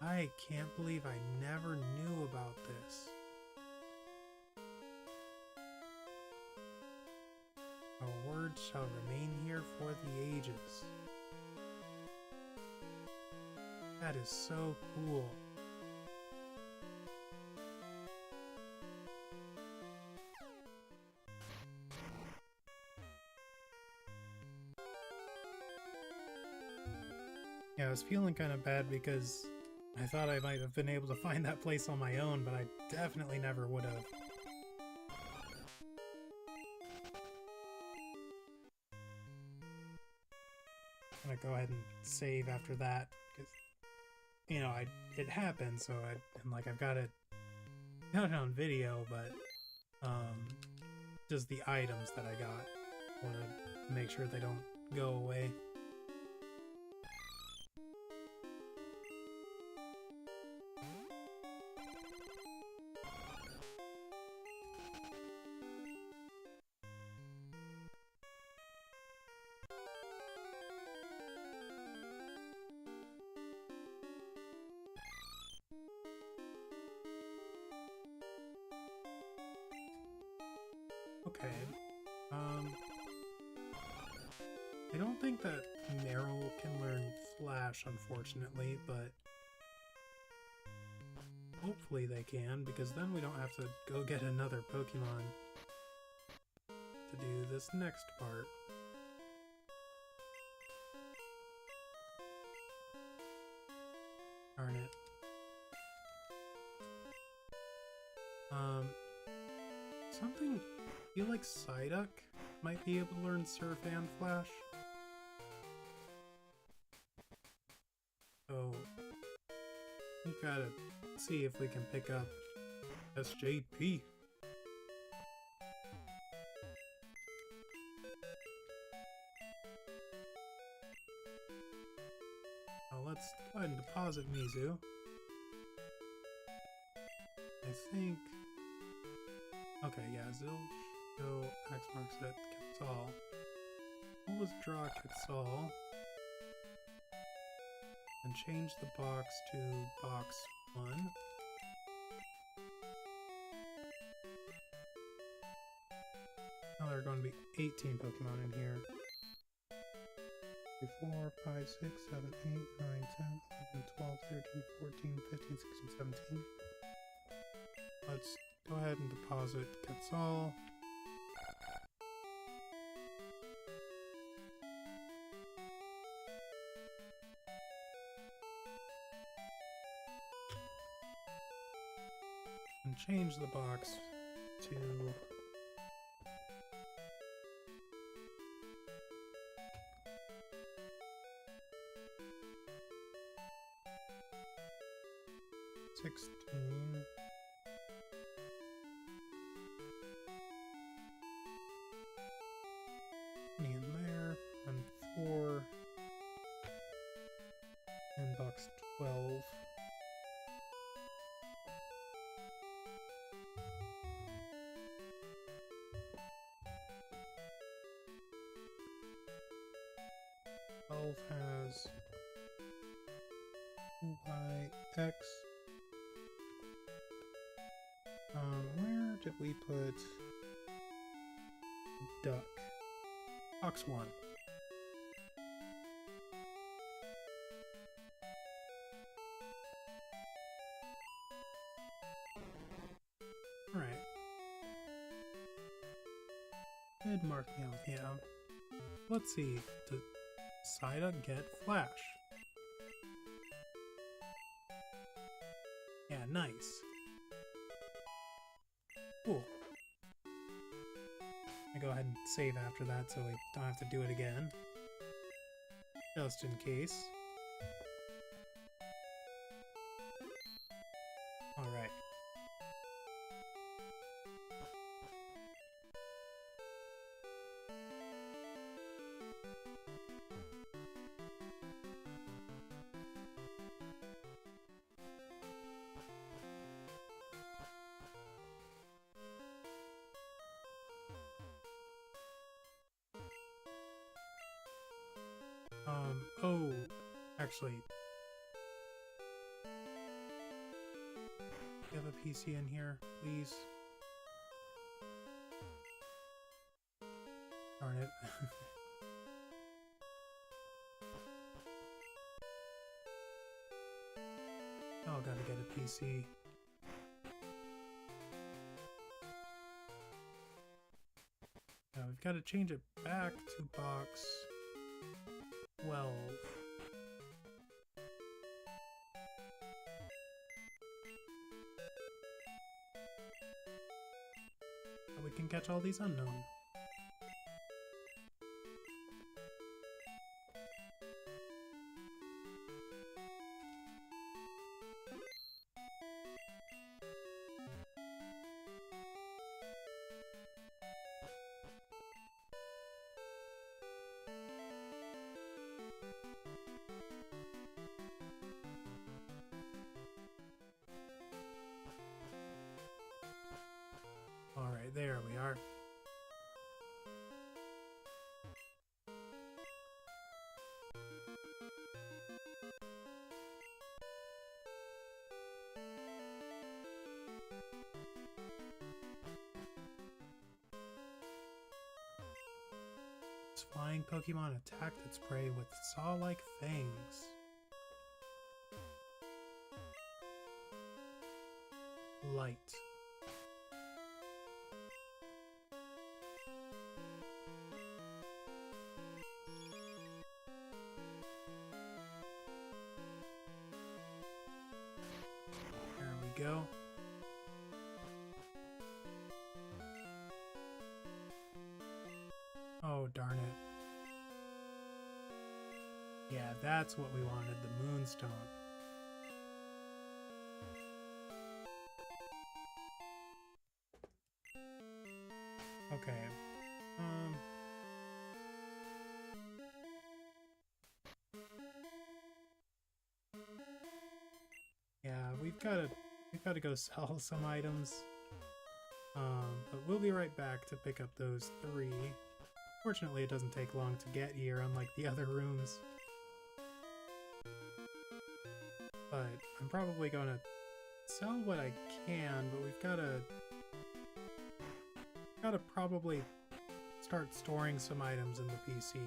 I can't believe I never knew about this. Our words shall remain here for the ages. That is so cool. Yeah, I was feeling kind of bad because I thought I might have been able to find that place on my own, but I definitely never would have. I'm gonna go ahead and save after that, because, you know, it happened, so I'm like, I've got to got it on video, but just the items that I got. I want to make sure they don't go away. Okay. I don't think that Meryl can learn Flash, unfortunately, but hopefully they can, because then we don't have to go get another Pokemon to do this next part. Darn it. Something... I feel like Psyduck might be able to learn Surf and Flash. So, we gotta see if we can pick up SJP. Now let's go ahead and deposit Mizu. I think... Okay, yeah, Zilch, go, X marks it, Quetzal. We'll withdraw Quetzal. And change the box to box 1. Now there are going to be 18 Pokemon in here. 3, 4, 5, 6, 7, 8, 9, 10, 11, 12, 13, 14, 15, 16, 17. Let's go ahead and deposit Quetzal. And change the box to $16. In there, and 4 and box 12. Has 2yx. Where did we put Duck? Box 1. Alright. Did mark me off, yeah. Let's see. Does Psyduck get Flash? Yeah, nice. Cool. I go ahead and save after that so we don't have to do it again. Just in case. Alright. Oh, actually, you have a PC in here, please? Darn it. Oh, gotta get a PC. Now we've got to change it back to box 12. So we can catch all these unknown. This flying Pokemon attacked its prey with saw-like fangs. Light. There we go. Oh, darn it. Yeah, that's what we wanted, the Moonstone. Okay. Yeah, we've got to go sell some items. But we'll be right back to pick up those 3. Fortunately, it doesn't take long to get here, unlike the other rooms. But I'm probably gonna sell what I can, but we've gotta probably start storing some items in the PC.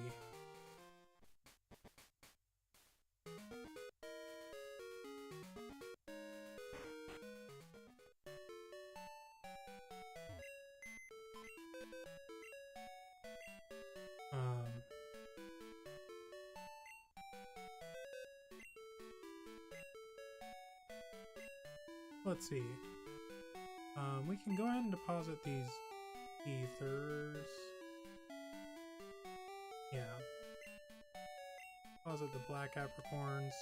Let's see. We can go ahead and deposit these ethers. Yeah. Deposit the black apricorns.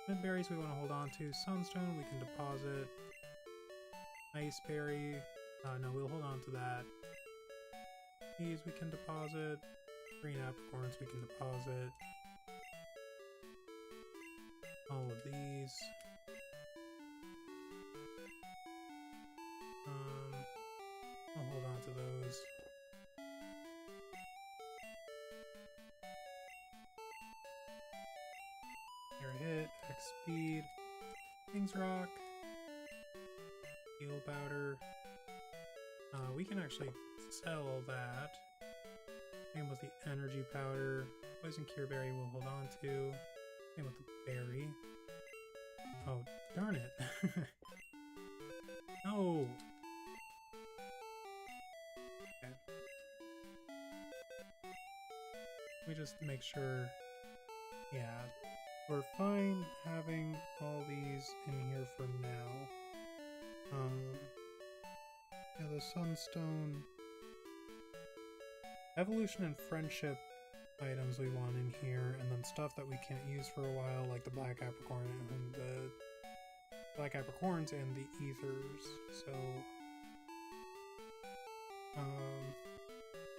Midberries we want to hold on to. Sunstone we can deposit. Iceberry. No, we'll hold on to that. These we can deposit. Green apricorns we can deposit. All of these. I'll hold on to those. Air hit, X speed, King's Rock, Heal Powder. We can actually sell that. Same with the Energy Powder. Poison Cure Berry we'll hold on to. Same with the Berry. Oh, darn it. No! Okay. We just make sure, yeah, we're fine having all these in here for now. Yeah, the Sunstone, Evolution and Friendship items we want in here, and then stuff that we can't use for a while, like the Black Apricorn and the Black Apricorns and the Ethers. So,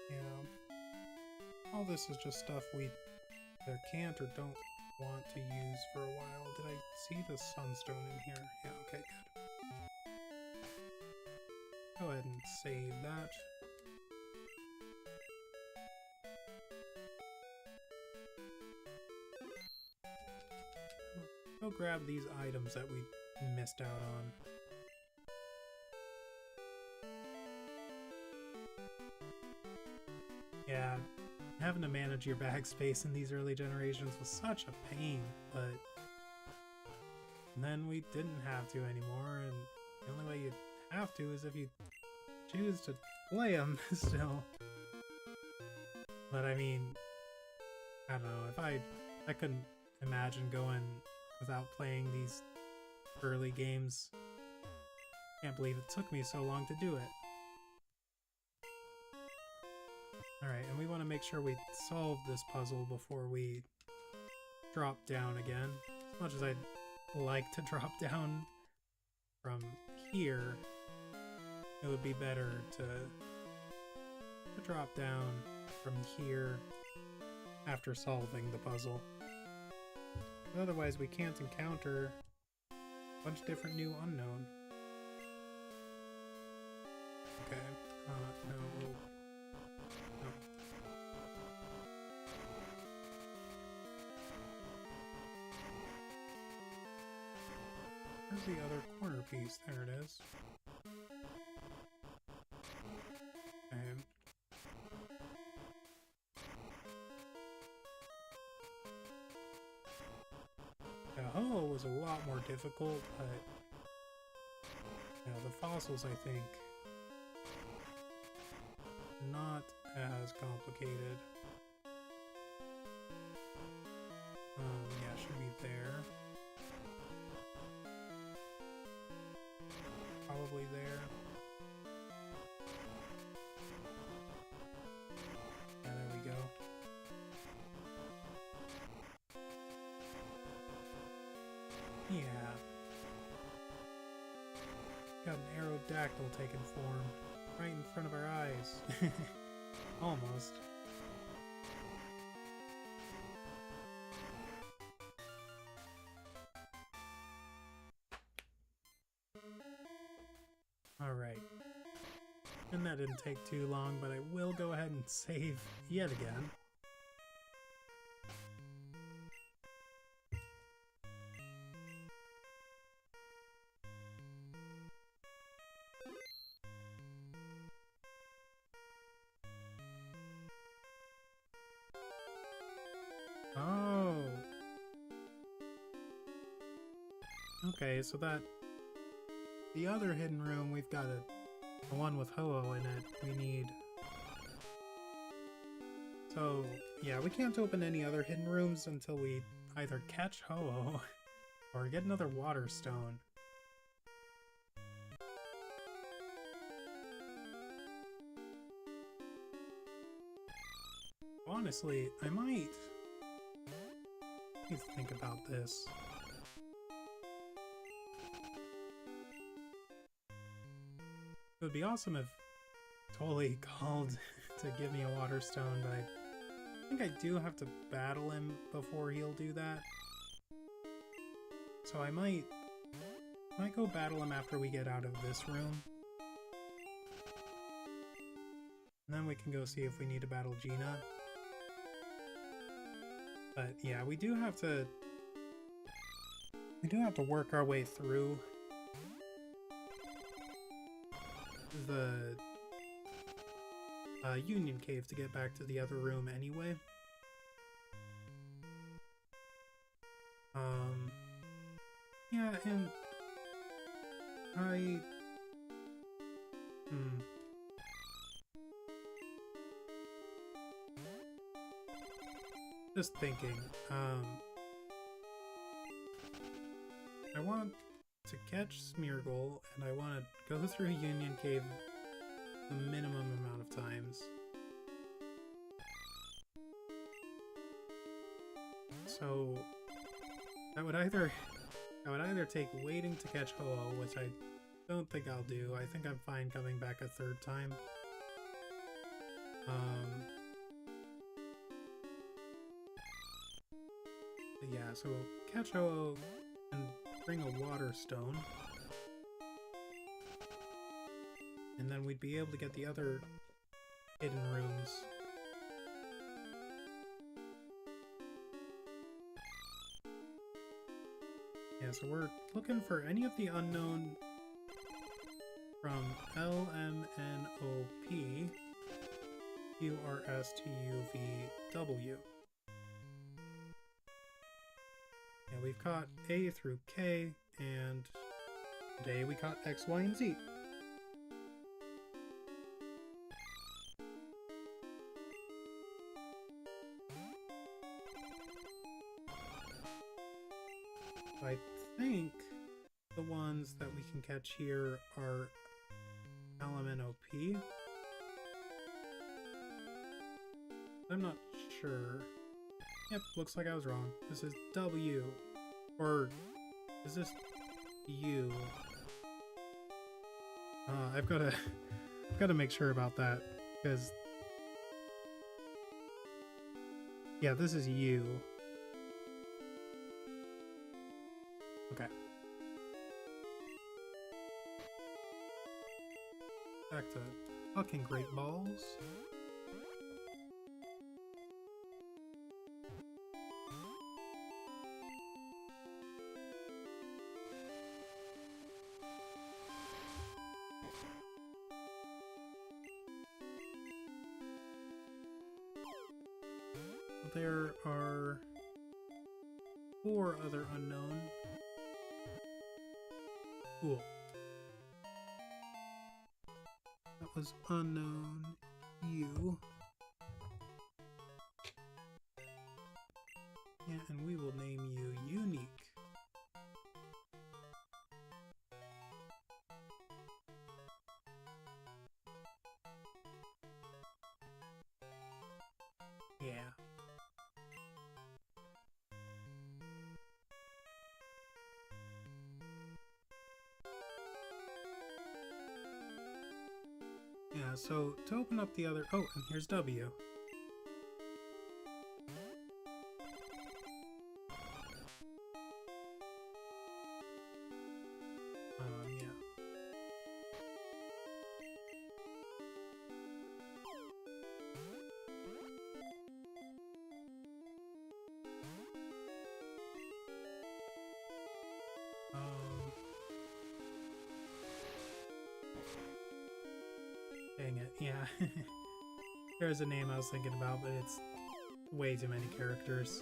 yeah, all this is just stuff we either can't or don't want to use for a while. Did I see the Sunstone in here? Yeah, okay, good. Go ahead and save that. Go grab these items that we missed out on. Yeah, having to manage your bag space in these early generations was such a pain, but then we didn't have to anymore, and the only way you have to is if you choose to play them still. But I mean, I don't know, I couldn't imagine going without playing these early games. Can't believe it took me so long to do it. Alright, and we want to make sure we solve this puzzle before we drop down again. As much as I'd like to drop down from here, it would be better to drop down from here after solving the puzzle. Otherwise we can't encounter a bunch of different new unknown. Okay, no, no. Where's the other corner piece? There it is. Okay. was a lot more difficult, but you know, the fossils, I think, not as complicated. Yeah, should be there. Probably there. Yeah, there we go. Yeah. Got an aerodactyl taking form right in front of our eyes. Almost. Alright. And that didn't take too long, but I will go ahead and save yet again. Oh! Okay, so that... The other hidden room, we've got a one with Ho-Oh in it. We need... So, yeah, we can't open any other hidden rooms until we either catch Ho-Oh or get another water stone. Honestly, I might think about this. It would be awesome if Tolly called to give me a water stone, but I think I do have to battle him before he'll do that. So I might go battle him after we get out of this room. And then we can go see if we need to battle Gina. But yeah, we do have to work our way through the Union Cave to get back to the other room anyway. Yeah, and I... Just thinking, I want to catch Smeargle, and I want to go through Union Cave the minimum amount of times. So that would either take waiting to catch Ho-Oh, which I don't think I'll do. I think I'm fine coming back a third time. But yeah, so we'll catch Ho-Oh and bring a water stone. And then we'd be able to get the other hidden rooms. Yeah, so we're looking for any of the unknown from LMNOP, QRSTUVW. Yeah, we've caught A through K, and today we caught X, Y, and Z. I think the ones that we can catch here are LMNOP. I'm not sure. Yep, looks like I was wrong. This is W. Or is this U? I've gotta make sure about that, because yeah, this is U. Okay. Back to fucking Great Balls. There are 4 other unknown Cool. That was unknown U. Yeah, and we will name you Unique. Yeah. Yeah, so to open up the other... Oh, and here's W. Yeah. Dang it, yeah. There's a name I was thinking about, but it's way too many characters.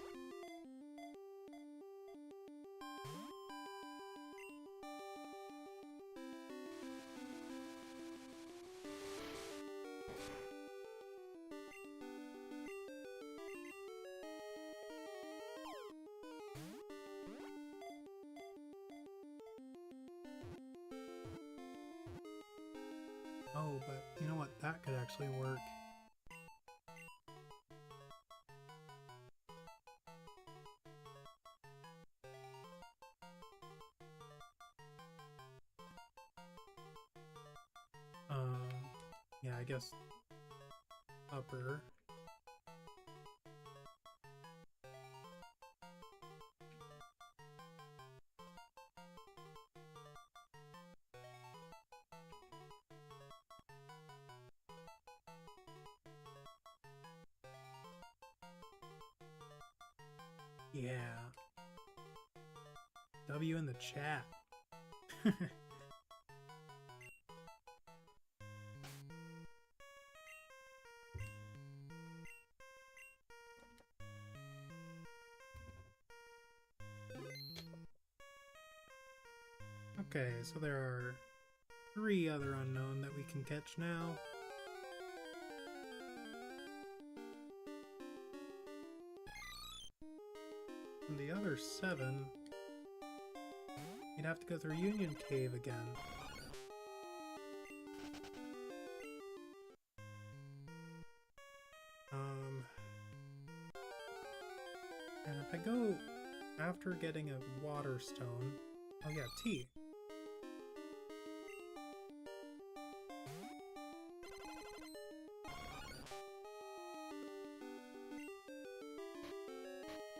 Oh, but you know what? That could actually work. Yeah, I guess upper. Yeah. W in the chat. Okay, so there are 3 other unknown that we can catch now. And the other 7, you'd have to go through Union Cave again. And if I go after getting a water stone, oh yeah, T.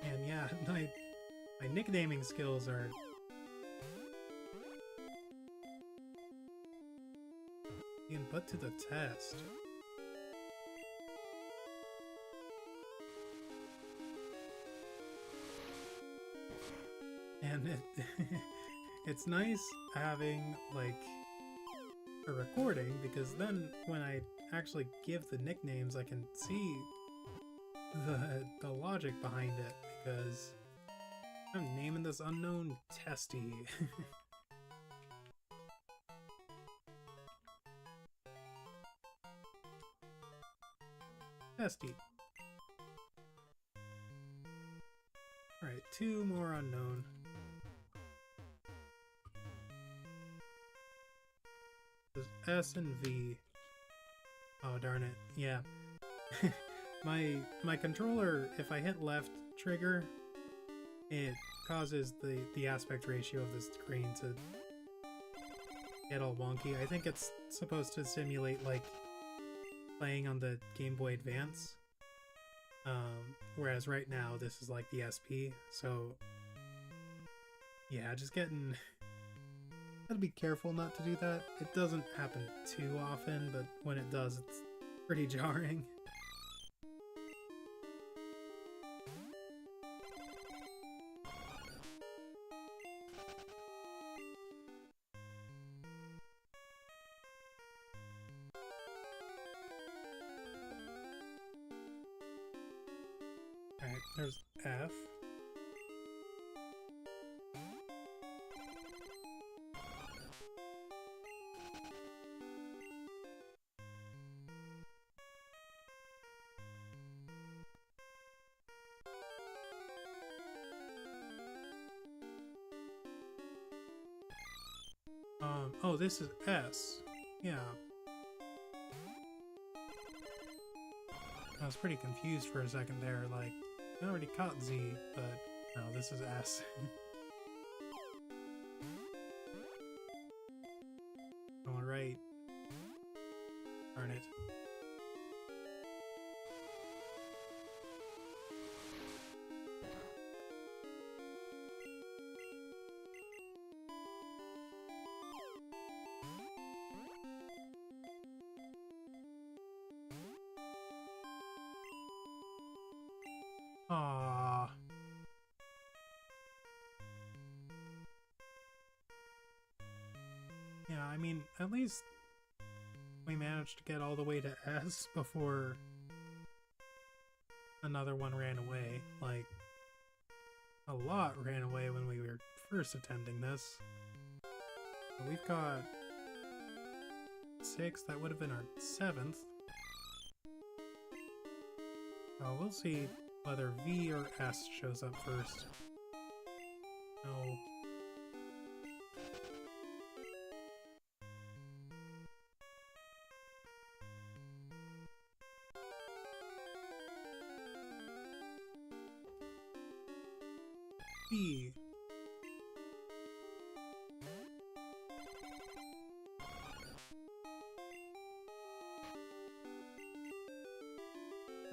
And yeah, my nicknaming skills are being put to the test. And it's nice having, like, a recording, because then when I actually give the nicknames, I can see the logic behind it, because I'm naming this unknown Testy. Testy. Alright, 2 more unknown. There's S and V. Oh, darn it. Yeah. My controller, if I hit left trigger, it causes the aspect ratio of the screen to get all wonky. I think it's supposed to simulate, like, playing on the Game Boy Advance. Whereas right now, this is like the SP, so yeah, just getting... Gotta be careful not to do that. It doesn't happen too often, but when it does, it's pretty jarring. Alright, there's F. Oh, this is S. Yeah. I was pretty confused for a second there, like, I already caught Z, but no, this is S. Alright. Darn it. Aww. Yeah, I mean, at least we managed to get all the way to S before another one ran away. Like, a lot ran away when we were first attending this. But we've got 6, that would have been our 7th. We'll see whether V or S shows up first. No. B.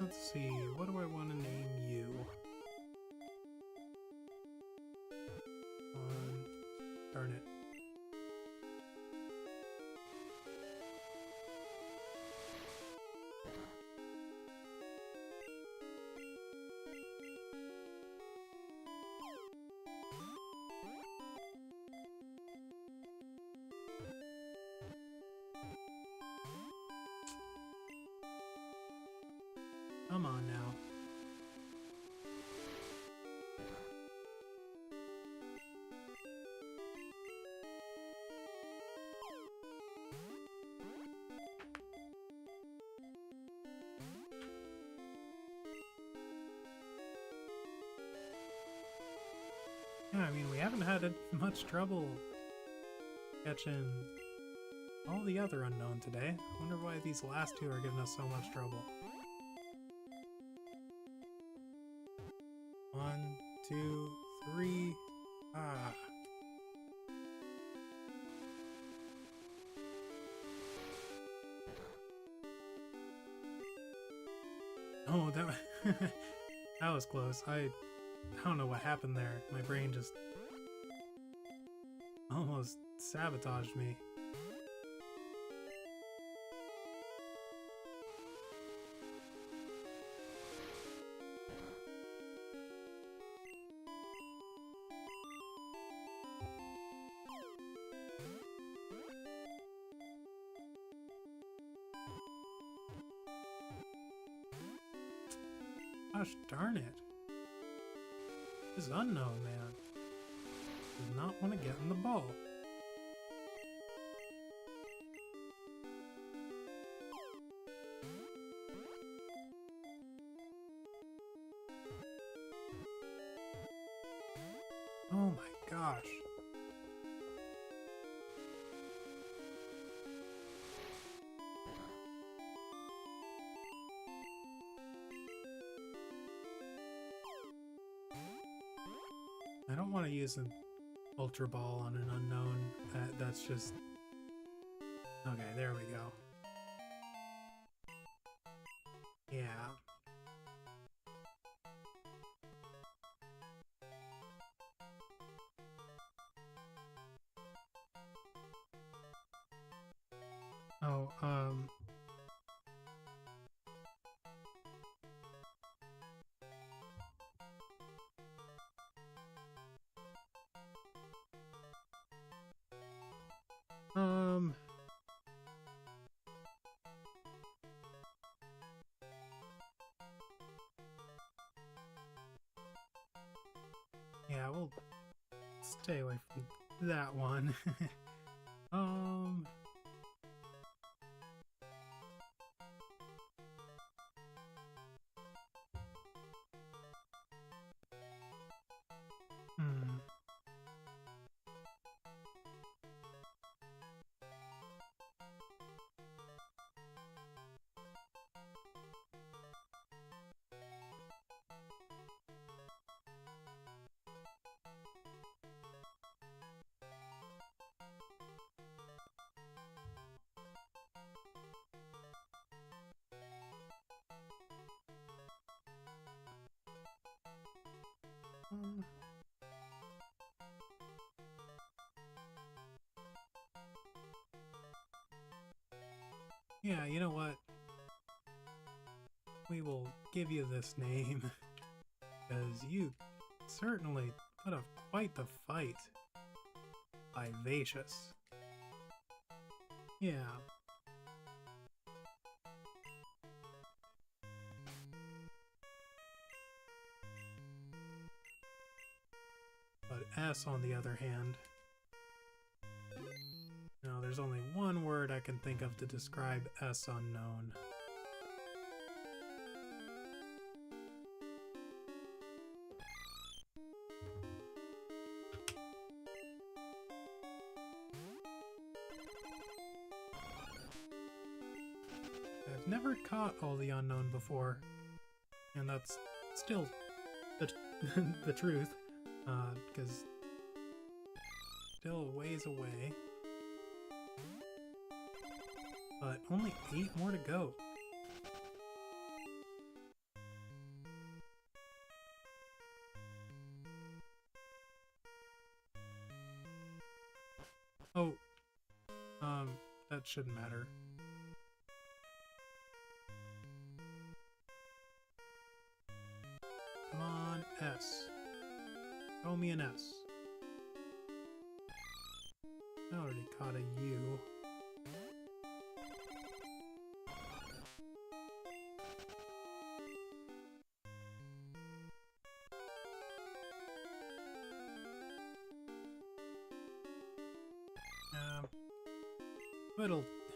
Let's see, what do I want to name you? Darn it. Come on now. Yeah, I mean, we haven't had much trouble catching all the other unknown today. I wonder why these last two are giving us so much trouble. 1, 2, 3. Ah. Oh, that was close. I don't know what happened there. My brain just almost sabotaged me. Gosh darn it. This unknown man does not want to get in the ball. Oh my gosh. I don't want to use an Ultra Ball on an unknown. That's just... Okay, there we go. Yeah. Oh, yeah, we'll stay away from that one. Yeah, you know what? We will give you this name, because you certainly put up quite the fight. Vivacious. Yeah. But S, on the other hand... No, there's only one word I can think of to describe S unknown. I've never caught all the unknown before, and that's still the, the truth, because still a ways away. But only 8 more to go. Oh, that shouldn't matter. Come on, S. Show me an S. I already caught a U.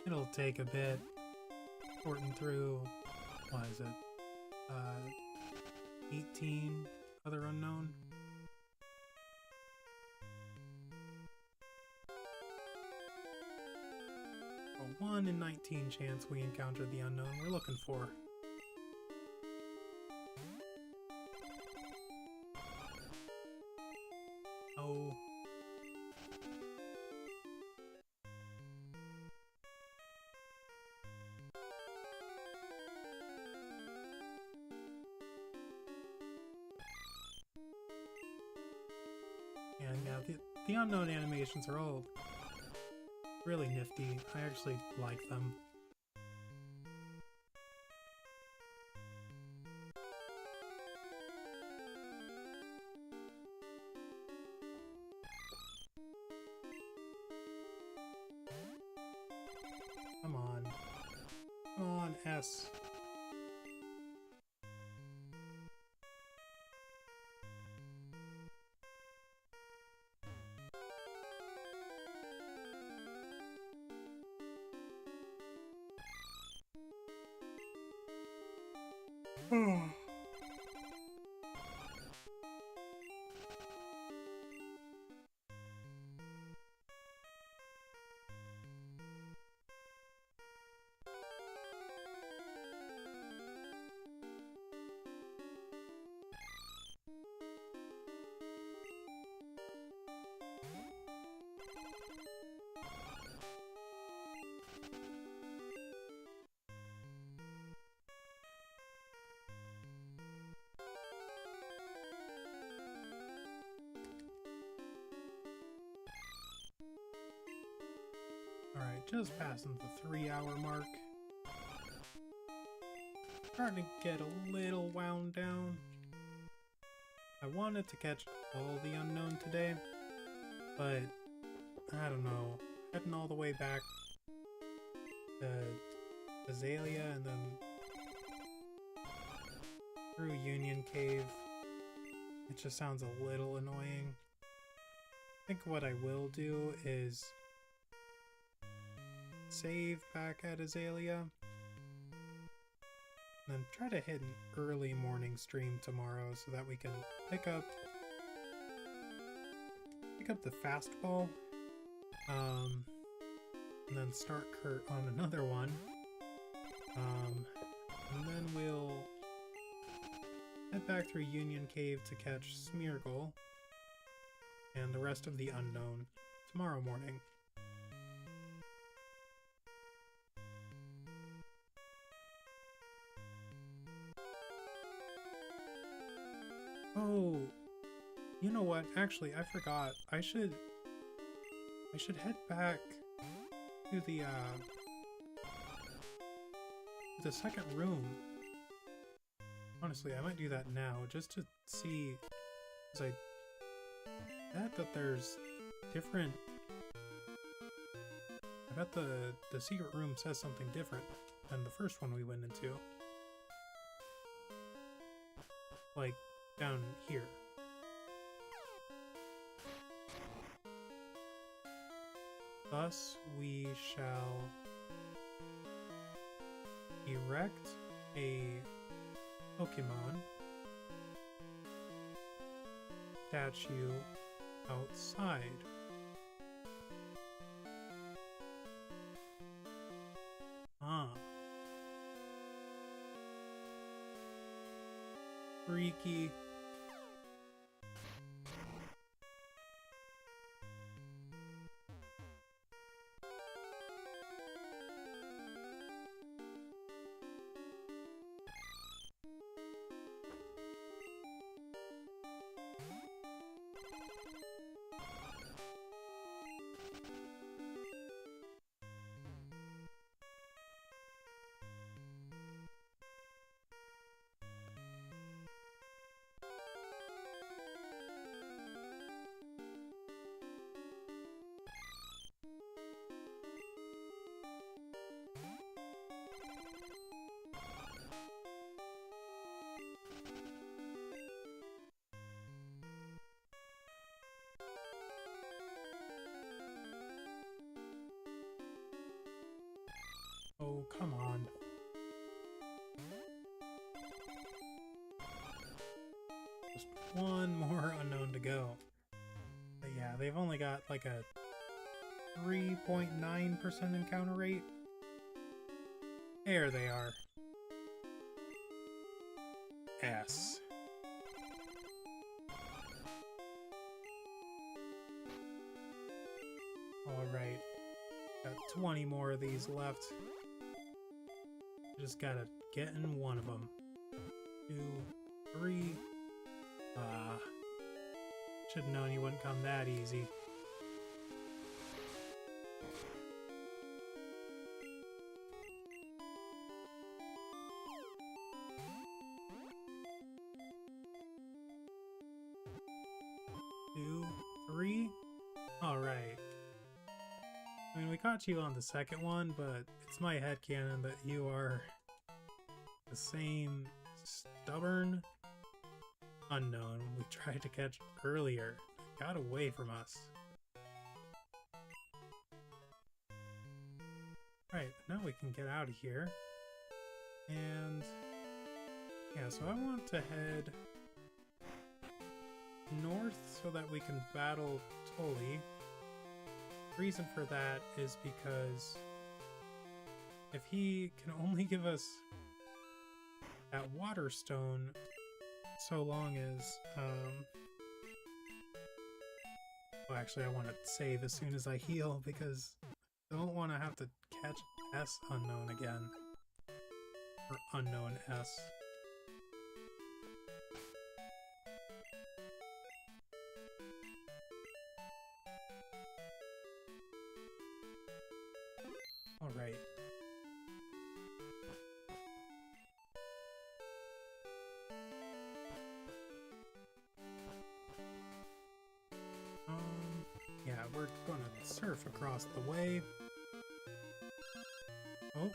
It'll take a bit. Sorting through, what is it? 18 other unknown. A 1 in 19 chance we encounter the unknown we're looking for. Oh. And yeah, the unknown animations are all really nifty. I actually like them. Come on. Come on, S. Alright, just passing the 3-hour mark. Starting to get a little wound down. I wanted to catch all the unknown today, but I don't know. Heading all the way back to Azalea and then through Union Cave, it just sounds a little annoying. I think what I will do is save back at Azalea, and then try to hit an early morning stream tomorrow so that we can pick up the fastball, and then start Kurt on another one, and then we'll head back through Union Cave to catch Smeargle and the rest of the unknown tomorrow morning. Oh, you know what? Actually, I forgot. I should head back to the the second room. Honestly, I might do that now, just to see, because I bet that there's different... I bet the secret room says something different than the first one we went into. Like, down here. Thus, we shall erect a Pokemon statue outside. Ah. Freaky. Oh, come on. Just one more unknown to go. But yeah, they've only got like a 3.9% encounter rate. There they are. S. Alright. Got 20 more of these left. Just gotta get in one of them. 2, 3. Should've known you wouldn't come that easy. Two, 3. Alright. I mean, we caught you on the second one, but it's my headcanon that you are the same stubborn unknown we tried to catch earlier. It got away from us. Right, now we can get out of here. And yeah, so I want to head north so that we can battle Tully. The reason for that is because if he can only give us that water stone so long as well, actually I want to save as soon as I heal because I don't want to have to catch S unknown again, or unknown S. Alright. Yeah, we're gonna surf across the way. Oh.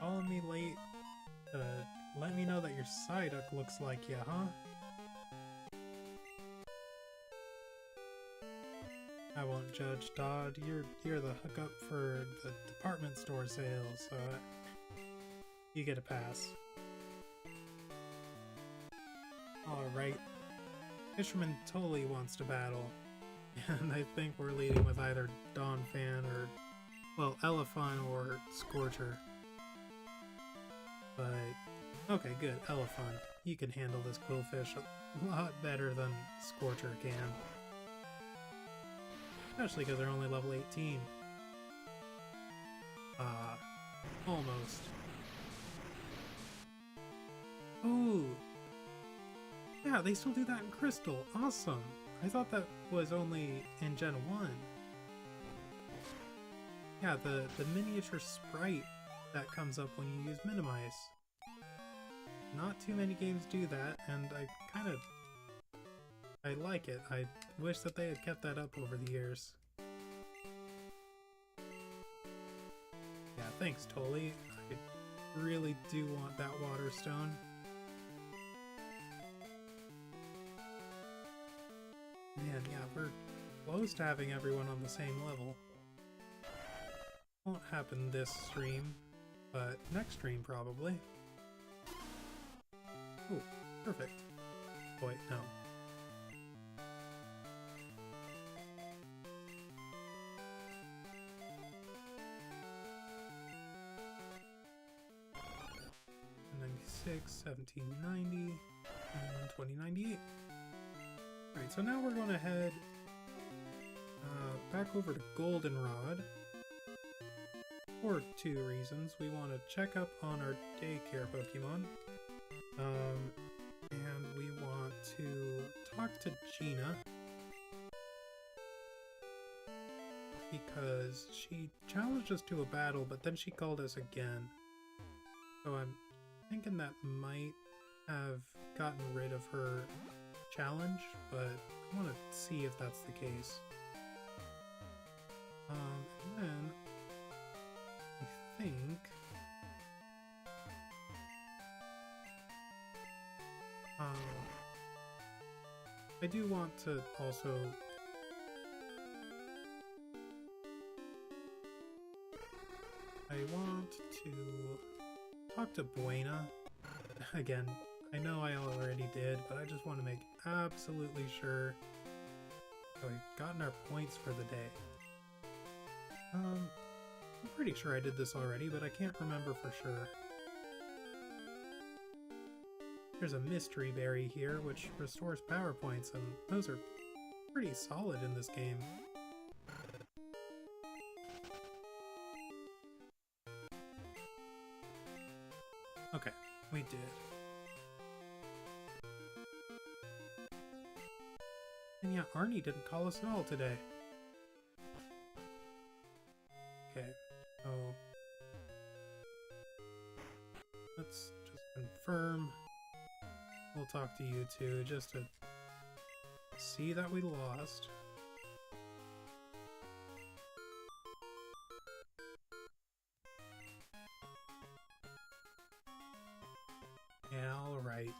Follow me late. Let me know that your Psyduck looks like ya, huh? I won't judge, Dodd. You're the hookup for the department store sales, so you get a pass. Alright. Fisherman Tully wants to battle. And I think we're leading with either Donphan or, well, Elefant or Scorcher. But, okay, good. Elefant. You can handle this Quillfish a lot better than Scorcher can. Especially because they're only level 18. Almost. Ooh! Yeah, they still do that in Crystal. Awesome! I thought that was only in Gen 1. Yeah, the miniature sprite that comes up when you use Minimize. Not too many games do that, and I like it. I wish that they had kept that up over the years. Yeah, thanks, Tolly. I really do want that water stone. Man, yeah, we're close to having everyone on the same level. Won't happen this stream, but next stream probably. Oh, perfect. Oh, wait, no. $96, $17.90, and $20.98. Alright, so now we're going to head back over to Goldenrod for two reasons. We want to check up on our daycare Pokemon, and we want to talk to Gina, because she challenged us to a battle, but then she called us again. So I'm thinking that might have gotten rid of her challenge, but I want to see if that's the case. And then I think I do want to also talk to Buena again. I know I already did, but I just want to make absolutely sure that we've gotten our points for the day. I'm pretty sure I did this already, but I can't remember for sure. There's a mystery berry here, which restores power points, and those are pretty solid in this game. Okay, we did. And yeah, Arnie didn't call us at all today. Okay, so let's just confirm. We'll talk to you two just to see that we lost. Yeah, alright.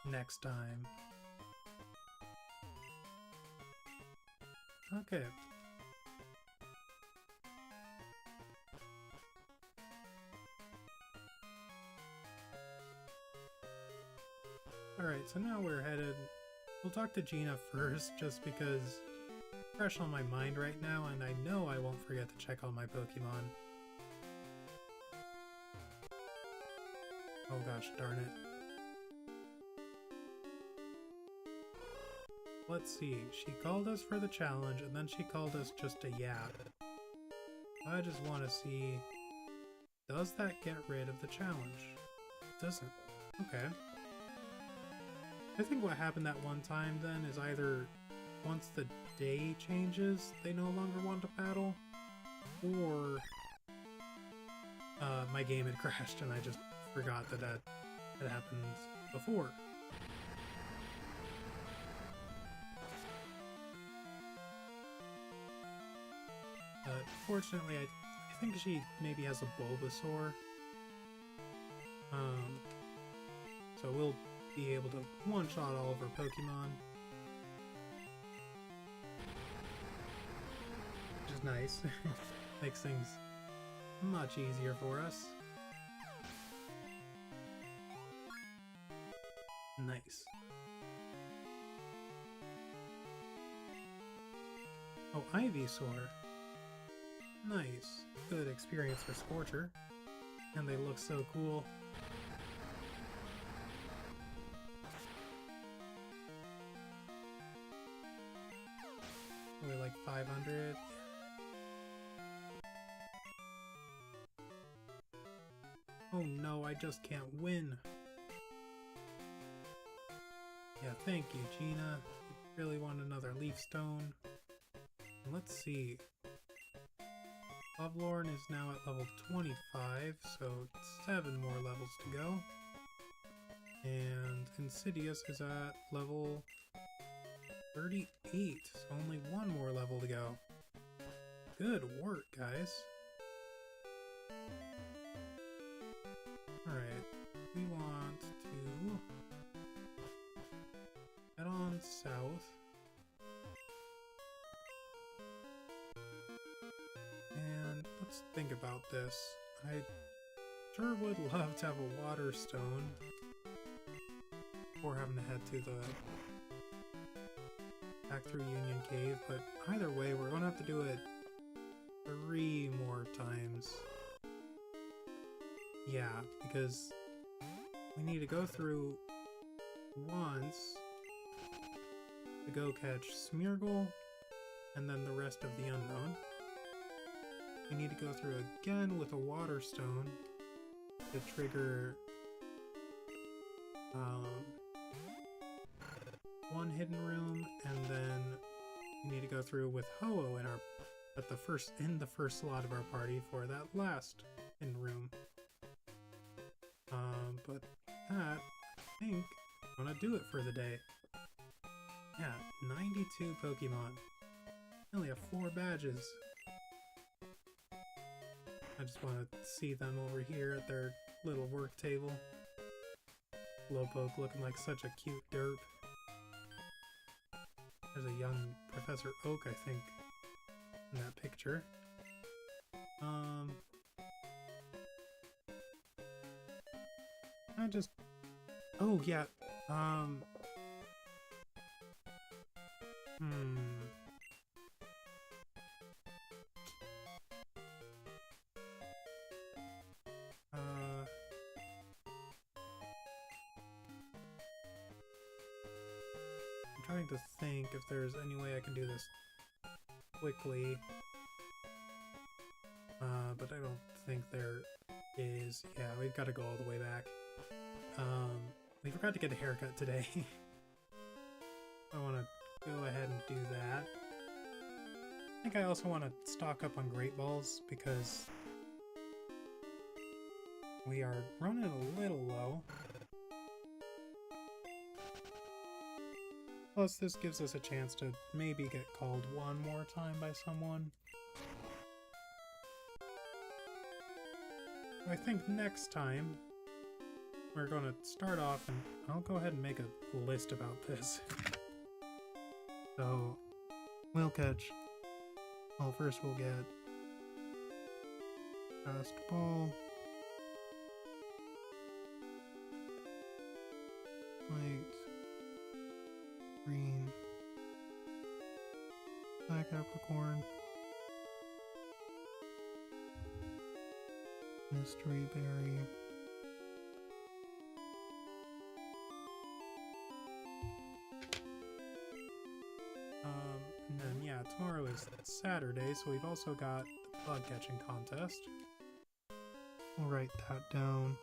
Next time. Okay. Alright, so now we're headed... We'll talk to Gina first, just because it's fresh on my mind right now, and I know I won't forget to check on my Pokemon. Oh gosh, darn it. Let's see, she called us for the challenge, and then she called us just to yap. I just want to see... Does that get rid of the challenge? It doesn't. Okay. I think what happened that one time then is either once the day changes, they no longer want to battle, or my game had crashed and I just forgot that that had happened before. Fortunately, I think she maybe has a Bulbasaur. So we'll be able to one-shot all of her Pokemon. Which is nice. Makes things much easier for us. Nice. Oh, Ivysaur. Nice. Good experience for Scorcher. And they look so cool. We're like 500. Oh no, I just can't win. Yeah, thank you, Gina. Really want another leaf stone. And let's see. Lovelorn is now at level 25, so 7 more levels to go. And Insidious is at level 38, so only 1 more level to go. Good work, guys. Alright, we want to head on south. And let's think about this. I sure would love to have a water stone before having to head to the back through Union Cave, but either way, we're gonna have to do it 3 more times. Yeah, because we need to go through once to go catch Smeargle, and then the rest of the unknown. We need to go through again with a water stone to trigger one hidden room, and then we need to go through with Ho-Oh in the first slot of our party for that last hidden room. But that, I think, I'm gonna do it for the day. Yeah, 92 Pokemon. I only have 4 badges. I just want to see them over here at their little work table. Slowpoke looking like such a cute derp. There's a young Professor Oak, I think, in that picture. Oh yeah, I'm trying to think if there's any way I can do this quickly, but I don't think there is. Yeah, we've got to go all the way back. We forgot to get a haircut today. I want to go ahead and do that. I think I also want to stock up on Great Balls because we are running a little low. Plus, this gives us a chance to maybe get called one more time by someone. I think next time we're going to start off, and I'll go ahead and make a list about this. So, we'll catch, well, first we'll get Fast Ball, White, Green, Black Capricorn, Mystery Berry, and then yeah, tomorrow is Saturday, so we've also got the bug catching contest. We'll write that down.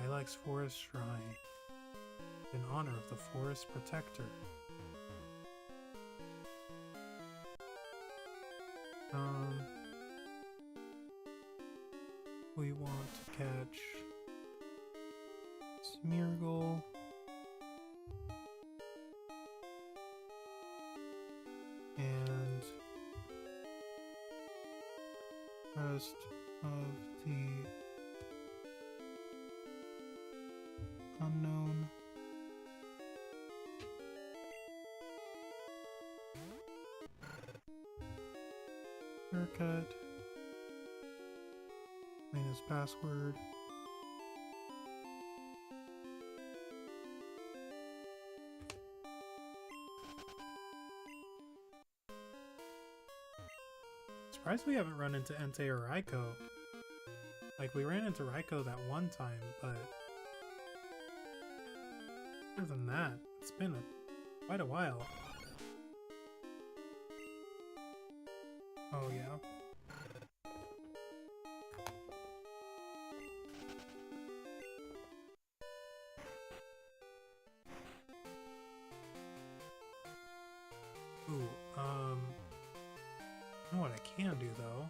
Ilex Forest Shrine, in honor of the Forest Protector. We want to catch Smeargle, and rest of the unknown. Haircut. Minus password. Surprised we haven't run into Entei or Raikou. Like, we ran into Raikou that one time, but other than that, it's been quite a while. Oh, yeah. Ooh, you know what I can do, though?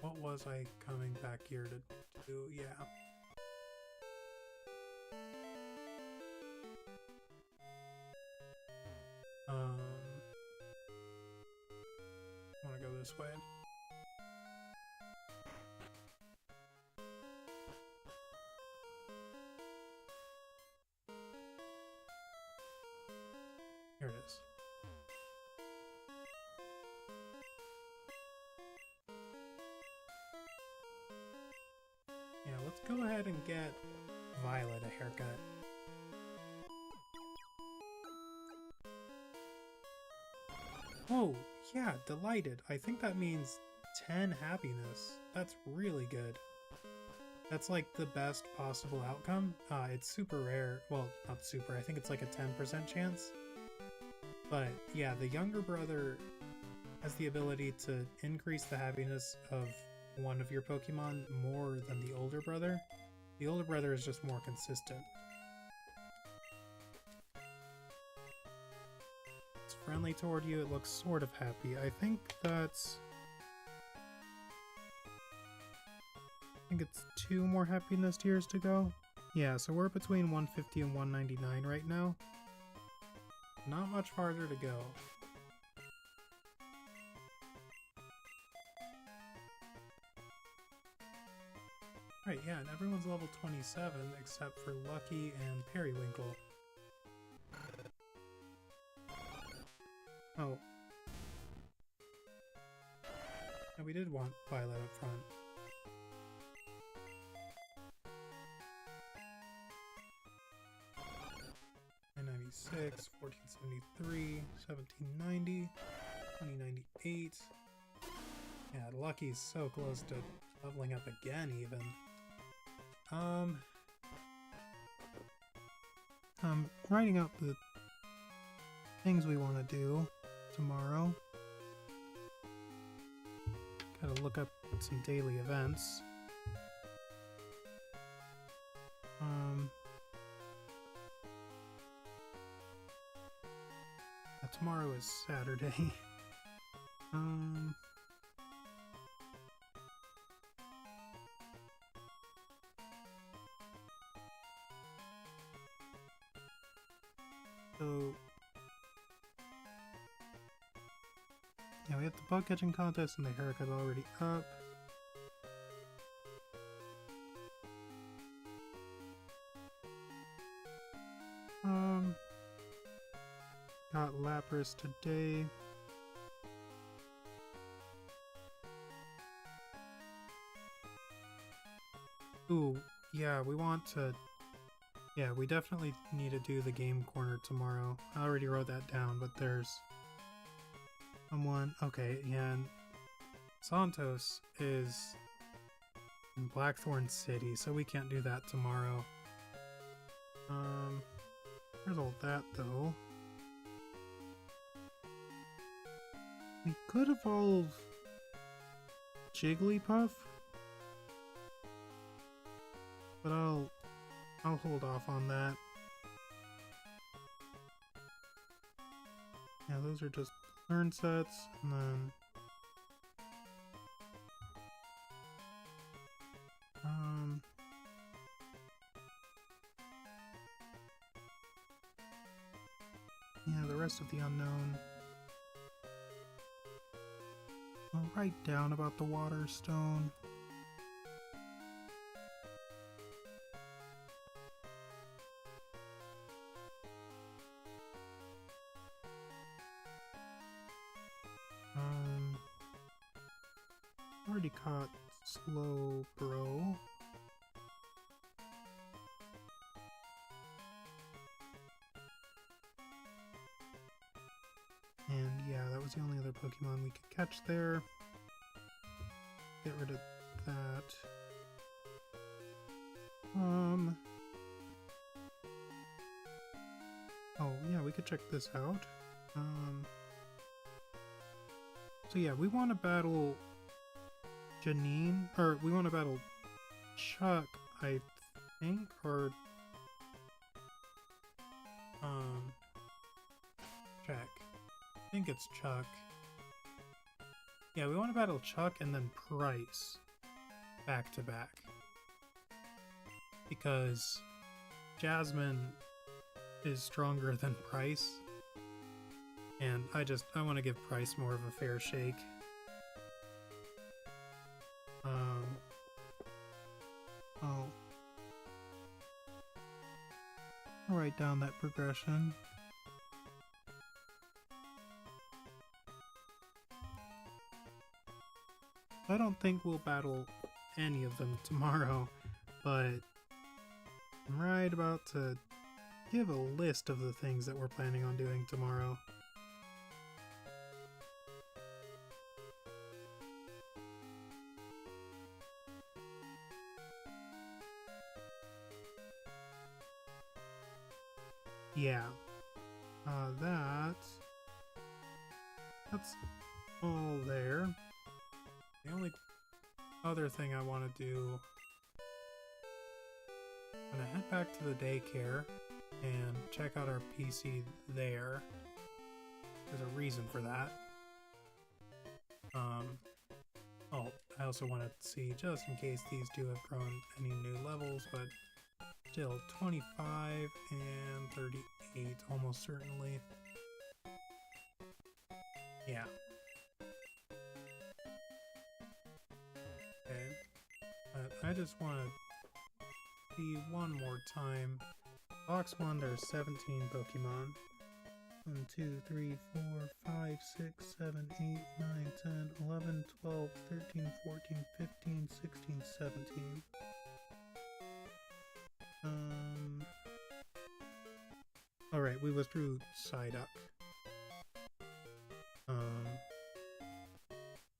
What was I coming back here to do? Yeah. I want to go this way. Here it is. Yeah, let's go ahead and get Violet a haircut. Oh, yeah, delighted. I think that means 10 happiness. That's really good. That's like the best possible outcome. It's super rare. Well, not super. I think it's like a 10% chance. But yeah, the younger brother has the ability to increase the happiness of one of your Pokemon more than the older brother. The older brother is just more consistent. It's friendly toward you. It looks sort of happy. I think that's... I think it's 2 more happiness tiers to go. Yeah, so we're between 150 and 199 right now. Not much farther to go. Right, yeah, and everyone's level 27 except for Lucky and Periwinkle. Oh. And we did want Violet up front. $996, $1473, $1790, $2098. Yeah, Lucky's so close to leveling up again, even. I'm writing out the things we want to do tomorrow. Gotta look up some daily events. Tomorrow is Saturday. So yeah, we have the bug catching contest and the haircut already up. Got Lapras today. Ooh, yeah, we want to... Yeah, we definitely need to do the game corner tomorrow. I already wrote that down, but there's... someone... Okay, yeah, and Santos is in Blackthorn City, so we can't do that tomorrow. Where's all that, though? We could evolve Jigglypuff, but I'll hold off on that. Yeah, those are just learn sets, and then yeah, the rest of the unknown. I'll write down about the water stone. Already caught Slow Bro. And yeah, that was the only other Pokemon we could catch there. Get rid of that. Oh yeah, we could check this out. So yeah, we want to battle Janine, or we want to battle Chuck, I think, or check. I think it's Chuck. Yeah, we want to battle Chuck and then Price back to back. Because Jasmine is stronger than Price. And I want to give Price more of a fair shake. I'll write down that progression. I don't think we'll battle any of them tomorrow, but I'm right about to give a list of the things that we're planning on doing tomorrow. Yeah, that's all there. The only other thing I want to do, I'm gonna head back to the daycare and check out our PC there. There's a reason for that. Oh, I also want to see, just in case these do have grown any new levels, but still 25 and 38, almost certainly. Yeah. Okay. But I just want to see one more time. Box 1, there's 17 Pokemon. 1, 2, 3, 4, 5, 6, 7, 8, 9, 10, 11, 12, 13, 14, 15, 16, 17. Alright, we withdrew Psyduck.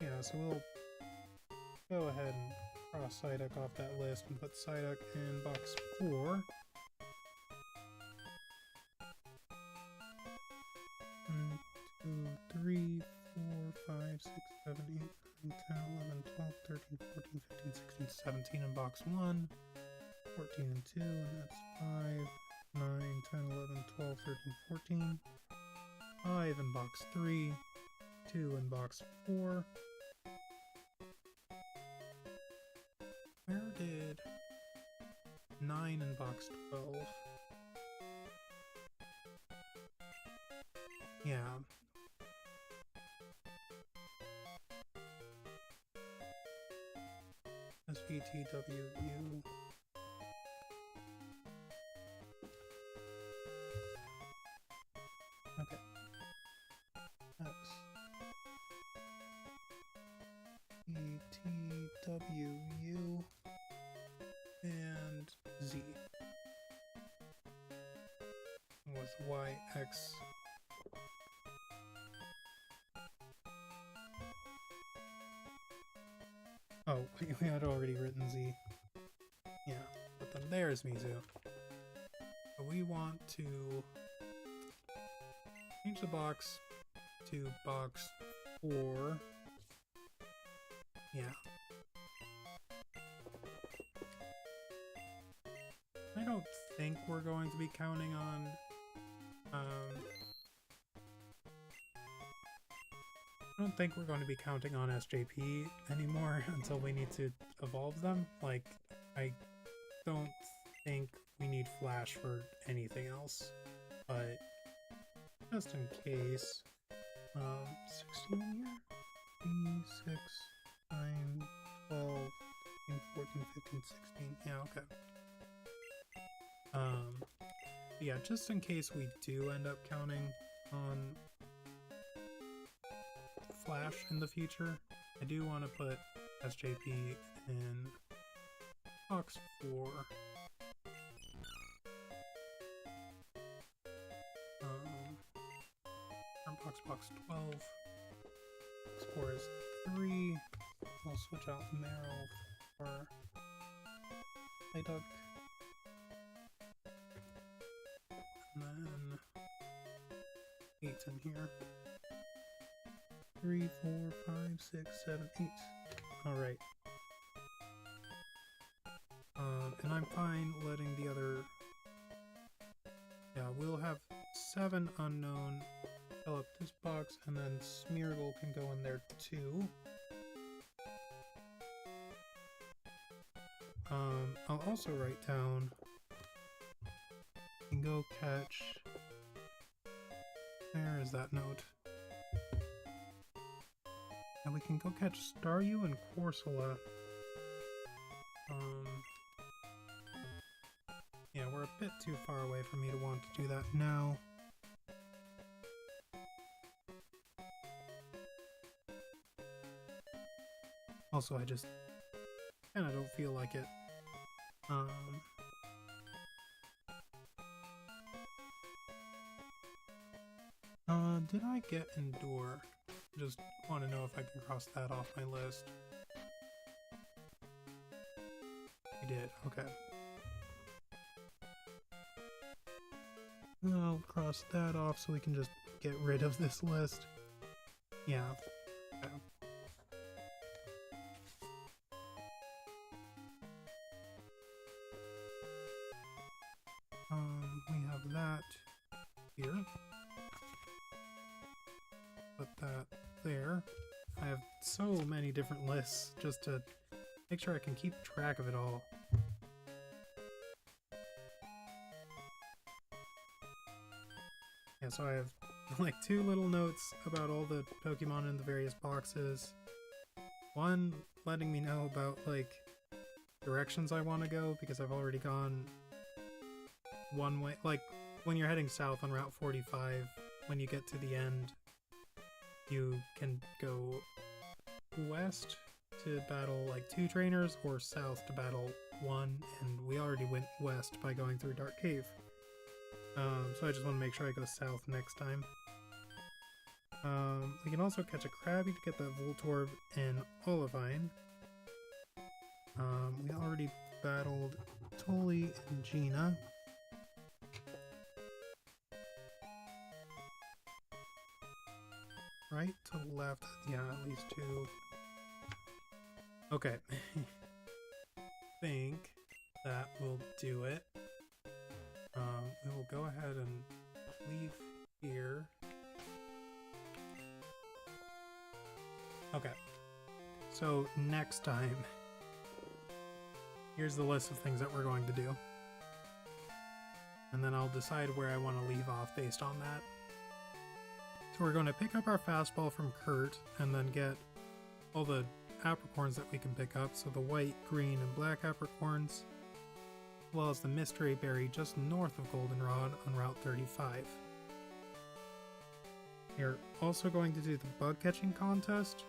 Yeah, so we'll go ahead and cross Psyduck off that list and put Psyduck in box 4. 1, 2, 3, 4, 5, 6, 7, 8, 9, 10, 11, 12, 13, 14, 15, 16, 17 in box 1. 14 and 2, and that's 5, 9, 10, 11, 12, 13, 14. 5 in box 3. 2 in box 4. Where did 9 in box 12? Yeah. SVTWU. Okay. That's ETWU and Z with YX. Oh, we had already written Z. Yeah, but then there's Mizu. So we want to change the box to box 4. Yeah. I don't think we're going to be counting on I don't think we're going to be counting on SJP anymore until we need to evolve them. Like, I don't think we need Flash for anything else, but just in case. 16 in here? 3, 6, 9, 12, 13, 14, 15, 16. Yeah, okay. Yeah, just in case we do end up counting on Flash in the future, I do want to put SJP in box 4. Box 12. Box 4 is 3. I'll switch out Meryl for Psyduck. And then 8's in here. 3, 4, 5, 6, 7, 8. Alright. And I'm fine letting the other... Yeah, we'll have 7 unknown fill up this box, and then Smeargle can go in there too. I'll also write down and go catch... Where is that note? And we can go catch Staryu and Corsola. Yeah, we're a bit too far away for me to want to do that now. Also, I just kinda don't feel like it. Did I get Endure? Just want to know if I can cross that off my list. I did, okay. I'll cross that off so we can just get rid of this list. Yeah. Okay. We have that here. Put that there. I have so many different lists just to make sure I can keep track of it all. Yeah, so I have like 2 little notes about all the Pokemon in the various boxes. One letting me know about like directions I want to go because I've already gone one way. Like when you're heading south on Route 45, when you get to the end, you can go west to battle like 2 trainers or south to battle 1, and we already went west by going through Dark Cave. So I just want to make sure I go south next time. We can also catch a Krabby to get that Voltorb and Olivine. We already battled Tolly and Gina. Right to left, yeah, at least 2. Okay. Think that will do it. We will go ahead and leave here. Okay. So next time, here's the list of things that we're going to do. And then I'll decide where I want to leave off based on that. So we're going to pick up our fastball from Kurt and then get all the apricorns that we can pick up. So the white, green, and black apricorns, as well as the mystery berry just north of Goldenrod on Route 35. We're also going to do the bug catching contest,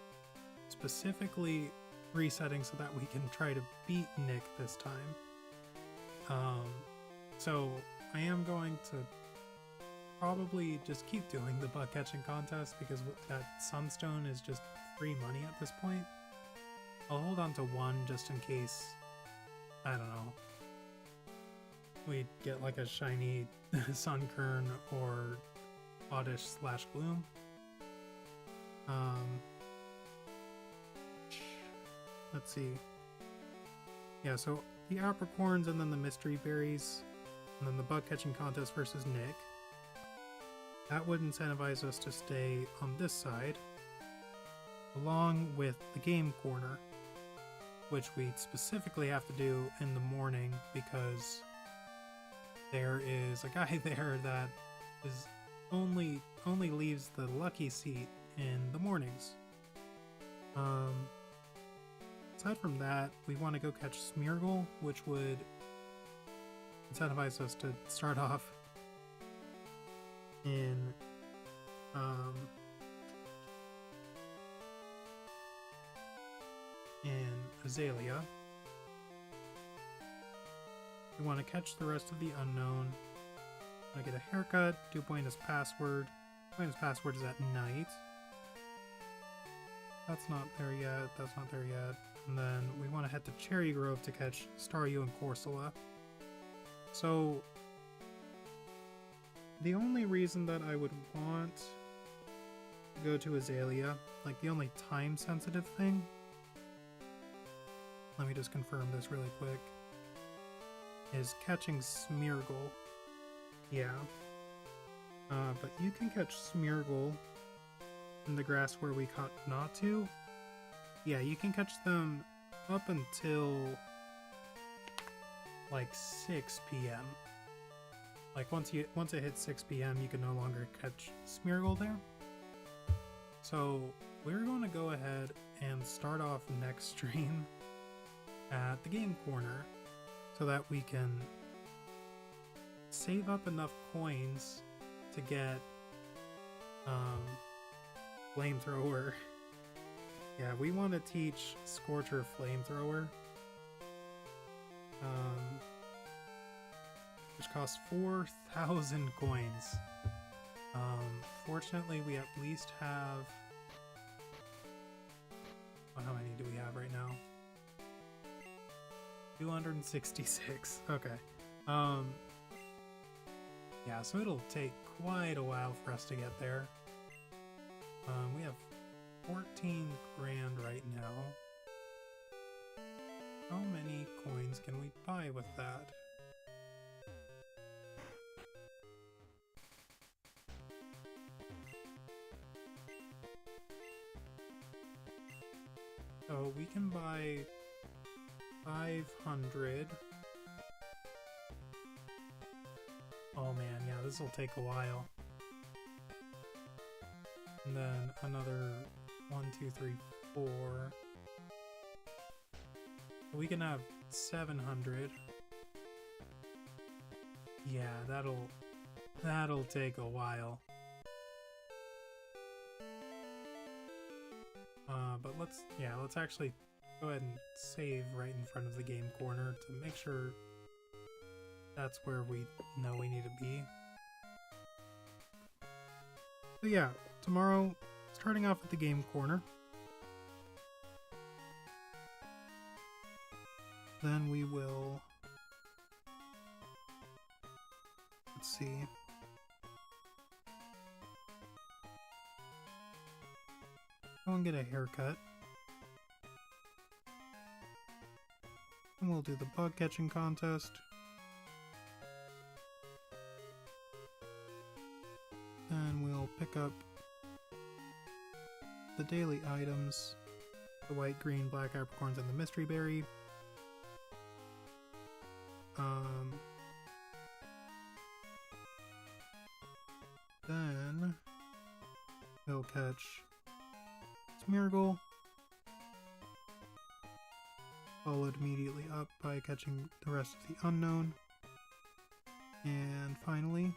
specifically resetting so that we can try to beat Nick this time. So I am going to probably just keep doing the bug catching contest because that Sunstone is just free money at this point. I'll hold on to 1 just in case, I don't know, we get like a shiny Sunkern or Oddish/Gloom. Let's see. Yeah, so the apricorns and then the mystery berries and then the bug catching contest versus Nick. That would incentivize us to stay on this side, along with the game corner, which we specifically have to do in the morning because there is a guy there that is only leaves the lucky seat in the mornings. Aside from that, we want to go catch Smeargle, which would incentivize us to start off in Azalea. We want to catch the rest of the unknown. I get a haircut, do Buena's password. Buena's password is at night. That's not there yet, that's not there yet. And then we want to head to Cherry Grove to catch Staryu and Corsola. So the only reason that I would want go to Azalea. Like, the only time-sensitive thing... Let me just confirm this really quick. Is catching Smeargle. Yeah. But you can catch Smeargle in the grass where we caught Natu. Yeah, you can catch them up until like 6 p.m. Like once it hits 6 p.m. you can no longer catch Smeargle there. So we're going to go ahead and start off next stream at the game corner so that we can save up enough coins to get Flamethrower. Yeah, we want to teach Scorcher Flamethrower, which costs 4,000 coins. Fortunately, we at least have... Well, how many do we have right now? 266. Okay. Yeah, so it'll take quite a while for us to get there. We have 14 grand right now. How many coins can we buy with that? So we can buy 500. Oh man, yeah, this will take a while. And then another 1, 2, 3, 4. We can have 700. Yeah, that'll take a while. But let's actually go ahead and save right in front of the game corner to make sure that's where we know we need to be. So yeah, tomorrow, starting off at the game corner. Then we will... Let's see. Go and get a haircut. And we'll do the bug catching contest. And we'll pick up the daily items, the white, green, black apricorns, and the mystery berry. Then we'll catch Smeargle, followed immediately up by catching the rest of the unknown, and finally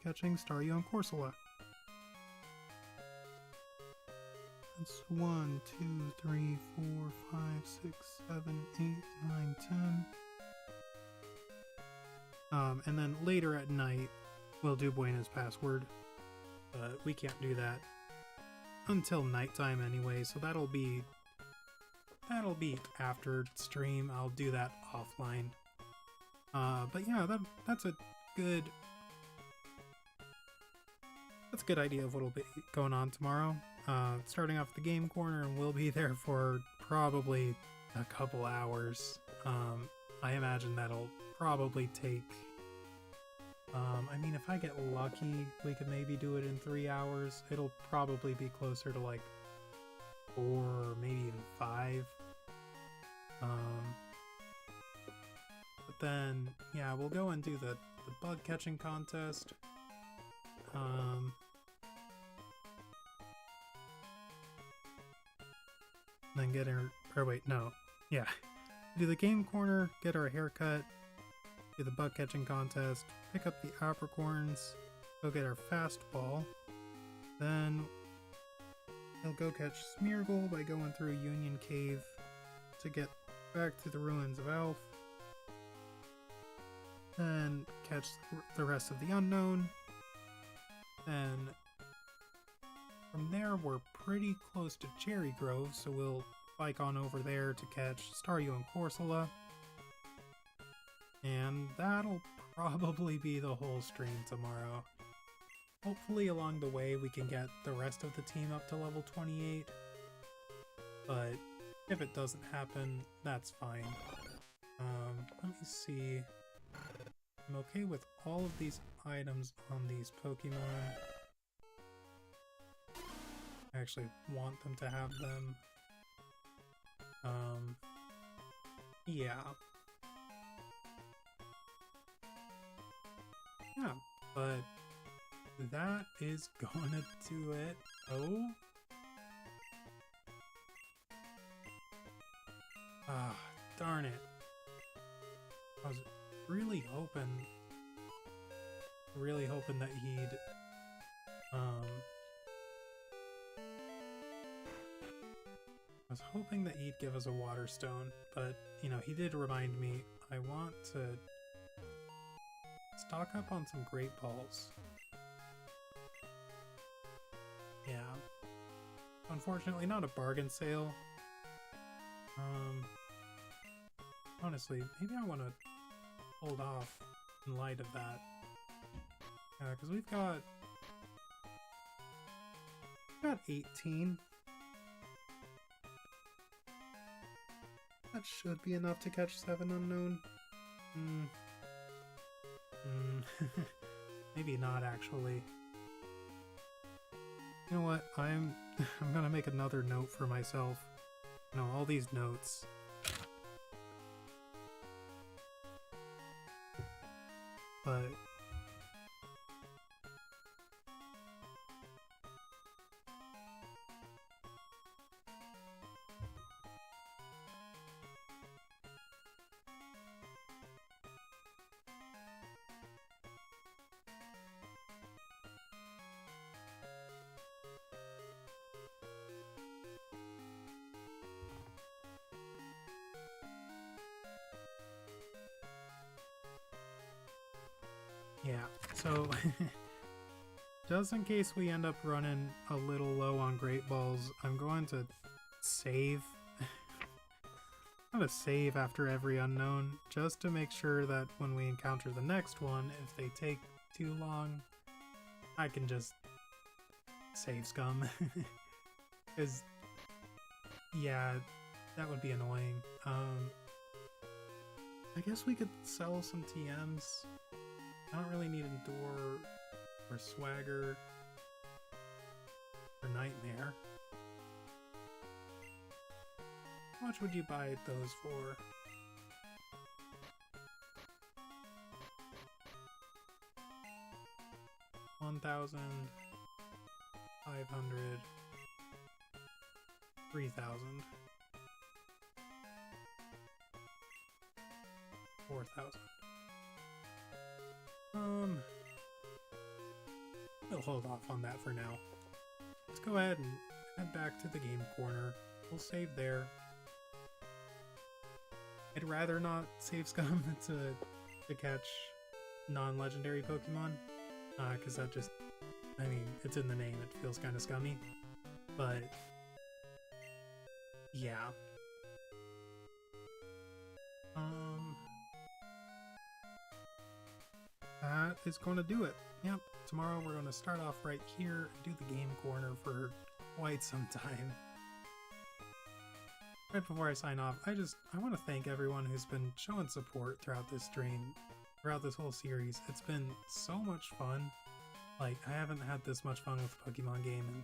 catching Staryu and Corsola. That's 1, 2, 3, 4, 5, 6, 7, 8, 9, 10. And then later at night, we'll do Buena's password. But we can't do that until nighttime anyway, so that'll be after stream. I'll do that offline. But yeah, that's a good idea of what'll be going on tomorrow. Starting off the game corner, and we'll be there for probably a couple hours. I imagine that'll probably take... I mean, if I get lucky, we could maybe do it in 3 hours. It'll probably be closer to like 4 or maybe even 5. But then, yeah, we'll go and do the bug catching contest. Then get our... Or wait, no. Yeah. Do the game corner, get our haircut, do the bug catching contest, pick up the apricorns, go get our fastball, then he'll go catch Smeargle by going through Union Cave to get back to the ruins of Elf, then catch the rest of the unknown, and from there we're pretty close to Cherry Grove, so we'll bike on over there to catch Staryu and Corsola. And that'll probably be the whole stream tomorrow. Hopefully along the way we can get the rest of the team up to level 28, but if it doesn't happen, that's fine. Let me see. I'm okay with all of these items on these Pokemon. I actually want them to have them. Yeah. Yeah, but that is gonna do it. Oh? Ah, darn it. I was really hoping that he'd, I was hoping that he'd give us a water stone, but, you know, he did remind me I want to stock up on some great balls. Yeah. Unfortunately, not a bargain sale. Honestly, maybe I want to hold off in light of that. Because we've got 18. That should be enough to catch 7 unknown. Maybe not, actually. You know what? I'm gonna make another note for myself. No, all these notes. But yeah, so just in case we end up running a little low on Great Balls, I'm going to save. I'm going to save after every unknown, just to make sure that when we encounter the next one, if they take too long, I can just save scum. Because, yeah, that would be annoying. I guess we could sell some TMs. I don't really need Endure or Swagger or Nightmare. How much would you buy those for? $1,000, $500, $3,000, $4,000. We'll hold off on that for now. Let's go ahead and head back to the game corner. We'll save there. I'd rather not save scum to catch non-legendary Pokemon, because that just, I mean, it's in the name, it feels kind of scummy, but yeah. That is going to do it. Yep, tomorrow we're going to start off right here and do the game corner for quite some time. Right before I sign off, I want to thank everyone who's been showing support throughout this stream, throughout this whole series. It's been so much fun. Like, I haven't had this much fun with a Pokemon game in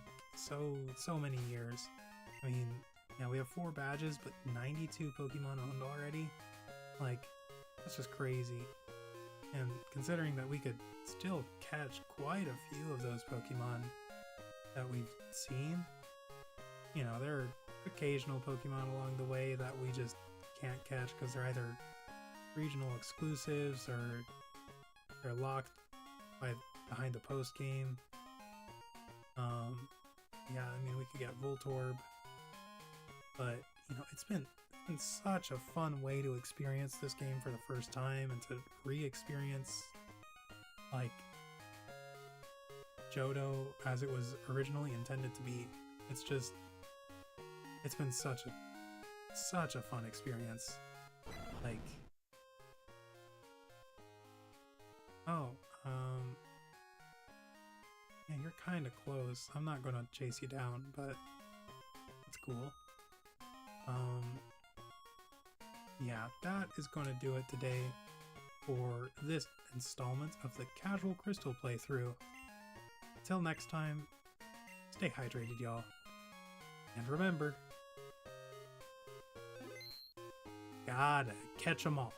so many years. I mean, yeah, we have 4 badges, but 92 Pokemon owned already. Like, that's just crazy. And considering that we could still catch quite a few of those Pokemon that we've seen, you know, there are occasional Pokemon along the way that we just can't catch because they're either regional exclusives or they're locked behind the post game. Yeah, I mean, we could get Voltorb, but you know, it's been such a fun way to experience this game for the first time and to re-experience like Johto as it was originally intended to be. It's been such a fun experience. Like, oh, Yeah, you're kind of close. I'm not gonna chase you down, but it's cool. Yeah, that is gonna do it today for this installment of the Casual Crystal playthrough. Until next time, stay hydrated, y'all. And remember, gotta catch 'em all.